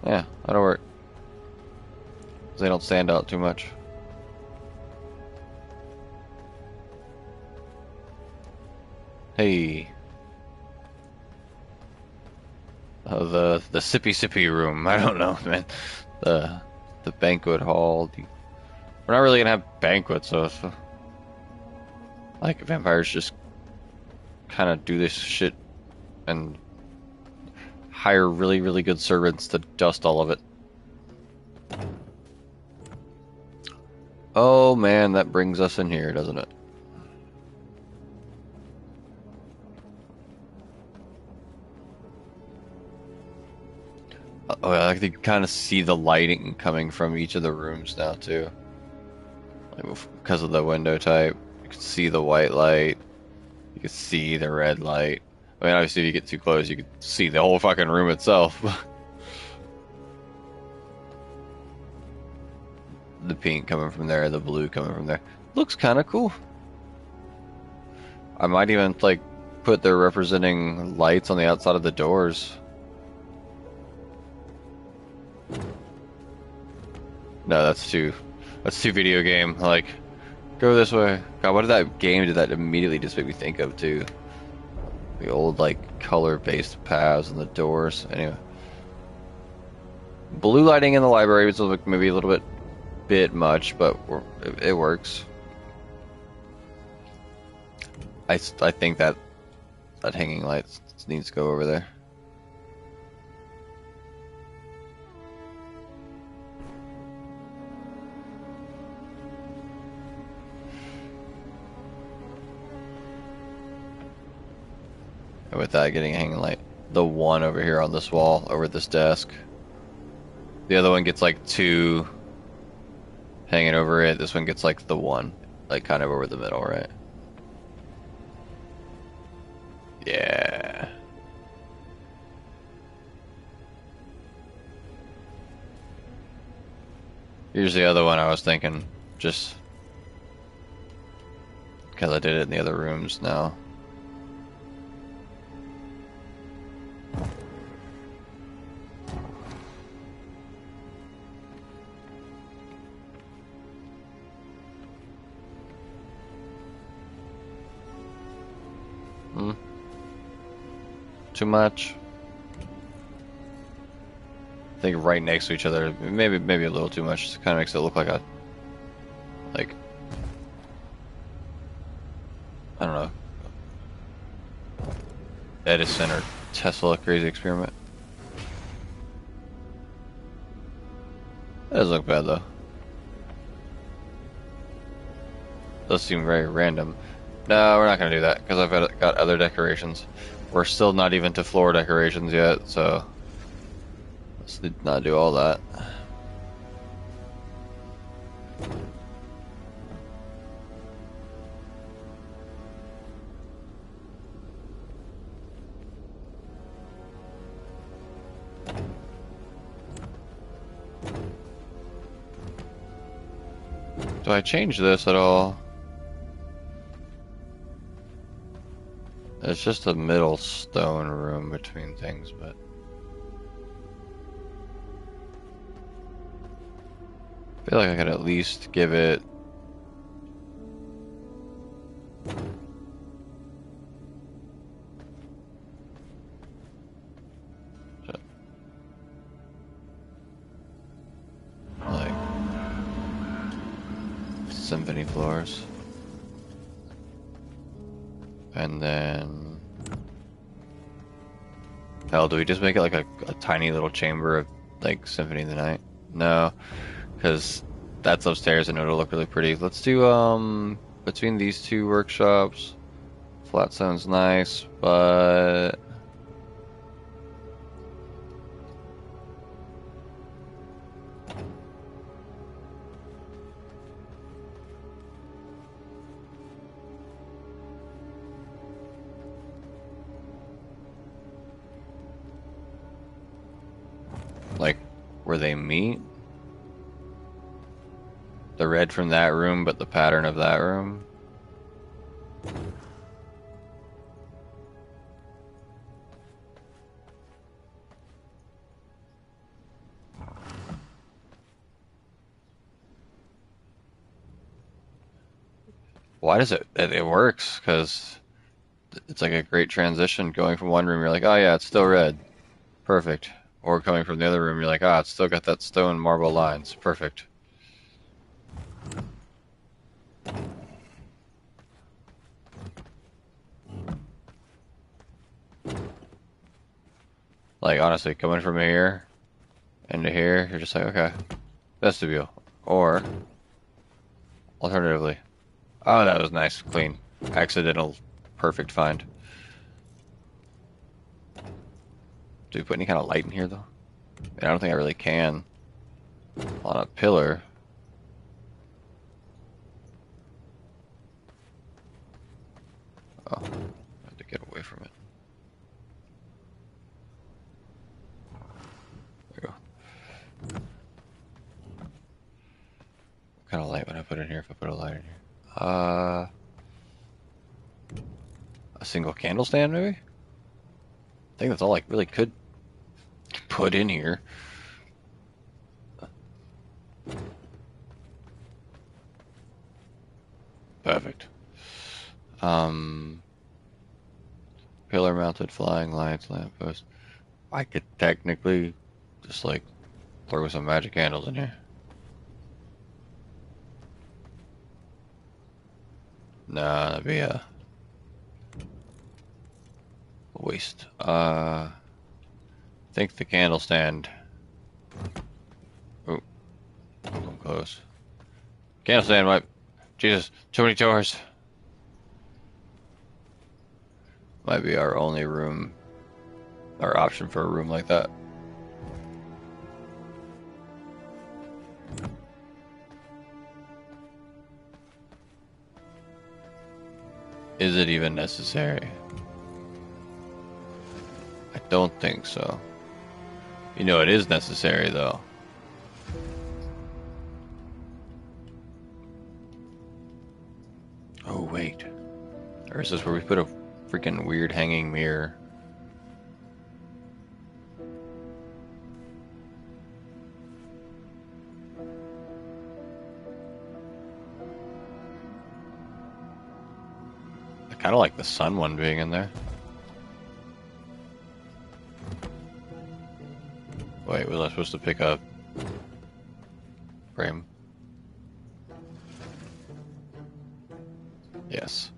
Yeah, that'll work. 'Cause they don't stand out too much. Hey, the sippy room. I don't know, man. The the banquet hall. We're not really gonna have banquets, so if, like vampires just kind of do this shit and hire really, really good servants to dust all of it. Oh man, that brings us in here, doesn't it? Oh, yeah, I can kind of see the lighting coming from each of the rooms now too, like, because of the window type. You can see the white light. You can see the red light. I mean, obviously, if you get too close, you can see the whole fucking room itself. The pink coming from there, the blue coming from there. Looks kind of cool. I might even like put their representing lights on the outside of the doors. No, that's too video game. Like, go this way. God, what did that game did that immediately just make me think of too? The old like color-based paths and the doors. Anyway, blue lighting in the library was maybe a little bit much, but it works. I think that hanging light needs to go over there. And with that getting a hanging light, the one over here on this wall over this desk. The other one gets like two hanging over it. This one gets like the one, like kind of over the middle, right? Yeah. Here's the other one I was thinking, just because I did it in the other rooms now. Hmm. Too much. I think right next to each other, maybe a little too much. Just kind of makes it look like a, like, I don't know, Edison or Tesla crazy experiment. That doesn't look bad though. Does seem very random. No, we're not gonna do that because got other decorations. We're still not even to floor decorations yet, so let's not do all that. Do I change this at all? It's just a middle stone room between things, but feel like I could at least give it like symphony floors. And then hell, do we just make it like a tiny little chamber of like Symphony of the Night? No, because that's upstairs and it'll look really pretty. Let's do between these two workshops. Flat sounds nice, but like where they meet, the red from that room, but the pattern of that room. Why does it works? Because it's like a great transition going from one room. You're like, oh yeah, it's still red, perfect. Or coming from the other room, you're like, ah, it's still got that stone marble lines, perfect. Like honestly, coming from here into here, you're just like, okay, vestibule. Or alternatively, oh, that was nice, clean, accidental, perfect find. Do we put any kind of light in here though? I don't think I really can. On a pillar. Oh, I have to get away from it. There we go. What kind of light would I put in here if I put a light in here? A single candle stand maybe? I think that's all I really could put in here. Perfect. Um, Pillar mounted flying lights, lamppost. I could technically just like throw some magic candles in here. Nah, that'd be a waste. I think the candle stand. Oh, I'm close. Candle stand might. Jesus, too many doors. Might be our only room, our option for a room like that. Is it even necessary? I don't think so. You know, it is necessary though. Oh, wait. Or is this where we put a freaking weird hanging mirror? I kind of like the sun one being in there. Wait, was I supposed to pick up frame? Yes.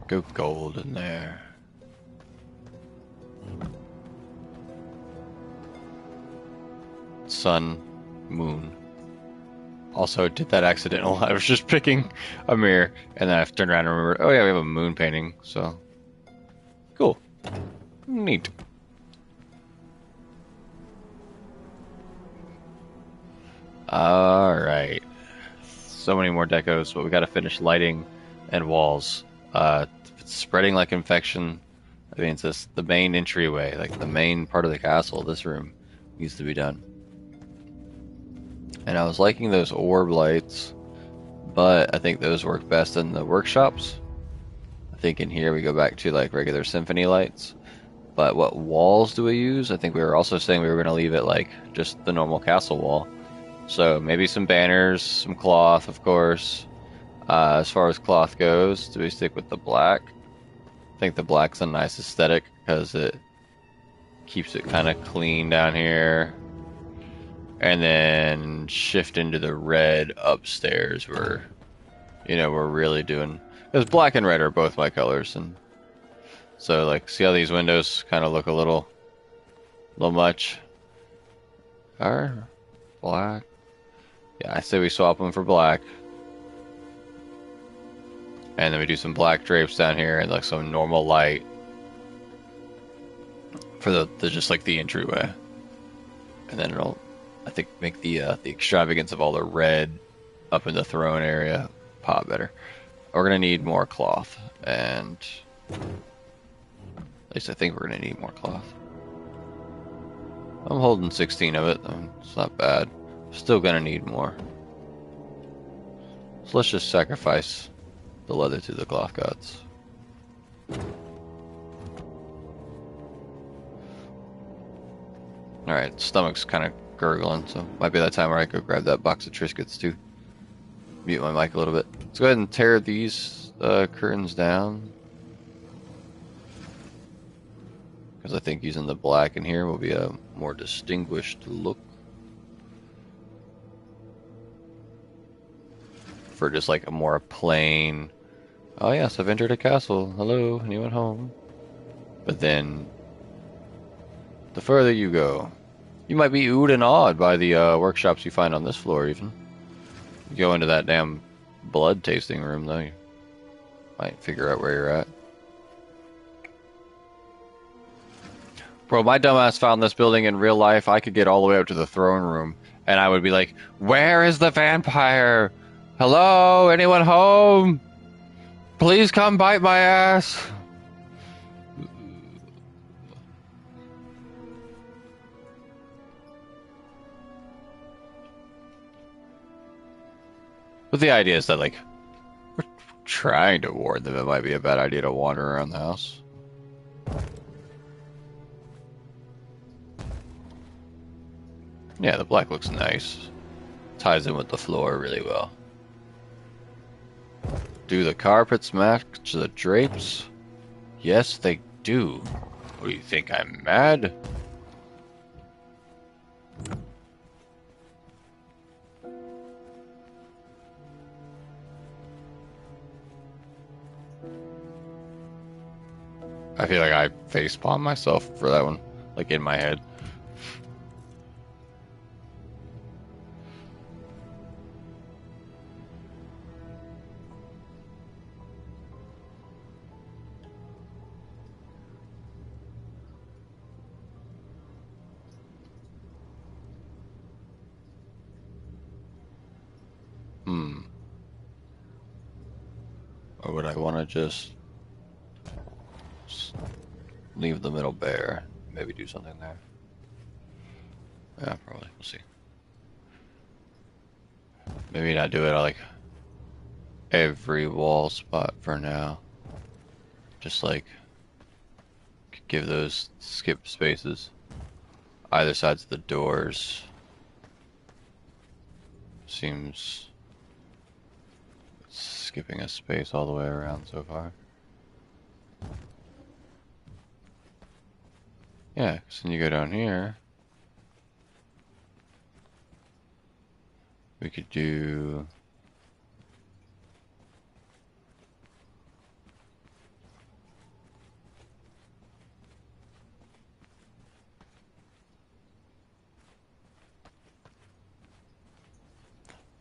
Go gold in there. Sun, moon. Also, did that accidental. I was just picking a mirror, and then I turned around and remembered, oh yeah, we have a moon painting, so. Cool. Neat. Alright. So many more decos, but we gotta finish lighting and walls. If it's spreading like infection, that means this, the main entryway, like the main part of the castle, this room, needs to be done. And I was liking those orb lights, but I think those work best in the workshops. I think in here we go back to like regular symphony lights. But what walls do we use? I think we were also saying we were going to leave it like just the normal castle wall. So maybe some banners, some cloth, of course. As far as cloth goes, do we stick with the black? I think the black's a nice aesthetic because it keeps it kind of clean down here. And then shift into the red upstairs where, we're really doing... Because black and red are both my colors. And so, like, see how these windows kind of look a little much? Or black? Yeah, I say we swap them for black. And then we do some black drapes down here and like some normal light for the just like the entryway. And then it'll, I think, make the extravagance of all the red up in the throne area pop better. We're gonna need more cloth, and at least I think we're gonna need more cloth. I'm holding 16 of it. It's not bad. Still gonna need more. So let's just sacrifice the leather to the cloth gods. Alright, stomach's kind of gurgling, so might be that time where I go grab that box of Triscuits too. Mute my mic a little bit. Let's go ahead and tear these curtains down. Because I think using the black in here will be a more distinguished look. For just like a more plain, oh yes, I've entered a castle. Hello, anyone home? But then, the further you go, you might be oohed and awed by the workshops you find on this floor even. You go into that damn blood tasting room though, you might figure out where you're at. Bro, my dumbass found this building in real life. I could get all the way up to the throne room, and I would be like, where is the vampire? Hello? Anyone home? Please come bite my ass. But the idea is that, like, we're trying to warn them it might be a bad idea to wander around the house. Yeah, the black looks nice. Ties in with the floor really well. Do the carpets match the drapes? Yes, they do. What do you think, I'm mad? I feel like I facepalm myself for that one, like in my head. Or would I want to just leave the middle bare? Maybe do something there. Yeah, probably. We'll see. Maybe not do it like every wall spot for now. Just like give those skip spaces either sides of the doors. Seems skipping a space all the way around so far. Yeah, because then you go down here. We could do...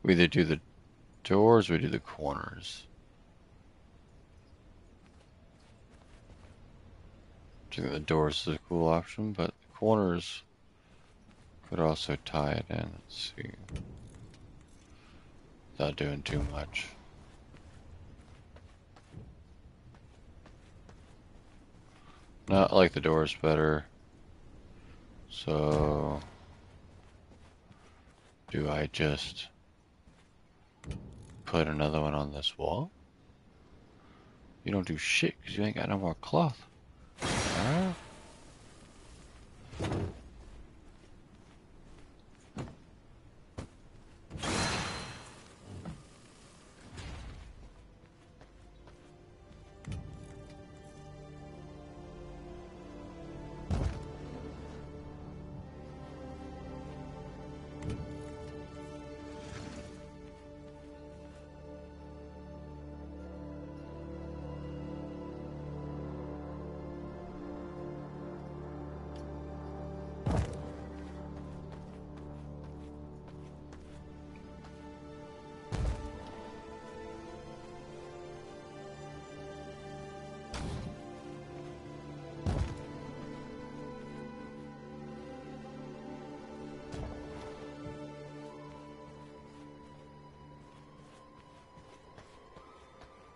We either do the doors or we do the corners. I think the doors is a cool option, but the corners could also tie it in. Let's see. Without doing too much. No, I like the doors better. So... do I just put another one on this wall? You don't do shit because you ain't got no more cloth. Alright.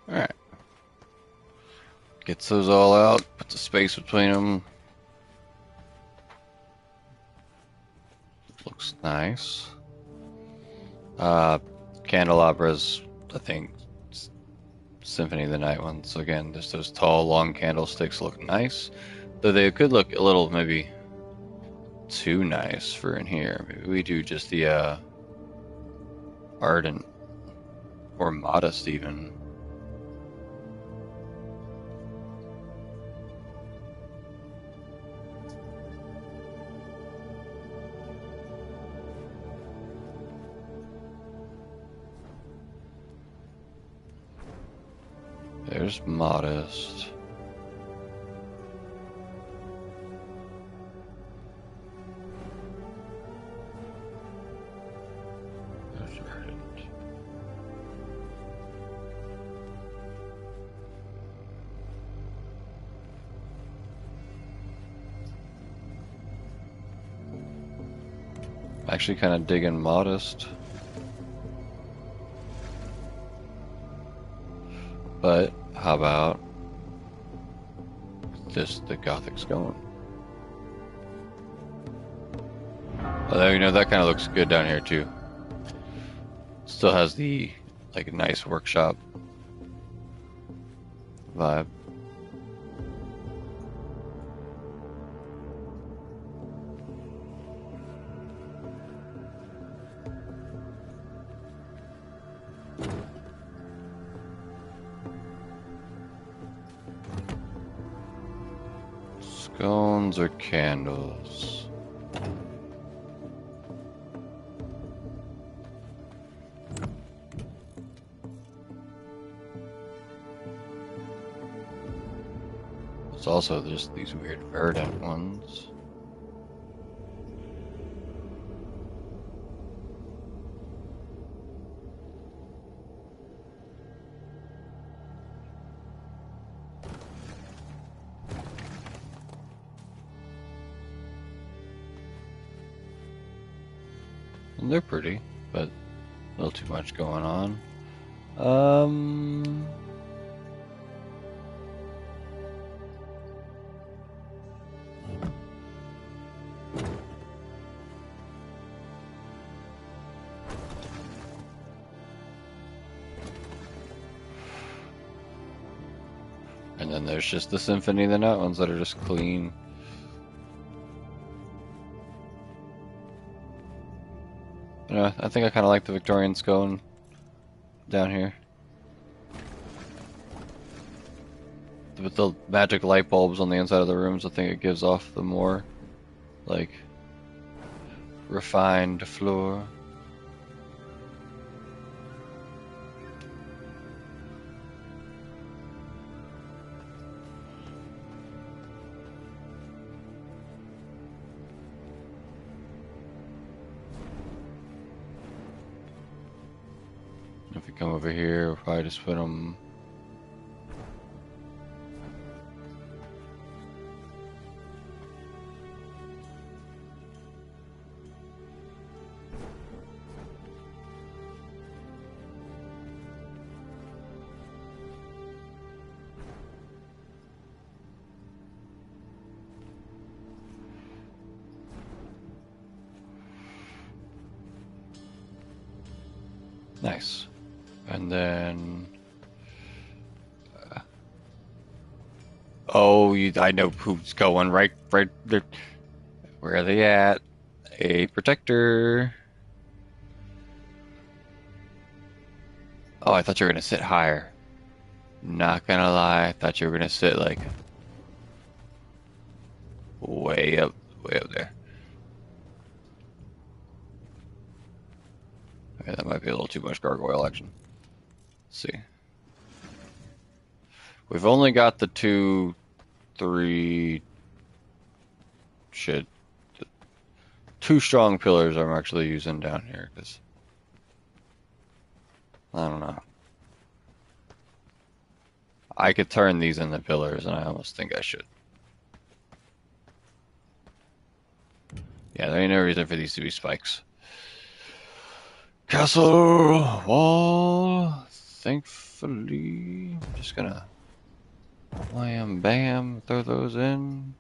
Alright. Gets those all out, puts a space between them. Looks nice. Candelabras, I think, Symphony of the Night ones. So again, just those tall, long candlesticks look nice. Though they could look a little maybe too nice for in here. Maybe we do just the ardent or modest even. There's modest. There's ardent. Actually kind of digging modest. But how about this, the Gothic scone? Although, you know, that kind of looks good down here too. Still has the, like, nice workshop vibe. Scones or candles? There's also just these weird verdant ones. And they're pretty, but a little too much going on. And then there's just the Symphony of the Night ones that are just clean. Yeah, I think I kind of like the Victorian scone down here. With the magic light bulbs on the inside of the rooms, I think it gives off the more, like, refined floor. If we come over here, we'll probably just put them. Nice. And then. Oh, I know who's going right there. Where are they at? A protector. Oh, I thought you were gonna sit higher. Not gonna lie, I thought you were gonna sit like way up there. Okay, that might be a little too much gargoyle action. Let's see. We've only got the 2, 3 shit. 2 strong pillars I'm actually using down here because I don't know. I could turn these into pillars, and I almost think I should. Yeah, there ain't no reason for these to be spikes. Castle wall thankfully, I'm just gonna wham bam, throw those in.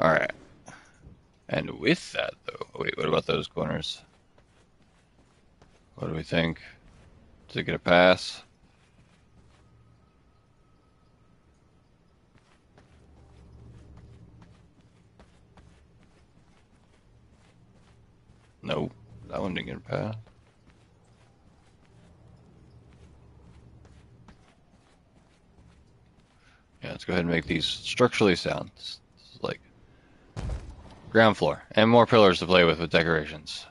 Alright. And with that, though, wait, what about those corners? What do we think? Does it get a pass? Nope, that one didn't get a pass. Yeah, let's go ahead and make these structurally sound. This is like ground floor and more pillars to play with decorations.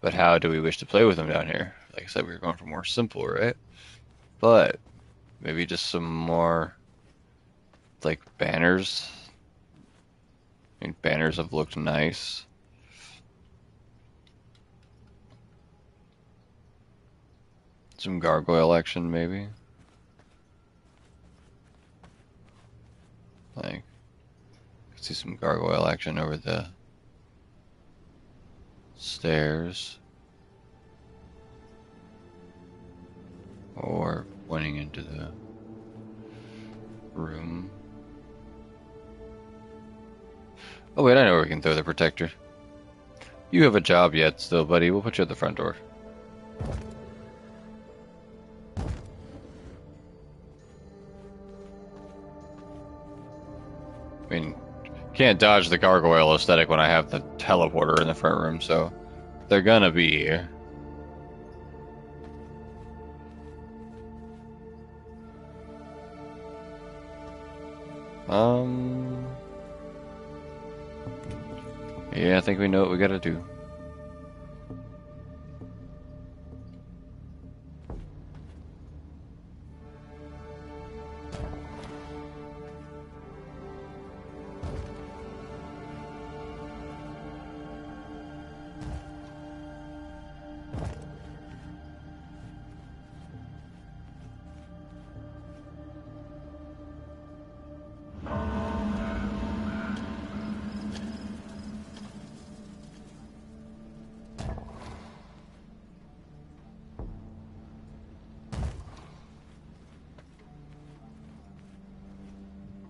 But how do we wish to play with them down here? Like I said, we were going for more simple, right? But maybe just some more like banners. I mean, banners have looked nice. Some gargoyle action, maybe. Like, see some gargoyle action over the stairs. Or pointing into the room. Oh wait, I know where we can throw the protector. You have a job yet still, buddy. We'll put you at the front door. I mean, can't dodge the gargoyle aesthetic when I have the teleporter in the front room, so they're gonna be here. Yeah, I think we know what we gotta do.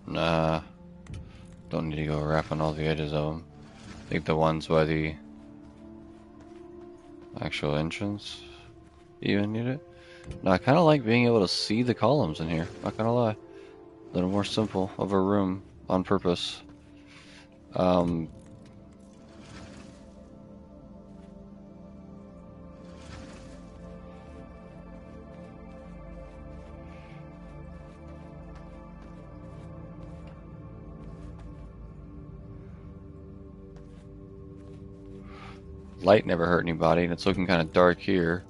Nah, don't need to go wrapping all the edges of them. I think the ones by the actual entrance even need it. No, I kind of like being able to see the columns in here, not gonna lie. A little more simple of a room on purpose. Light never hurt anybody, and it's looking kind of dark here.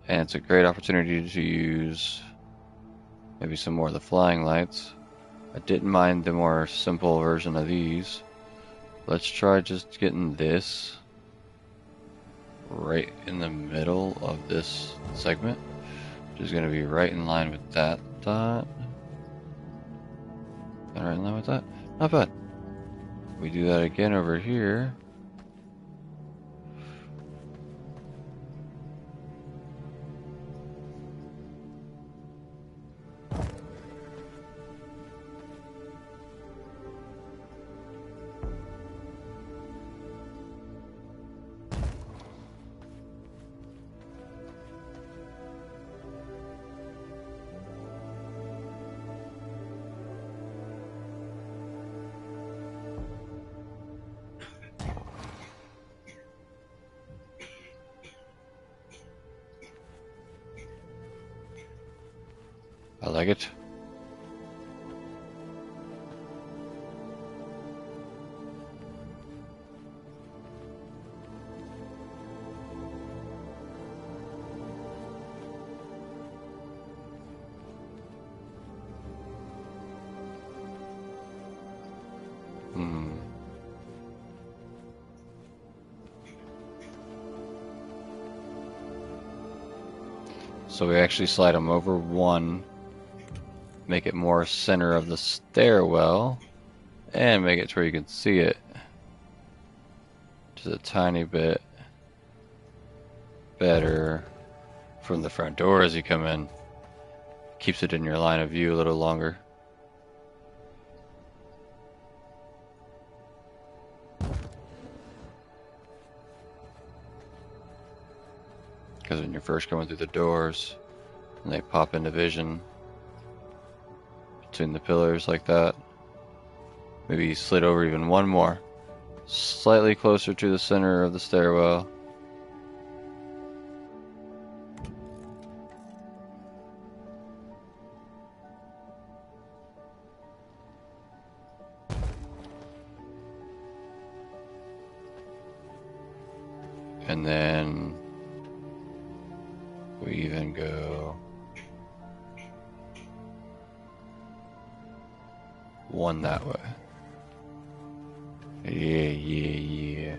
And it's a great opportunity to use maybe some more of the flying lights. I didn't mind the more simple version of these. Let's try just getting this right in the middle of this segment, which is going to be right in line with that dot. And right in line with that. Not bad. We do that again over here. I like it. So we actually slide them over one, make it more center of the stairwell, and make it to where you can see it. Just a tiny bit better from the front door as you come in. Keeps it in your line of view a little longer. Because when you're first going through the doors, and they pop into vision between the pillars like that, maybe you slid over even one more, slightly closer to the center of the stairwell. And then we even go one that way. Yeah.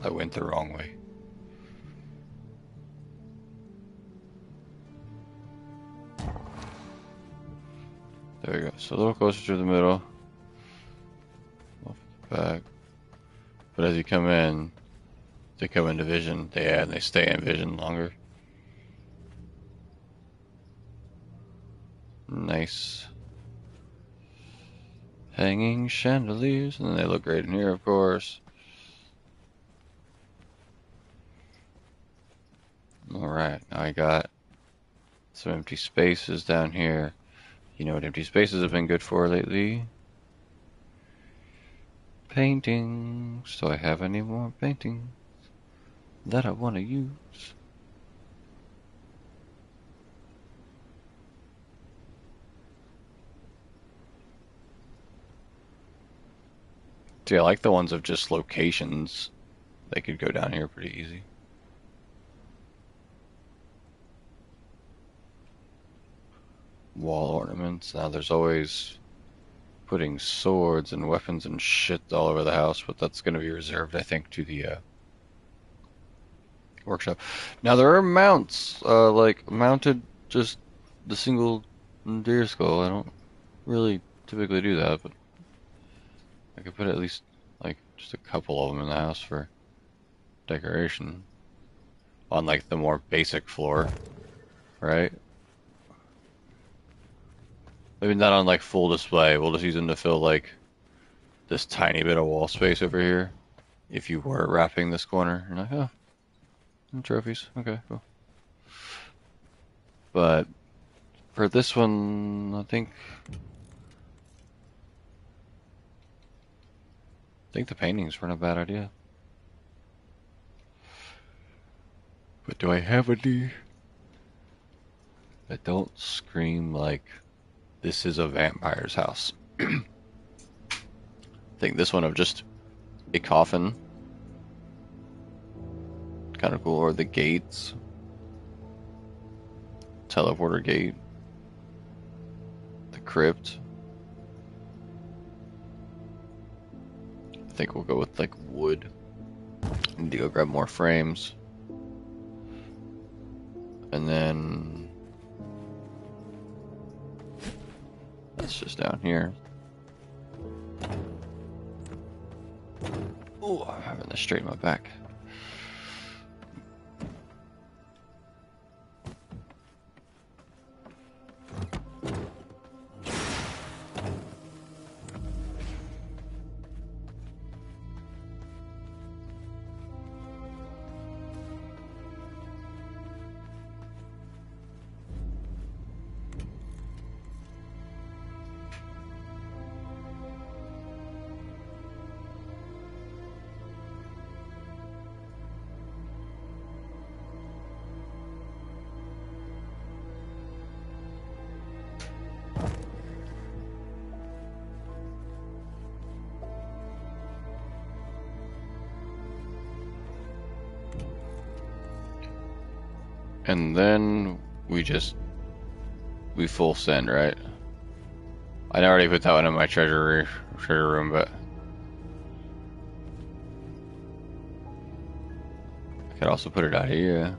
I went the wrong way. There we go. So a little closer to the middle. Off the back. But as you come in, they come into vision. They stay in vision longer. Nice. Hanging chandeliers. And they look great in here, of course. Alright, now I got some empty spaces down here. You know what empty spaces have been good for lately? Paintings. Do I have any more paintings that I want to use? See, I like the ones of just locations. They could go down here pretty easy. Wall ornaments. Now there's always putting swords and weapons and shit all over the house, but that's going to be reserved, I think, to the workshop. Now there are mounts, like mounted just the single deer skull. I don't really typically do that, but I could put at least like just a couple of them in the house for decoration on like the more basic floor, right? Maybe not on like full display. We'll just use them to fill like this tiny bit of wall space over here. If you were wrapping this corner, you're like, oh, trophies. Okay, cool. But for this one, I think the paintings weren't a bad idea. But do I have any that don't scream like this is a vampire's house? I think this one of just a coffin. Kind of cool. Or the gates. Teleporter gate. The crypt. I think we'll go with like wood. Need to go grab more frames. And then that's just down here. Oh, I'm having to straighten my back. And then we full send, right? I already put that one in my treasure room, but I could also put it out here.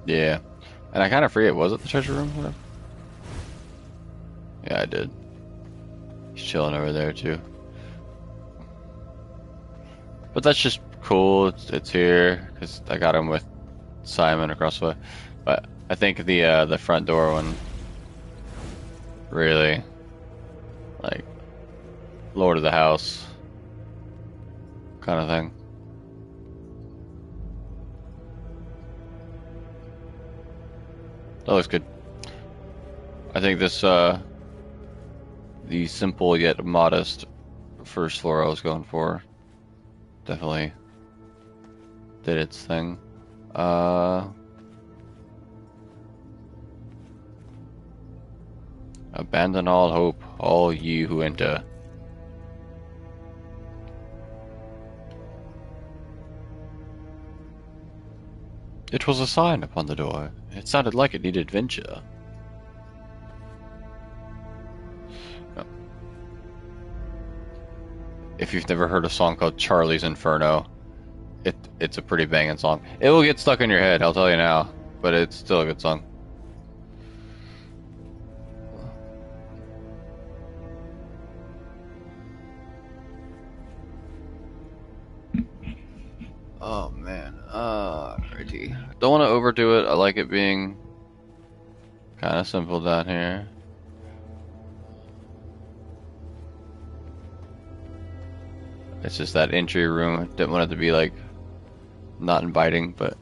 Yeah. And I kind of forget, was it the treasure room? Whatever. Yeah, I did. He's chilling over there too. But that's just cool. It's here because I got him with Simon across the way. But I think the front door one really like Lord of the House kind of thing. That looks good. I think this the simple yet modest first floor I was going for definitely did its thing. Uh, Abandon all hope, all ye who enter. It was a sign upon the door. It sounded like it needed adventure. If you've never heard a song called Charlie's Inferno, it's a pretty banging song. It will get stuck in your head, I'll tell you now, but it's still a good song. Oh man, righty. Don't want to overdo it. I like it being kind of simple down here. It's just that entry room. Didn't want it to be like not inviting, but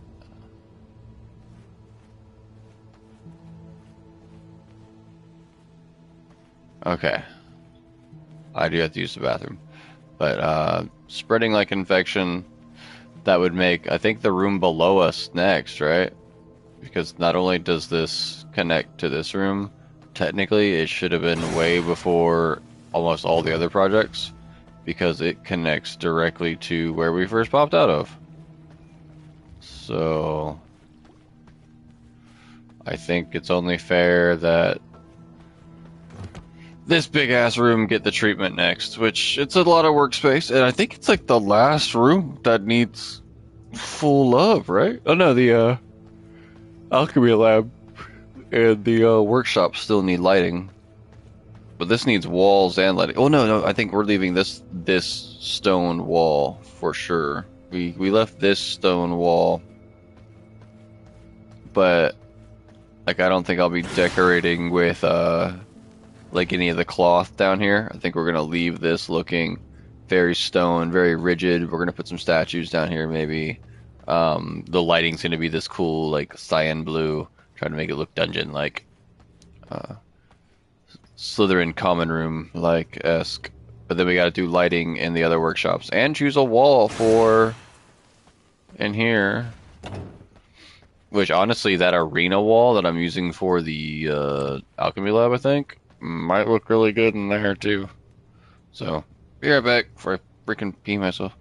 okay. I do have to use the bathroom, but spreading like infection, that would make I think the room below us next, right? Because not only does this connect to this room, technically it should have been way before almost all the other projects, because it connects directly to where we first popped out of. So I think it's only fair that this big ass room get the treatment next, which it's a lot of workspace, and I think it's like the last room that needs full love, right? Oh no, the alchemy lab and the workshop still need lighting, but this needs walls and lighting. Oh no, I think we're leaving this stone wall for sure. We left this stone wall, but like I don't think I'll be decorating with like any of the cloth down here. I think we're gonna leave this looking very stone, very rigid. We're gonna put some statues down here, maybe. The lighting's gonna be this cool, like cyan blue, trying to make it look dungeon like, Slytherin common room like esque. But then we gotta do lighting in the other workshops and choose a wall for in here. Which honestly, that arena wall that I'm using for the alchemy lab, I think, might look really good in there too. So, be right back before I freaking pee myself.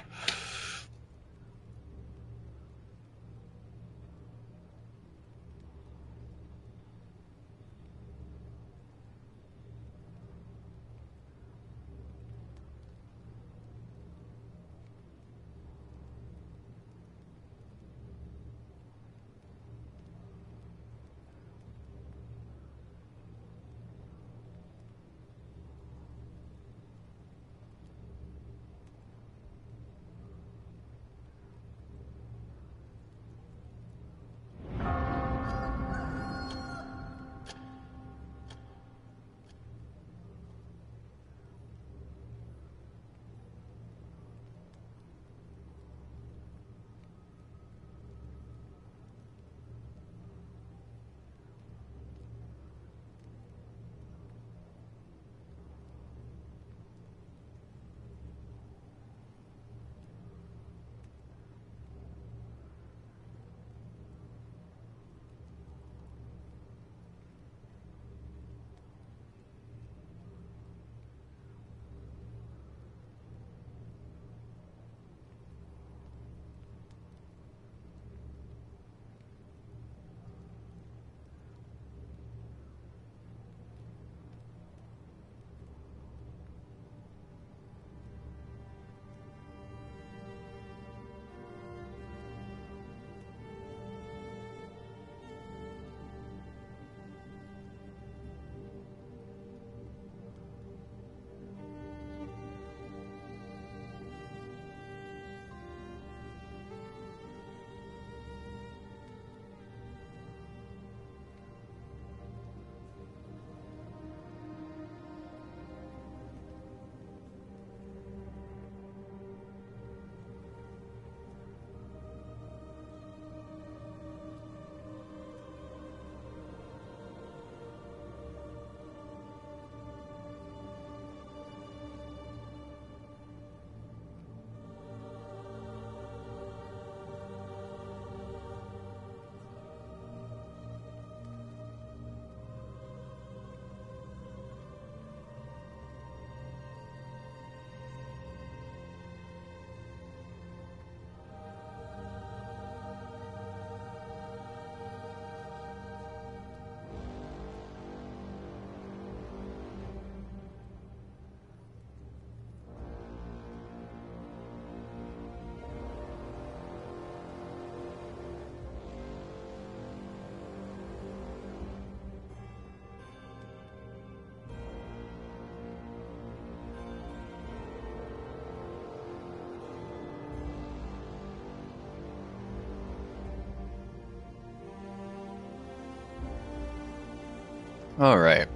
All right.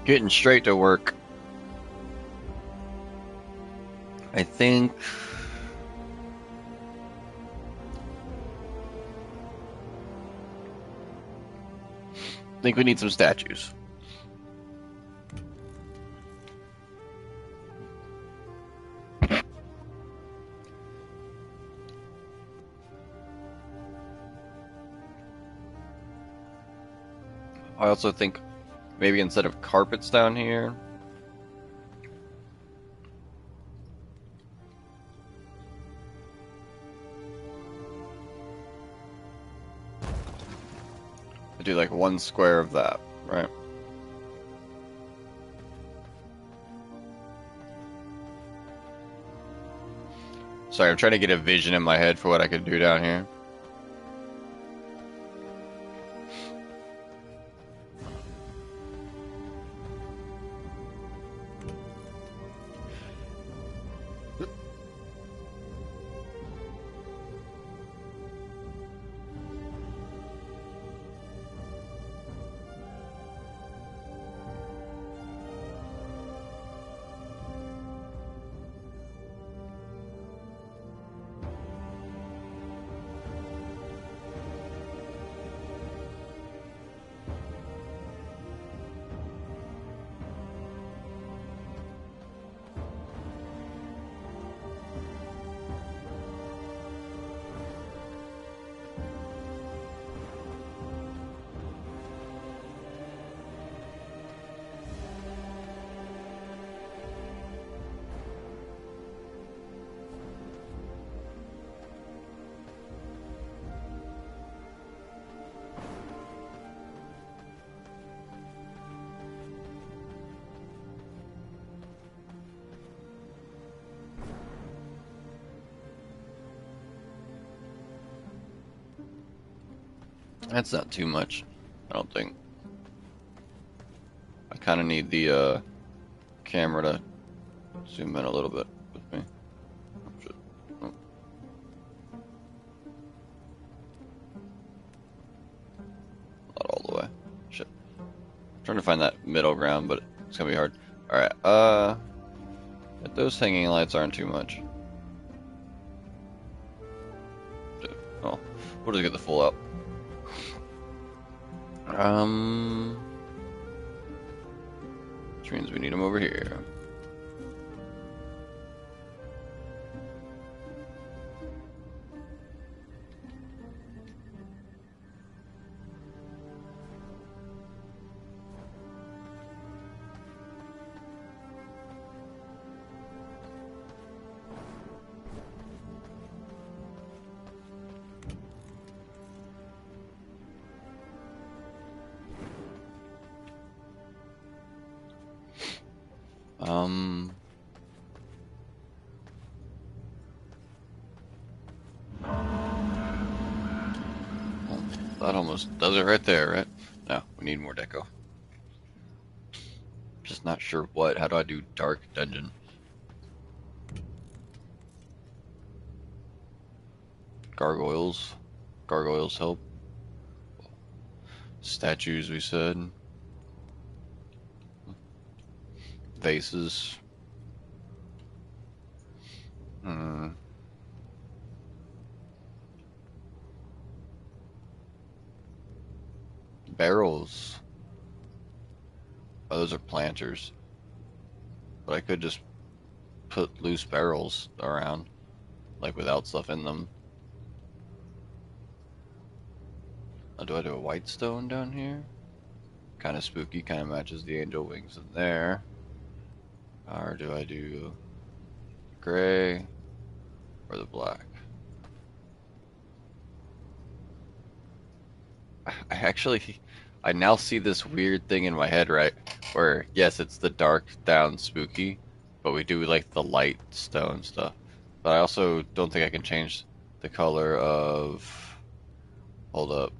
Getting straight to work. I think we need some statues. I also think maybe instead of carpets down here, I do like 1 square of that, right? Sorry, I'm trying to get a vision in my head for what I could do down here. That's not too much, I don't think. I kind of need the camera to zoom in a little bit with me. Oh, shit. Oh, not all the way. Shit. Trying to find that middle ground, but it's gonna be hard. Alright, but those hanging lights aren't too much. Shit. Oh, we'll just get the full up. Which means we need them over here. Um, well, that almost does it right there, right? No, we need more deco. Just not sure what. How do I do dark dungeon? Gargoyles. Gargoyles help. Statues, we said. Vases. Hmm. Barrels. Oh, those are planters. But I could just put loose barrels around, like without stuff in them. Do I do a white stone down here? Kind of spooky, kind of matches the angel wings in there. Or do I do gray or the black? I now see this weird thing in my head, right? Where, yes, it's the dark down spooky, but we do like the light stone stuff. But I also don't think I can change the color of, hold up,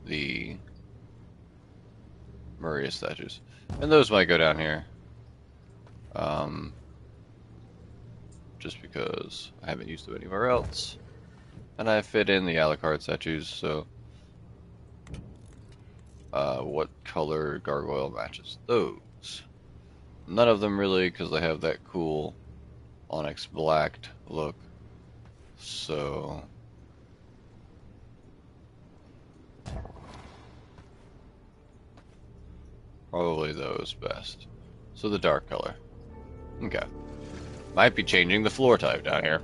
the Maria statues. And those might go down here. Just because I haven't used them anywhere else. And I fit in the Alucard statues, so what color gargoyle matches those? None of them really, because they have that cool onyx blacked look. So probably those best. So the dark color. Okay. Might be changing the floor type down here.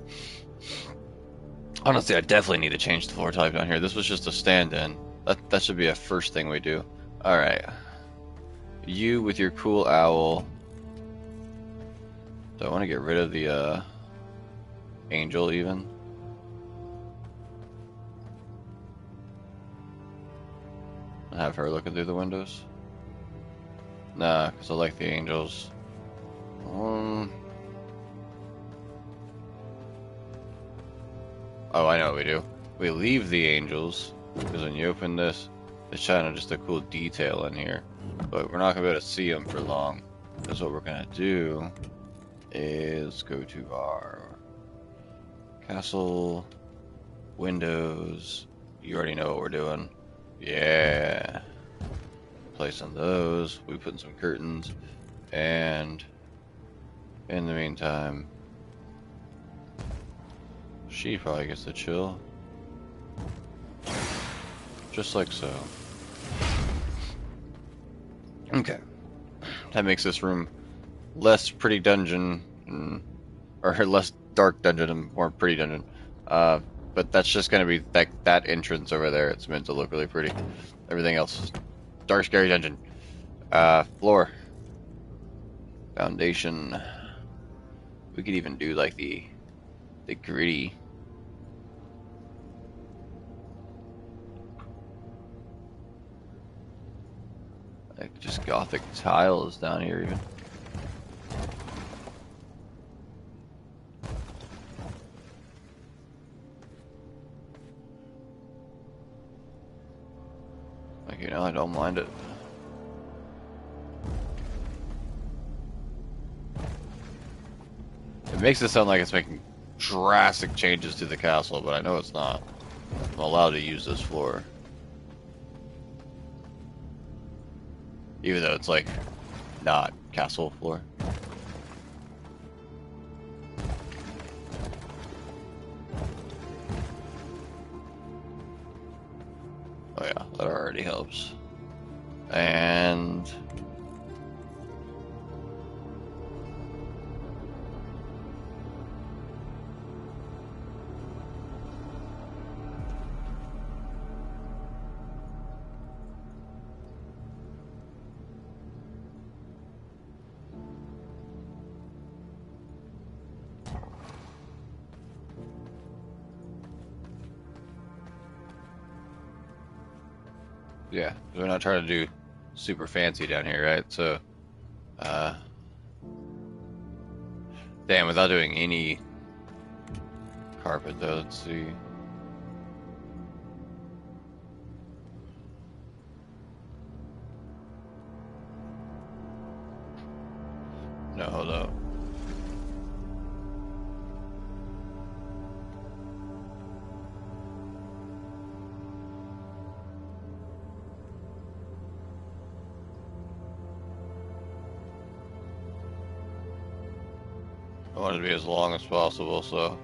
Honestly, I definitely need to change the floor type down here. This was just a stand-in. That should be a first thing we do. Alright. You with your cool owl. Do I want to get rid of the angel even? Have her looking through the windows? Nah, because I like the angels. Oh, I know what we do. We leave the angels, because when you open this, it's showing just a cool detail in here. But we're not going to be able to see them for long. Because what we're going to do is go to our castle, windows. You already know what we're doing. Yeah. Placing those. We put in some curtains. And in the meantime, she probably gets to chill. Just like so. Okay. That makes this room less pretty dungeon, or less dark dungeon and more pretty dungeon. But that's just gonna be that entrance over there. It's meant to look really pretty. Everything else is dark, scary dungeon. Floor. Foundation. We could even do like the gritty. Like just gothic tiles down here even. Like, you know, I don't mind it. It makes it sound like it's making drastic changes to the castle, but I know it's not. I'm allowed to use this floor. Even though it's like not castle floor. Oh yeah, that already helps. And yeah, we're not trying to do super fancy down here, right? So, uh, damn, without doing any carpet though, let's see. No, hold up. I want it to be as long as possible, so.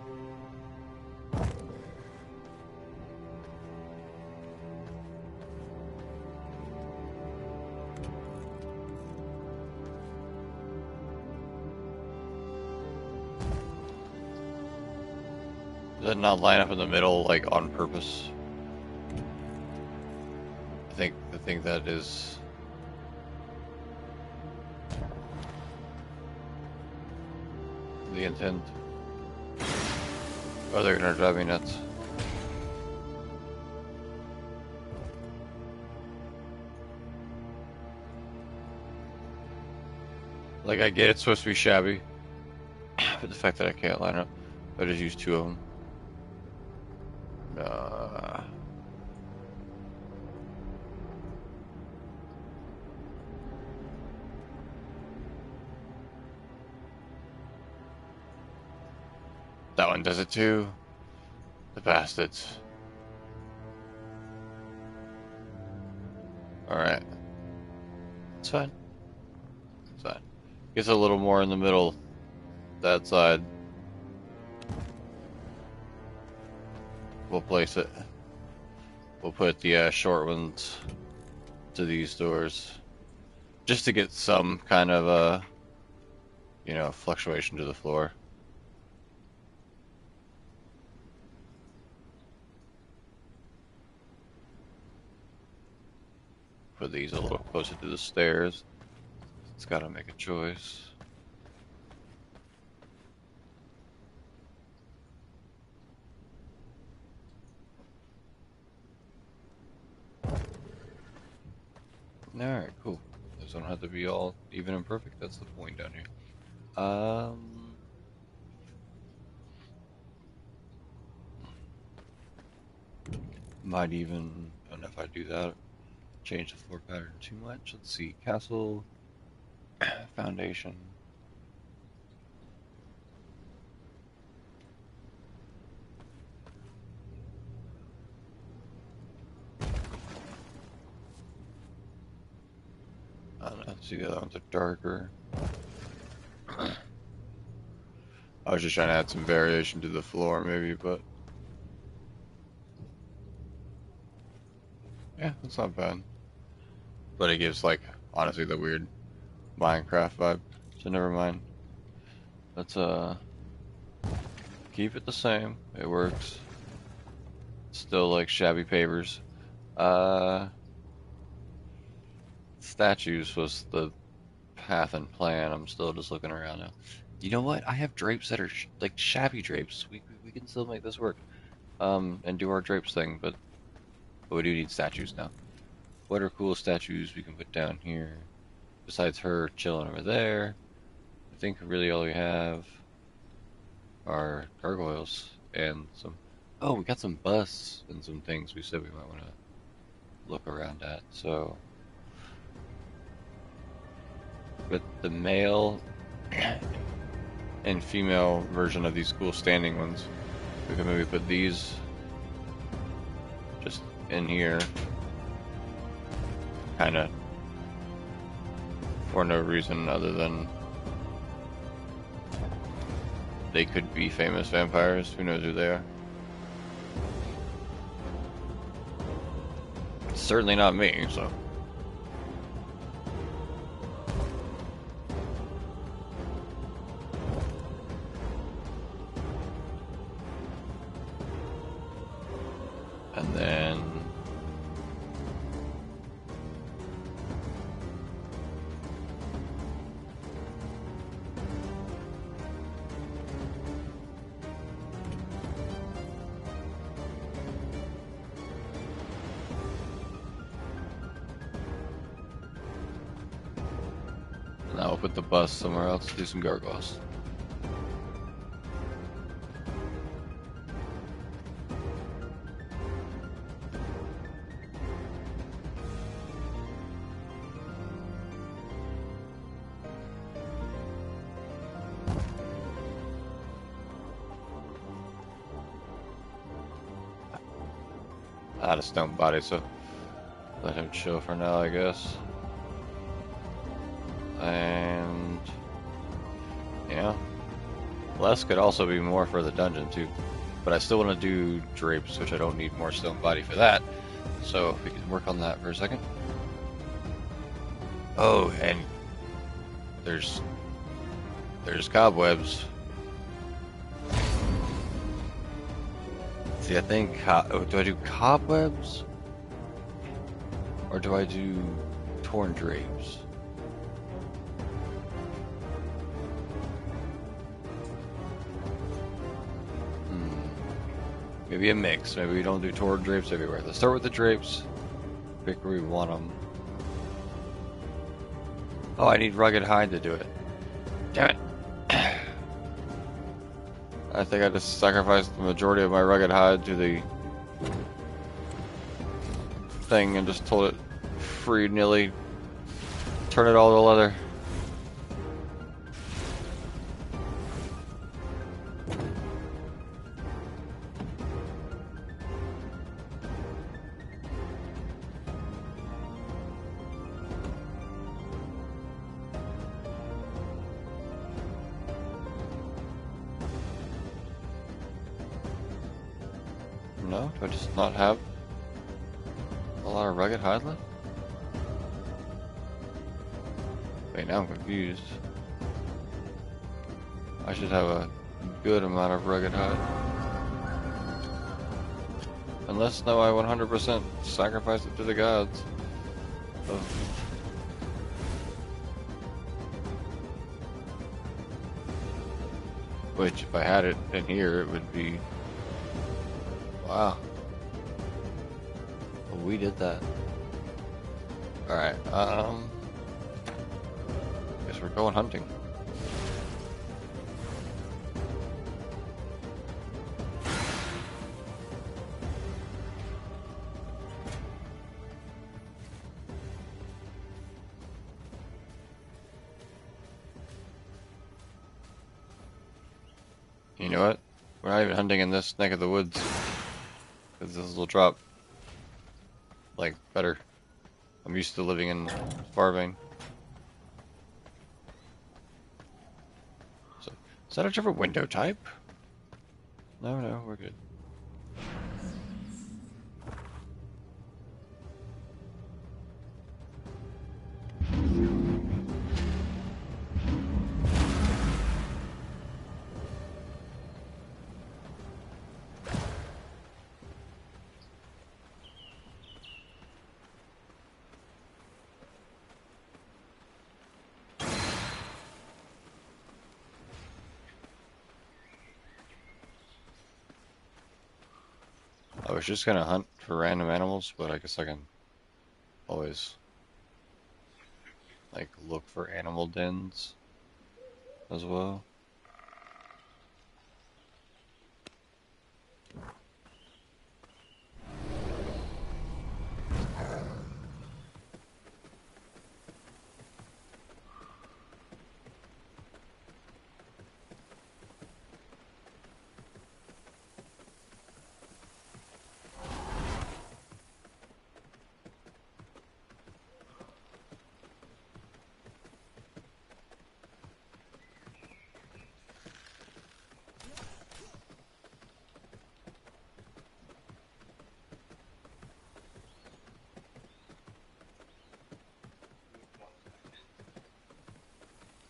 Does that not line up in the middle, like, on purpose? I think that is the intent. Oh, they're gonna drive me nuts. Like, I get it's supposed to be shabby, but the fact that I can't line up, I just use two of them. That one does it too. The bastards. Alright. It's fine. It's fine. Gets a little more in the middle. That side. We'll place it. We'll put the short ones to these doors. Just to get some kind of fluctuation to the floor. Put these a little closer to the stairs. It's gotta make a choice. Alright, cool. Those don't have to be all even and perfect. That's the point down here. Might even, I don't know if I do that, change the floor pattern too much. Let's see, castle, foundation. I don't know, see the other ones are darker. I was just trying to add some variation to the floor maybe, but yeah, that's not bad. But it gives, like, honestly, the weird Minecraft vibe, so never mind. Let's keep it the same. It works. Still like shabby pavers. Statues was the path and plan. I'm still just looking around now. You know what? I have drapes that are like shabby drapes. We can still make this work. And do our drapes thing, but we do need statues now. What are cool statues we can put down here? Besides her chilling over there, I think really all we have are gargoyles and some. Oh, we got some busts and some things we said we might want to look around at. So, with the male and female version of these cool standing ones, we can maybe put these just in here, kind of for no reason other than they could be famous vampires. Who knows who they are? Certainly not me, so. And then now we'll put the bus somewhere else to do some gargoyles. Out of stone body, so let him chill for now, I guess. And yeah, less could also be more for the dungeon too, but I still want to do drapes, which I don't need more stone body for that. So if we can work on that for a second. Oh, and there's cobwebs. See, I think do I do cobwebs or do I do torn drapes? Maybe a mix. Maybe we don't do torn drapes everywhere. Let's start with the drapes. Pick where we want them. Oh, I need rugged hide to do it. Damn it. I think I just sacrificed the majority of my rugged hide to the thing and just told it free-nilly turn it all to leather. know. Do I just not have a lot of rugged hide left? Wait, now I'm confused. I should have a good amount of rugged hide. Unless now I 100% sacrifice it to the gods. Oh. Which, if I had it in here, it would be... Wow. Well, we did that. Alright, guess we're going hunting. You know what? We're not even hunting in this neck of the woods. Because this will drop, like, better. I'm used to living in Farvane. So, is that a different window type? No, no, we're good. I was just gonna hunt for random animals, but I guess I can always, like, look for animal dens as well.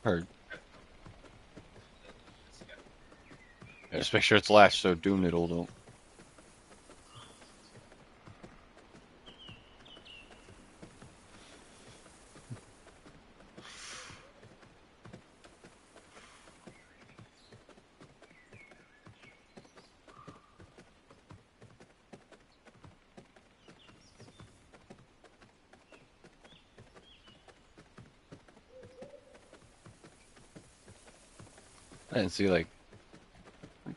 Heard. Yeah, just make sure it's latched so Doom Noodle don't. I didn't see, like,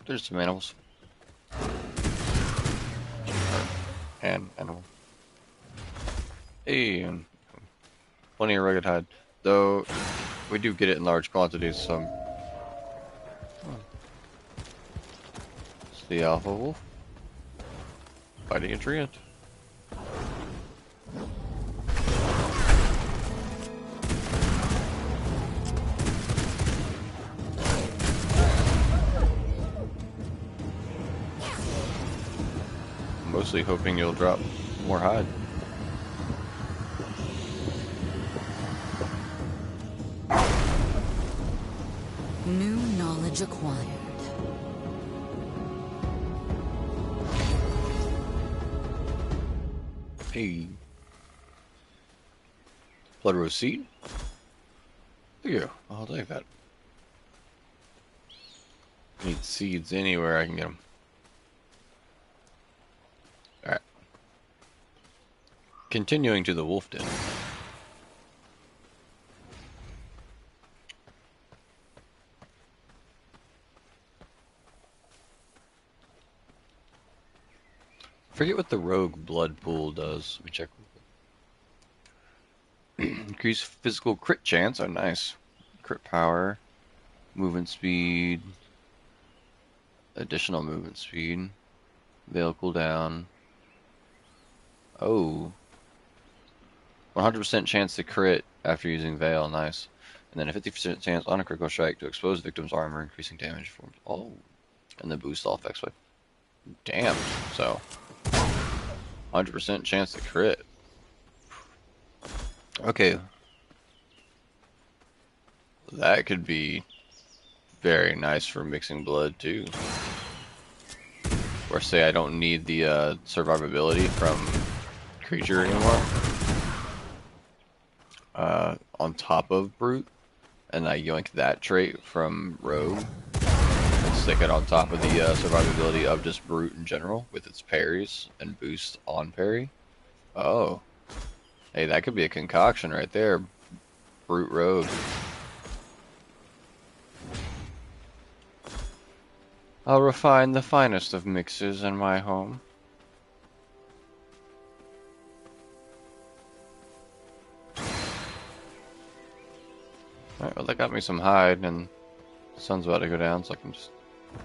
there's some animals. And animal. Hey, and plenty of rugged hide. Though, we do get it in large quantities, so... It's the alpha wolf. Fighting a treant. Mostly hoping you'll drop more hide. New knowledge acquired. Hey. Blood rose seed? Thank you. I'll take that. Need seeds anywhere I can get them. Alright. Continuing to the wolf den. Forget what the rogue blood pool does. Let me check. Increase physical crit chance. Oh, nice. Crit power. Movement speed. Additional movement speed. Veil cooldown. Oh. 100% chance to crit after using Veil. Nice. And then a 50% chance on a critical strike to expose victim's armor, increasing damage from. Oh. And then boost all effects by. Damn. So. 100% chance to crit. Okay, that could be very nice for mixing blood too. Or say I don't need the survivability from creature anymore. On top of brute, and I yoink that trait from rogue and stick it on top of the survivability of just brute in general with its parries and boost on parry. Oh, hey, that could be a concoction right there. Brute rogue. I'll refine the finest of mixes in my home. Alright, well that got me some hide, and the sun's about to go down, so I can just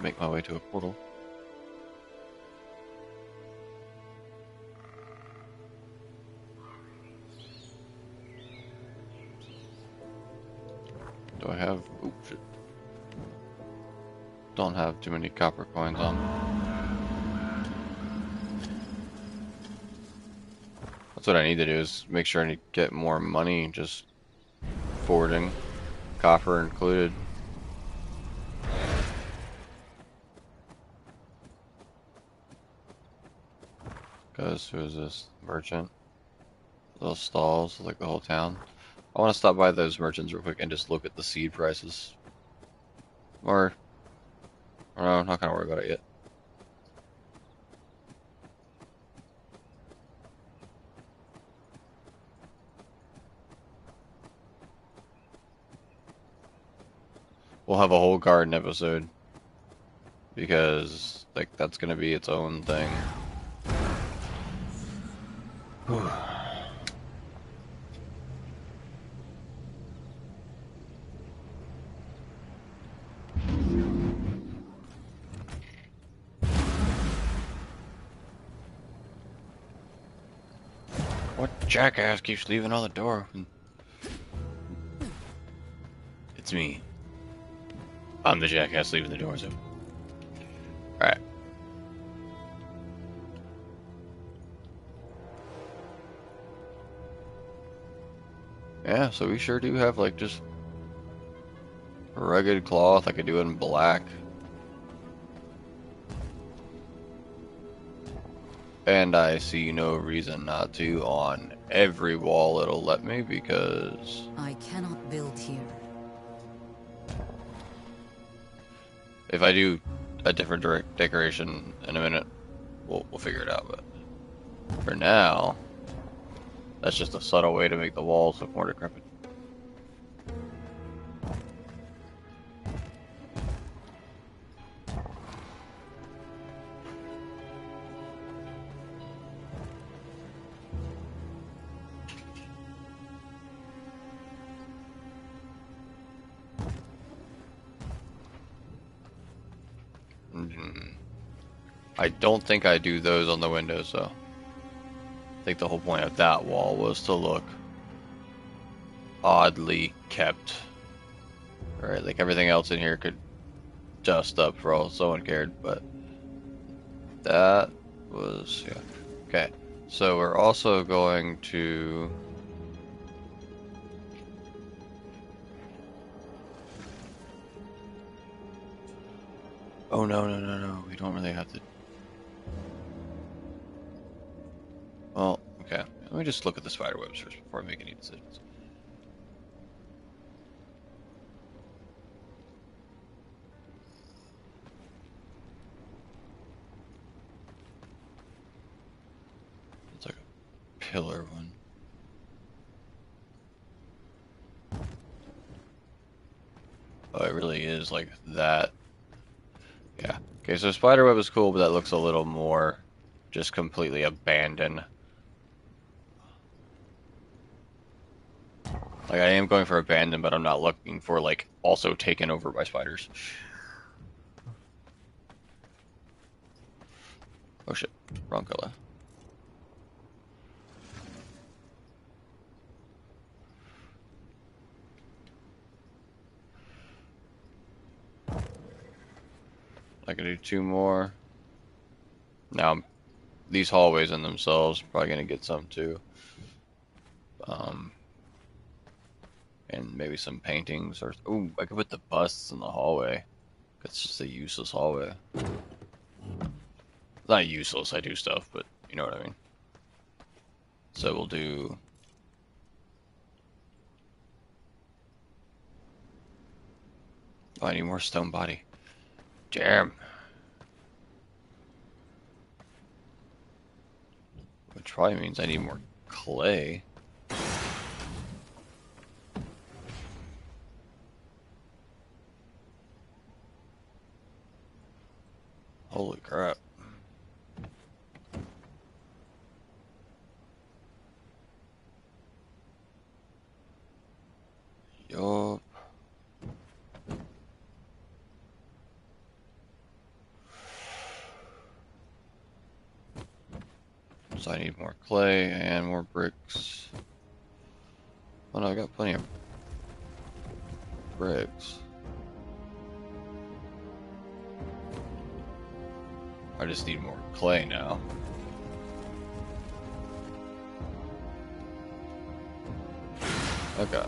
make my way to a portal. Do I have... Oops, shit. Don't have too many copper coins on me. That's what I need to do, is make sure I get more money just forwarding, copper included. Because who is this? Merchant. Those stalls, like the whole town. I want to stop by those merchants real quick and just look at the seed prices. Or, no, I'm not gonna worry about it yet. We'll have a whole garden episode. Because, like, that's gonna be its own thing. What jackass keeps leaving all the door open? It's me. I'm the jackass leaving the doors open. Alright. Yeah, so we sure do have, like, just rugged cloth. I could do it in black. And I see no reason not to. On every wall it'll let me, because I cannot build here. if I do a different decoration in a minute, we'll figure it out. But for now, that's just a subtle way to make the walls look more decrepit. I don't think I do those on the windows, though. I think the whole point of that wall was to look oddly kept. Right, like everything else in here could dust up for all someone cared, but that was, yeah. Okay, so we're also going to... Oh, no, we don't really have to... Well, okay, let me just look at the spider webs first before I make any decisions. It's like a pillar one. Oh, it really is like that. Yeah. Okay, so spiderweb is cool, but that looks a little more just completely abandoned. Like, I am going for abandoned, but I'm not looking for, like, also taken over by spiders. Oh shit, wrong color. I can do two more. Now I'm these hallways in themselves probably gonna get some too. Um, and maybe some paintings or oh, I could put the busts in the hallway. It's just a useless hallway. It's not useless. I do stuff, but you know what I mean. So we'll do. Oh, I need more stone body. Damn. Which probably means I need more clay. Holy crap. Yup. So I need more clay and more bricks. Oh no, I got plenty of bricks. I just need more clay now. Okay.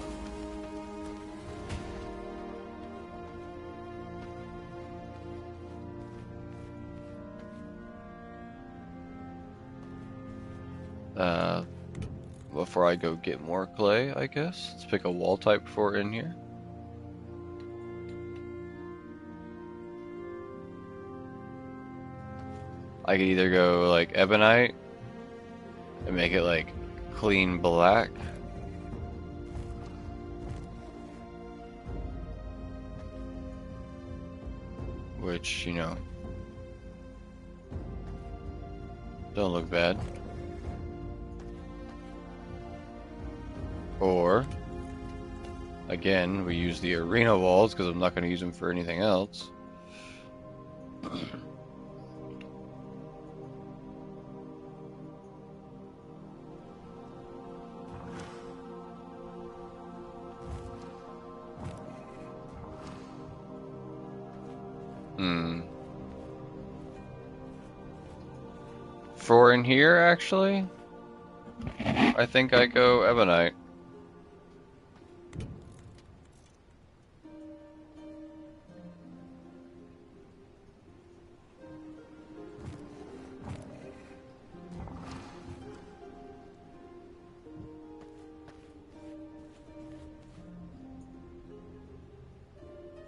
Uh, Before I go get more clay, I guess. Let's pick a wall type for in here. I could either go like ebonite and make it like clean black. Which, you know, don't look bad. Or, again, we use the arena walls because I'm not going to use them for anything else. Hmm. For in here, actually, I think I go ebonite.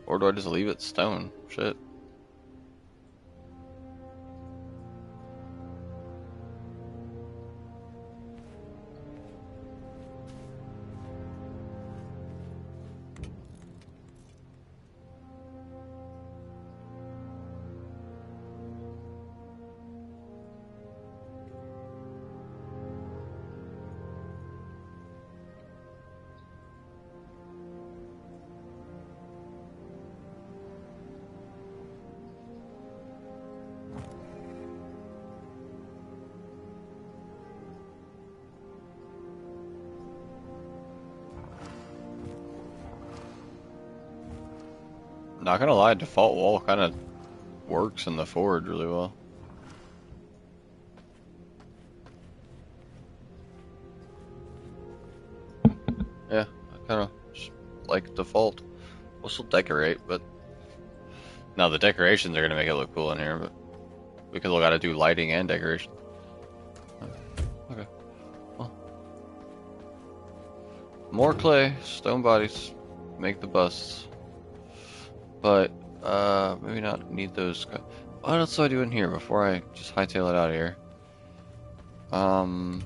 Or do I just leave it stone? Shit. Not gonna lie, default wall kind of works in the forge really well. Yeah, I kind of like default. We'll still decorate, but now the decorations are gonna make it look cool in here. But we could gotta do lighting and decoration. Okay. Well, more clay, stone bodies, make the busts. But maybe not need those. What else do I do in here before I just hightail it out of here? Um.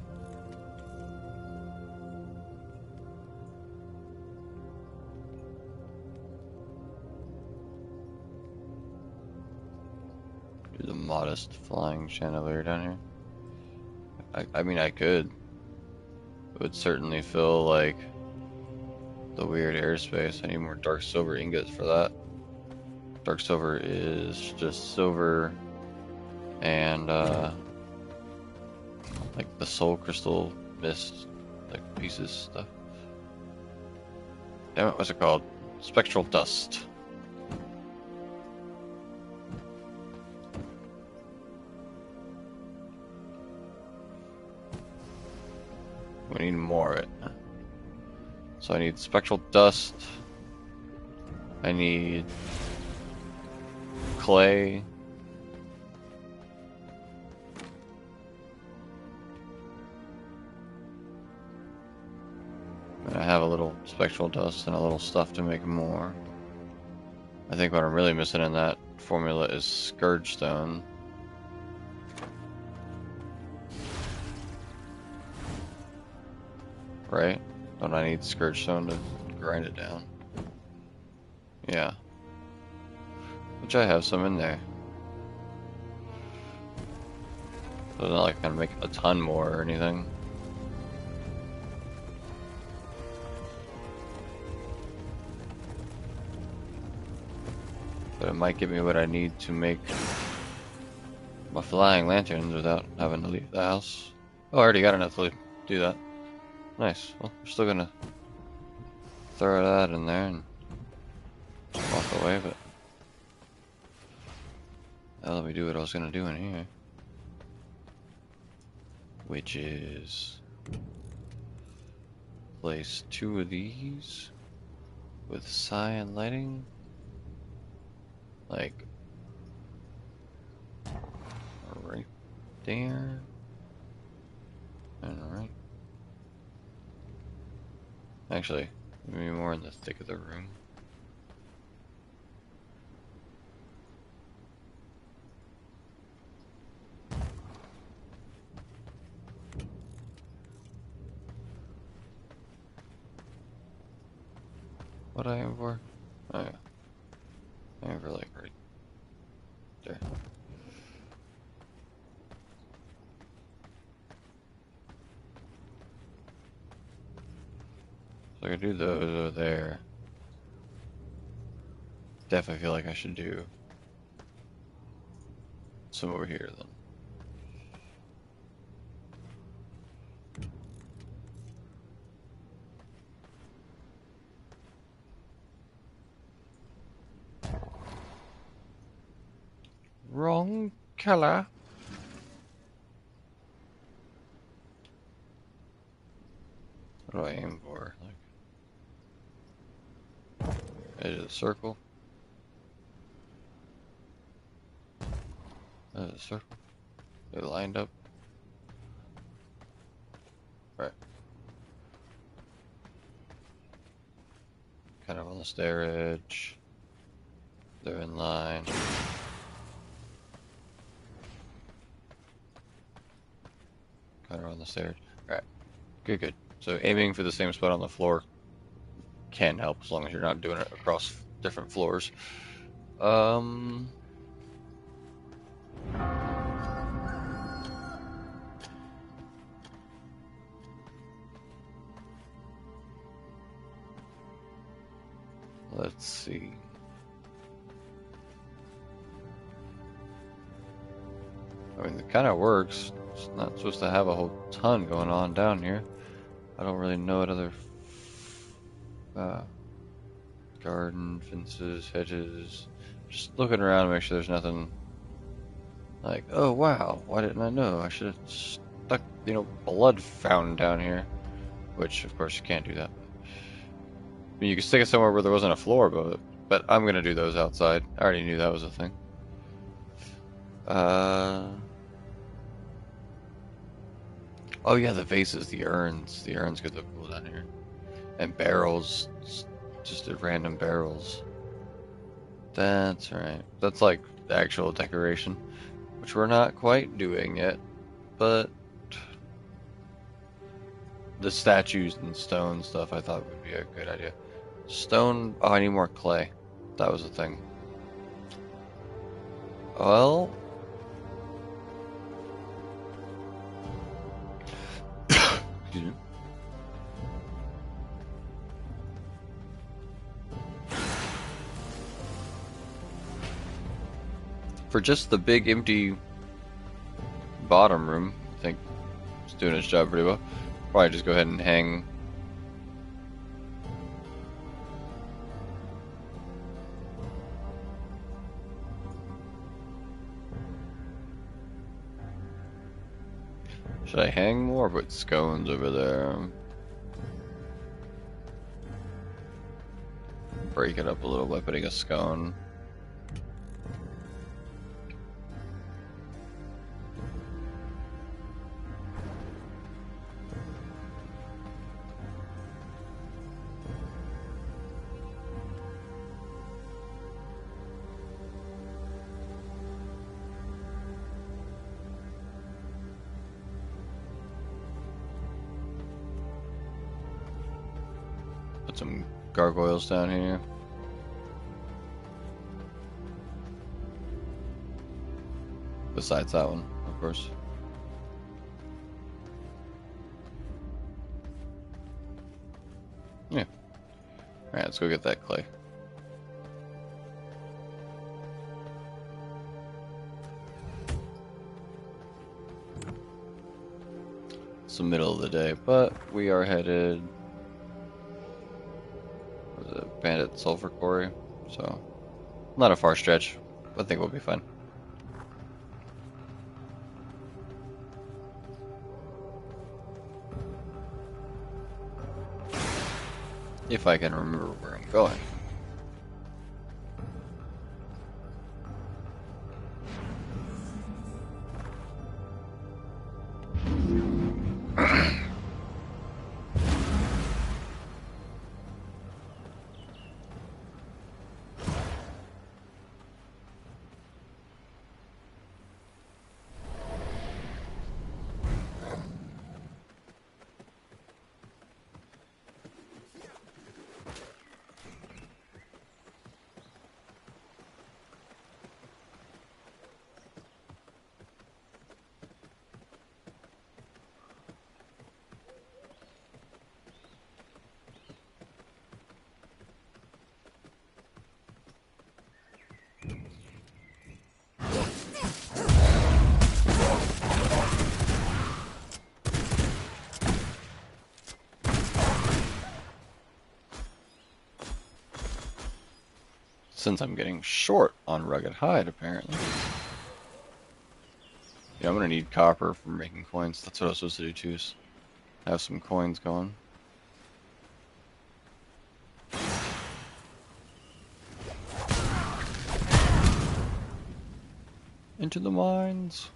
Do the modest flying chandelier down here. I mean, I could. It would certainly fill like the weird airspace. I need more dark silver ingots for that. Dark silver is just silver and like the soul crystal mist like pieces stuff. Damn it, what's it called? Spectral dust. We need more of it. So I need spectral dust. I need clay. And I have a little spectral dust and a little stuff to make more. I think what I'm really missing in that formula is Scourge Stone. Right? Don't I need Scourge Stone to grind it down? Yeah. Which I have some in there. So it's not like I'm gonna make a ton more or anything. But it might give me what I need to make my flying lanterns without having to leave the house. Oh, I already got enough to do that. Nice. Well, we're still gonna throw that in there and walk away, but now let me do what I was gonna do in here. Which is place 2 of these with cyan lighting. Like right there. And right. Actually, maybe more in the thick of the room. What I aim for? Oh yeah. I aim for like right there. So I could do those over there. Definitely feel like I should do some over here then. Wrong color. What do I aim for? Like edge of the circle. Edge of the circle. They lined up. Right. Kind of on the stair edge. They're in line. Kind of on the stairs. Right. Good, good. So aiming for the same spot on the floor can help as long as you're not doing it across different floors. Let's see. I mean, it kind of works. It's not supposed to have a whole ton going on down here. I don't really know what other garden, fences, hedges. Just looking around to make sure there's nothing like, oh wow, why didn't I know? I should have stuck, blood fountain down here. Which, of course, you can't do that. I mean, you could stick it somewhere where there wasn't a floor above it, but I'm gonna do those outside. I already knew that was a thing. Oh yeah, the vases, the urns. The urns could look cool down here. And barrels, just random barrels. That's right. That's like the actual decoration, which we're not quite doing yet, but the statues and stone stuff I thought would be a good idea. Stone, oh, I need more clay. That was the thing. Well, excuse me. For just the big empty bottom room, I think it's doing its job pretty well. Probably just go ahead and hang Should I hang more or put scones over there? Break it up a little by putting a scone. Put some gargoyles down here. Besides that one, of course. Yeah. Alright, let's go get that clay. It's the middle of the day, but we are headed... what was it? Bandit Sulfur Quarry. So, not a far stretch. I think we'll be fine. If I can remember where I'm going. Since I'm getting short on rugged hide, apparently. Yeah, I'm gonna need copper for making coins. That's what I was supposed to do too, is have some coins going. Into the mines.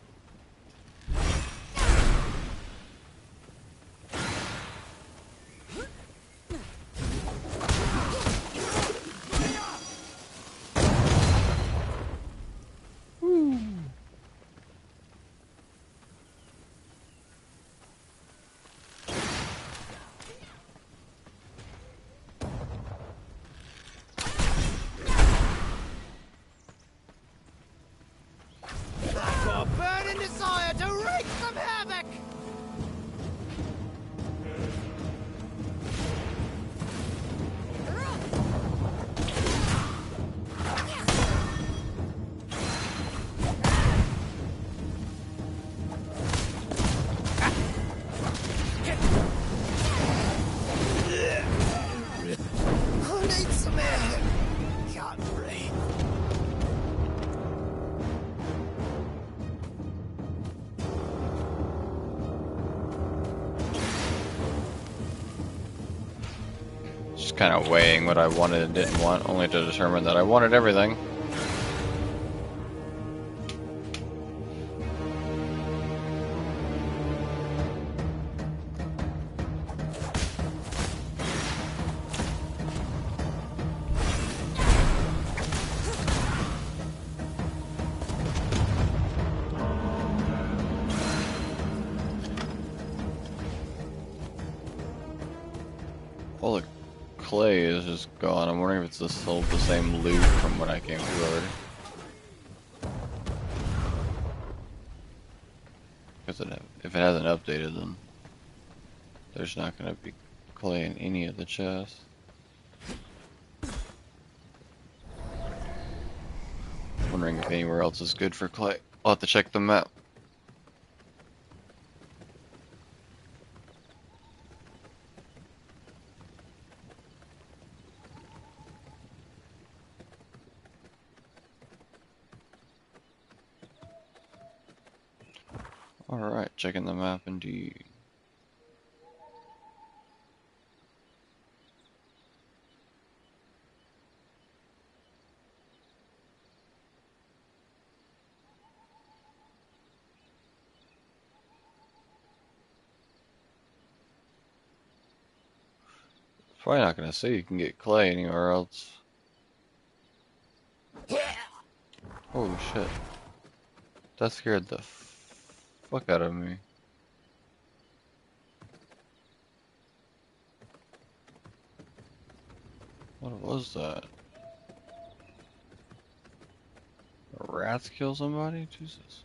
I've got a burning desire to wreak some havoc! I need some air. Can't breathe. Just kind of weighing what I wanted and didn't want, only to determine that I wanted everything. All the clay is just gone. I'm wondering if it's still the same loot from when I came through already. Because if it hasn't updated, then there's not going to be clay in any of the chests. Wondering if anywhere else is good for clay. I'll have to check the map. Alright, checking the map indeed. Probably not gonna say you can get clay anywhere else. Holy shit. That scared the fuck out of me. What was that? Rats kill somebody? Jesus.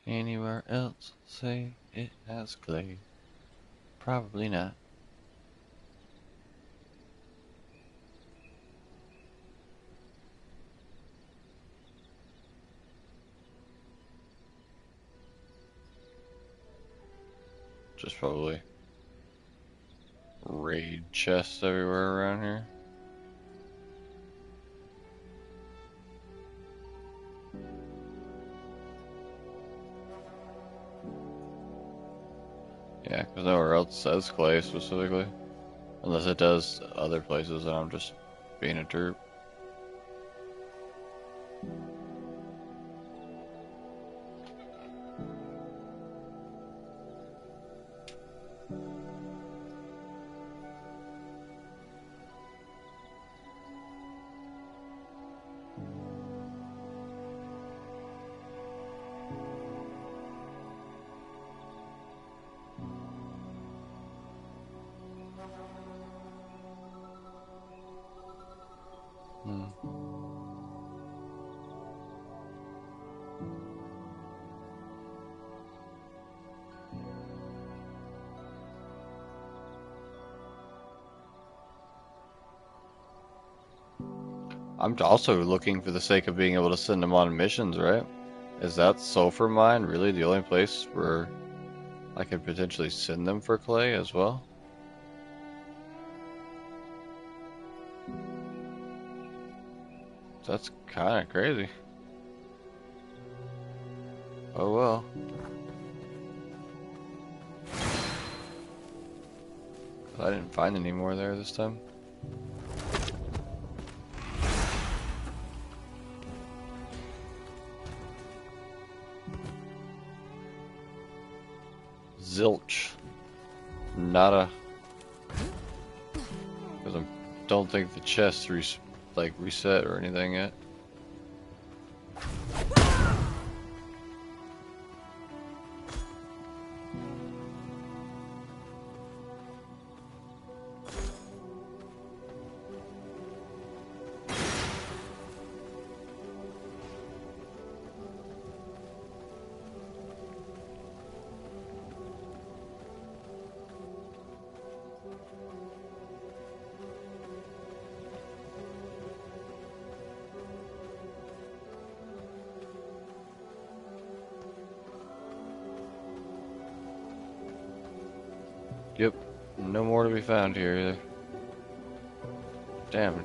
Anywhere else say it has clay? Probably not. Just probably raid chests everywhere around here. Yeah, because nowhere else says clay specifically. Unless it does other places and I'm just being a derp. Hmm. I'm also looking for the sake of being able to send them on missions, right? Is that Sulfur Mine really the only place where I could potentially send them for clay as well? That's kind of crazy. Oh well. I didn't find any more there this time. Zilch. Nada. Because I don't think the chest reset or anything yet. Yep. No more to be found here either. Damn.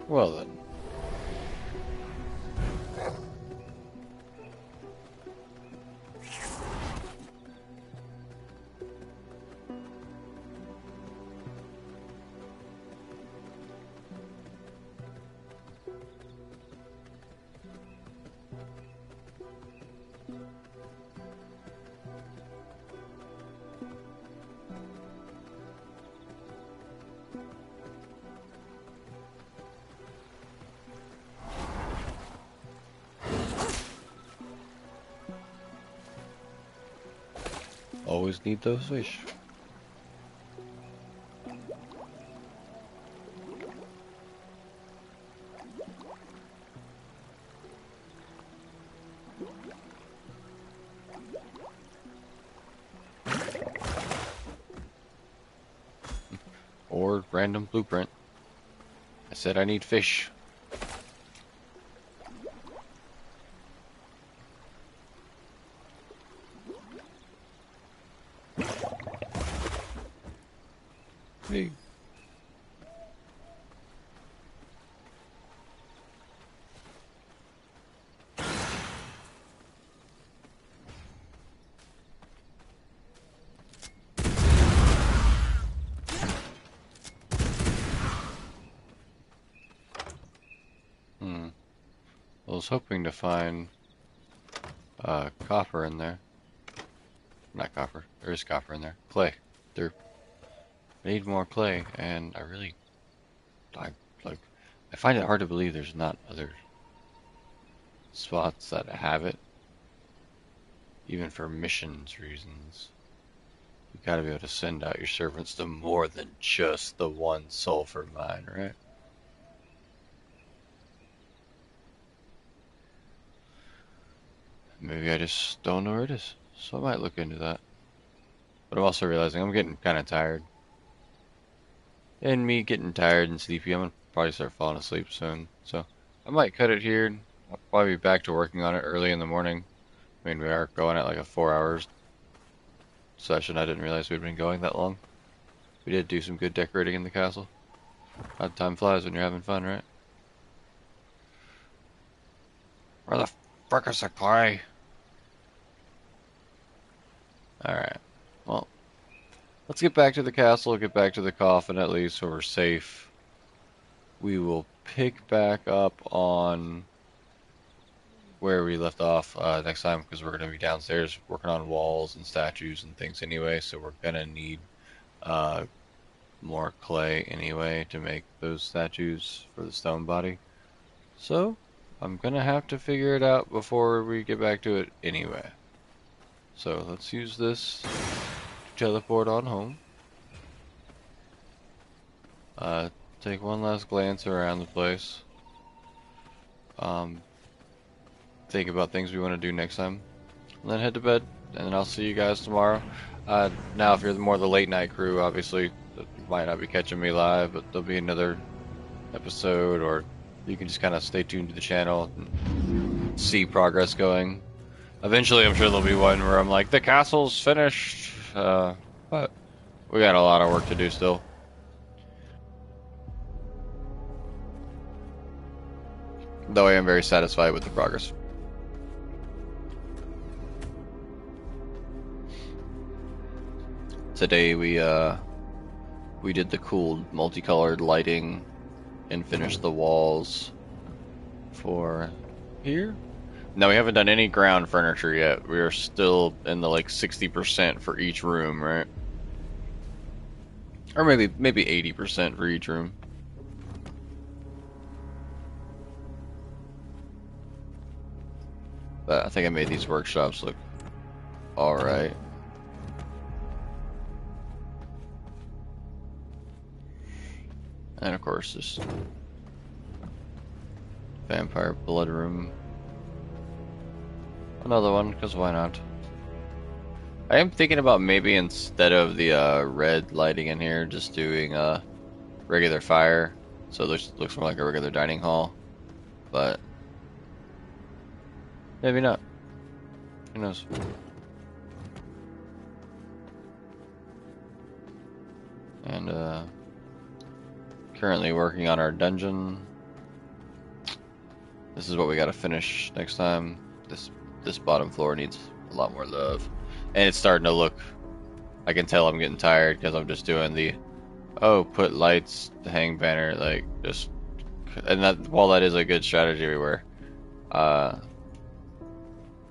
Well then. always need those fish. Or random blueprint. I said I need fish. Hey. I was hoping to find copper in there. Not copper. There is copper in there. Clay. There. I need more clay, and I like. I find it hard to believe there's not other spots that have it, even for missions reasons. You gotta be able to send out your servants to more than just the one sulfur mine, right? Maybe I just don't know where it is, so I might look into that. But I'm also realizing I'm getting kind of tired. And me getting tired and sleepy, I'm gonna probably start falling asleep soon. So I might cut it here. I'll probably be back to working on it early in the morning. I mean, we are going at like a 4 hours session. I didn't realize we'd been going that long. We did do some good decorating in the castle. How time flies when you're having fun, right? Where the frick is the clay? Alright. Well, let's get back to the castle, get back to the coffin at least so we're safe. We will pick back up on where we left off next time because we're going to be downstairs working on walls and statues and things anyway, so we're going to need more clay anyway to make those statues for the stone body. So I'm going to have to figure it out before we get back to it anyway. So let's use this to teleport on home. Take one last glance around the place. Think about things we want to do next time. And then head to bed. And then I'll see you guys tomorrow. Now, if you're more the late night crew, obviously, you might not be catching me live, but there'll be another episode, or you can just kind of stay tuned to the channel and see progress going. Eventually, I'm sure there'll be one where I'm like, the castle's finished, but we got a lot of work to do still. Though I am very satisfied with the progress. Today we did the cool multicolored lighting and finished the walls for here. No, we haven't done any ground furniture yet. We are still in the like 60% for each room, right? Or maybe 80% for each room. But I think I made these workshops look alright. And of course this vampire blood room. Another one, because why not? I am thinking about maybe instead of the red lighting in here, just doing regular fire. So this looks more like a regular dining hall. But maybe not. Who knows? And currently working on our dungeon. This is what we gotta finish next time. This bottom floor needs a lot more love. And it's starting to look, I can tell I'm getting tired because I'm just doing the, oh, put lights, hang banner, like just, and that, while that is a good strategy everywhere, I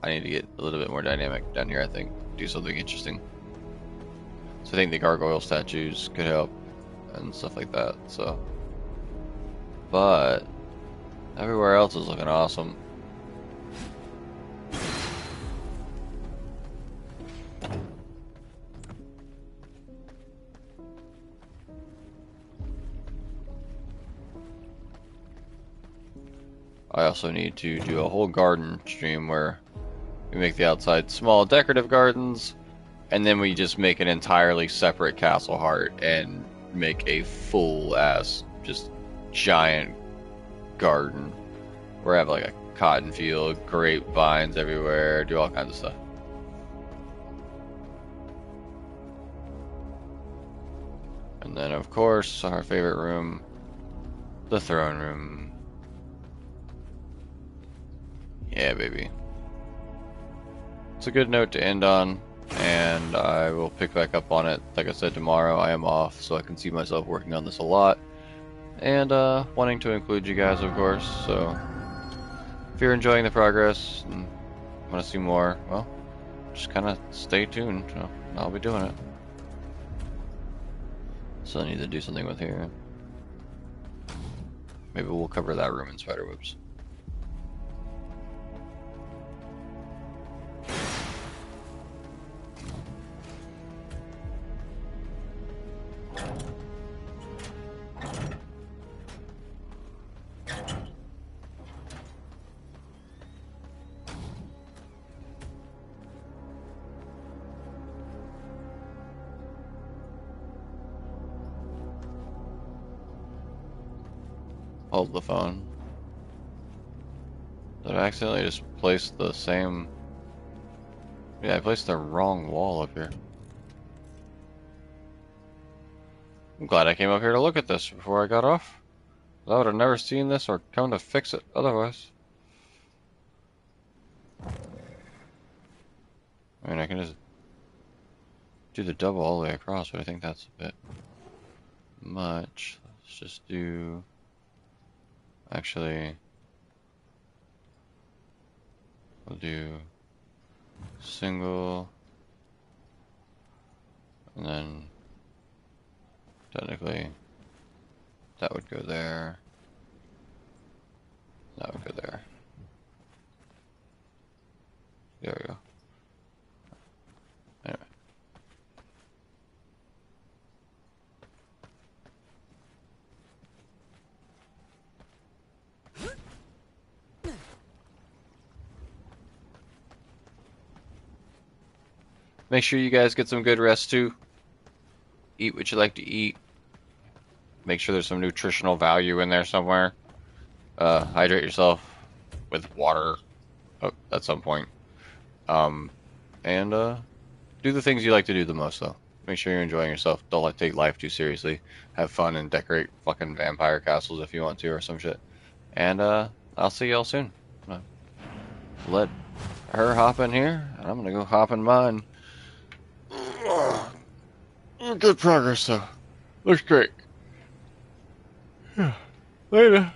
need to get a little bit more dynamic down here, I think. Do something interesting. So I think the gargoyle statues could help and stuff like that, so. But everywhere else is looking awesome. I also need to do a whole garden stream where we make the outside small decorative gardens, and then we just make an entirely separate castle heart and make a full ass just giant garden where I have like a cotton field, grapevines everywhere, do all kinds of stuff. And then of course our favorite room, the throne room. Yeah, baby. It's a good note to end on, and I will pick back up on it. Like I said, tomorrow I am off, so I can see myself working on this a lot. And wanting to include you guys, of course, so if you're enjoying the progress and want to see more, well, just kind of stay tuned. I'll be doing it. So I need to do something with here. Maybe we'll cover that room in spider webs. Hold the phone. Did I accidentally just place the same... Yeah, I placed the wrong wall up here. I'm glad I came up here to look at this before I got off. I would have never seen this or come to fix it otherwise. I mean, I can just do the double all the way across, but I think that's a bit much. Let's just do... Actually... We'll do... Single... And then... Technically... That would go there. That would go there. There we go. Anyway. Make sure you guys get some good rest too. Eat what you like to eat. Make sure there's some nutritional value in there somewhere. Hydrate yourself with water at some point. And do the things you like to do the most, though. Make sure you're enjoying yourself. Don't take life too seriously. Have fun and decorate fucking vampire castles if you want to, or some shit. And I'll see y'all soon. Let her hop in here, and I'm gonna go hop in mine. Good progress, though. Looks great. Later.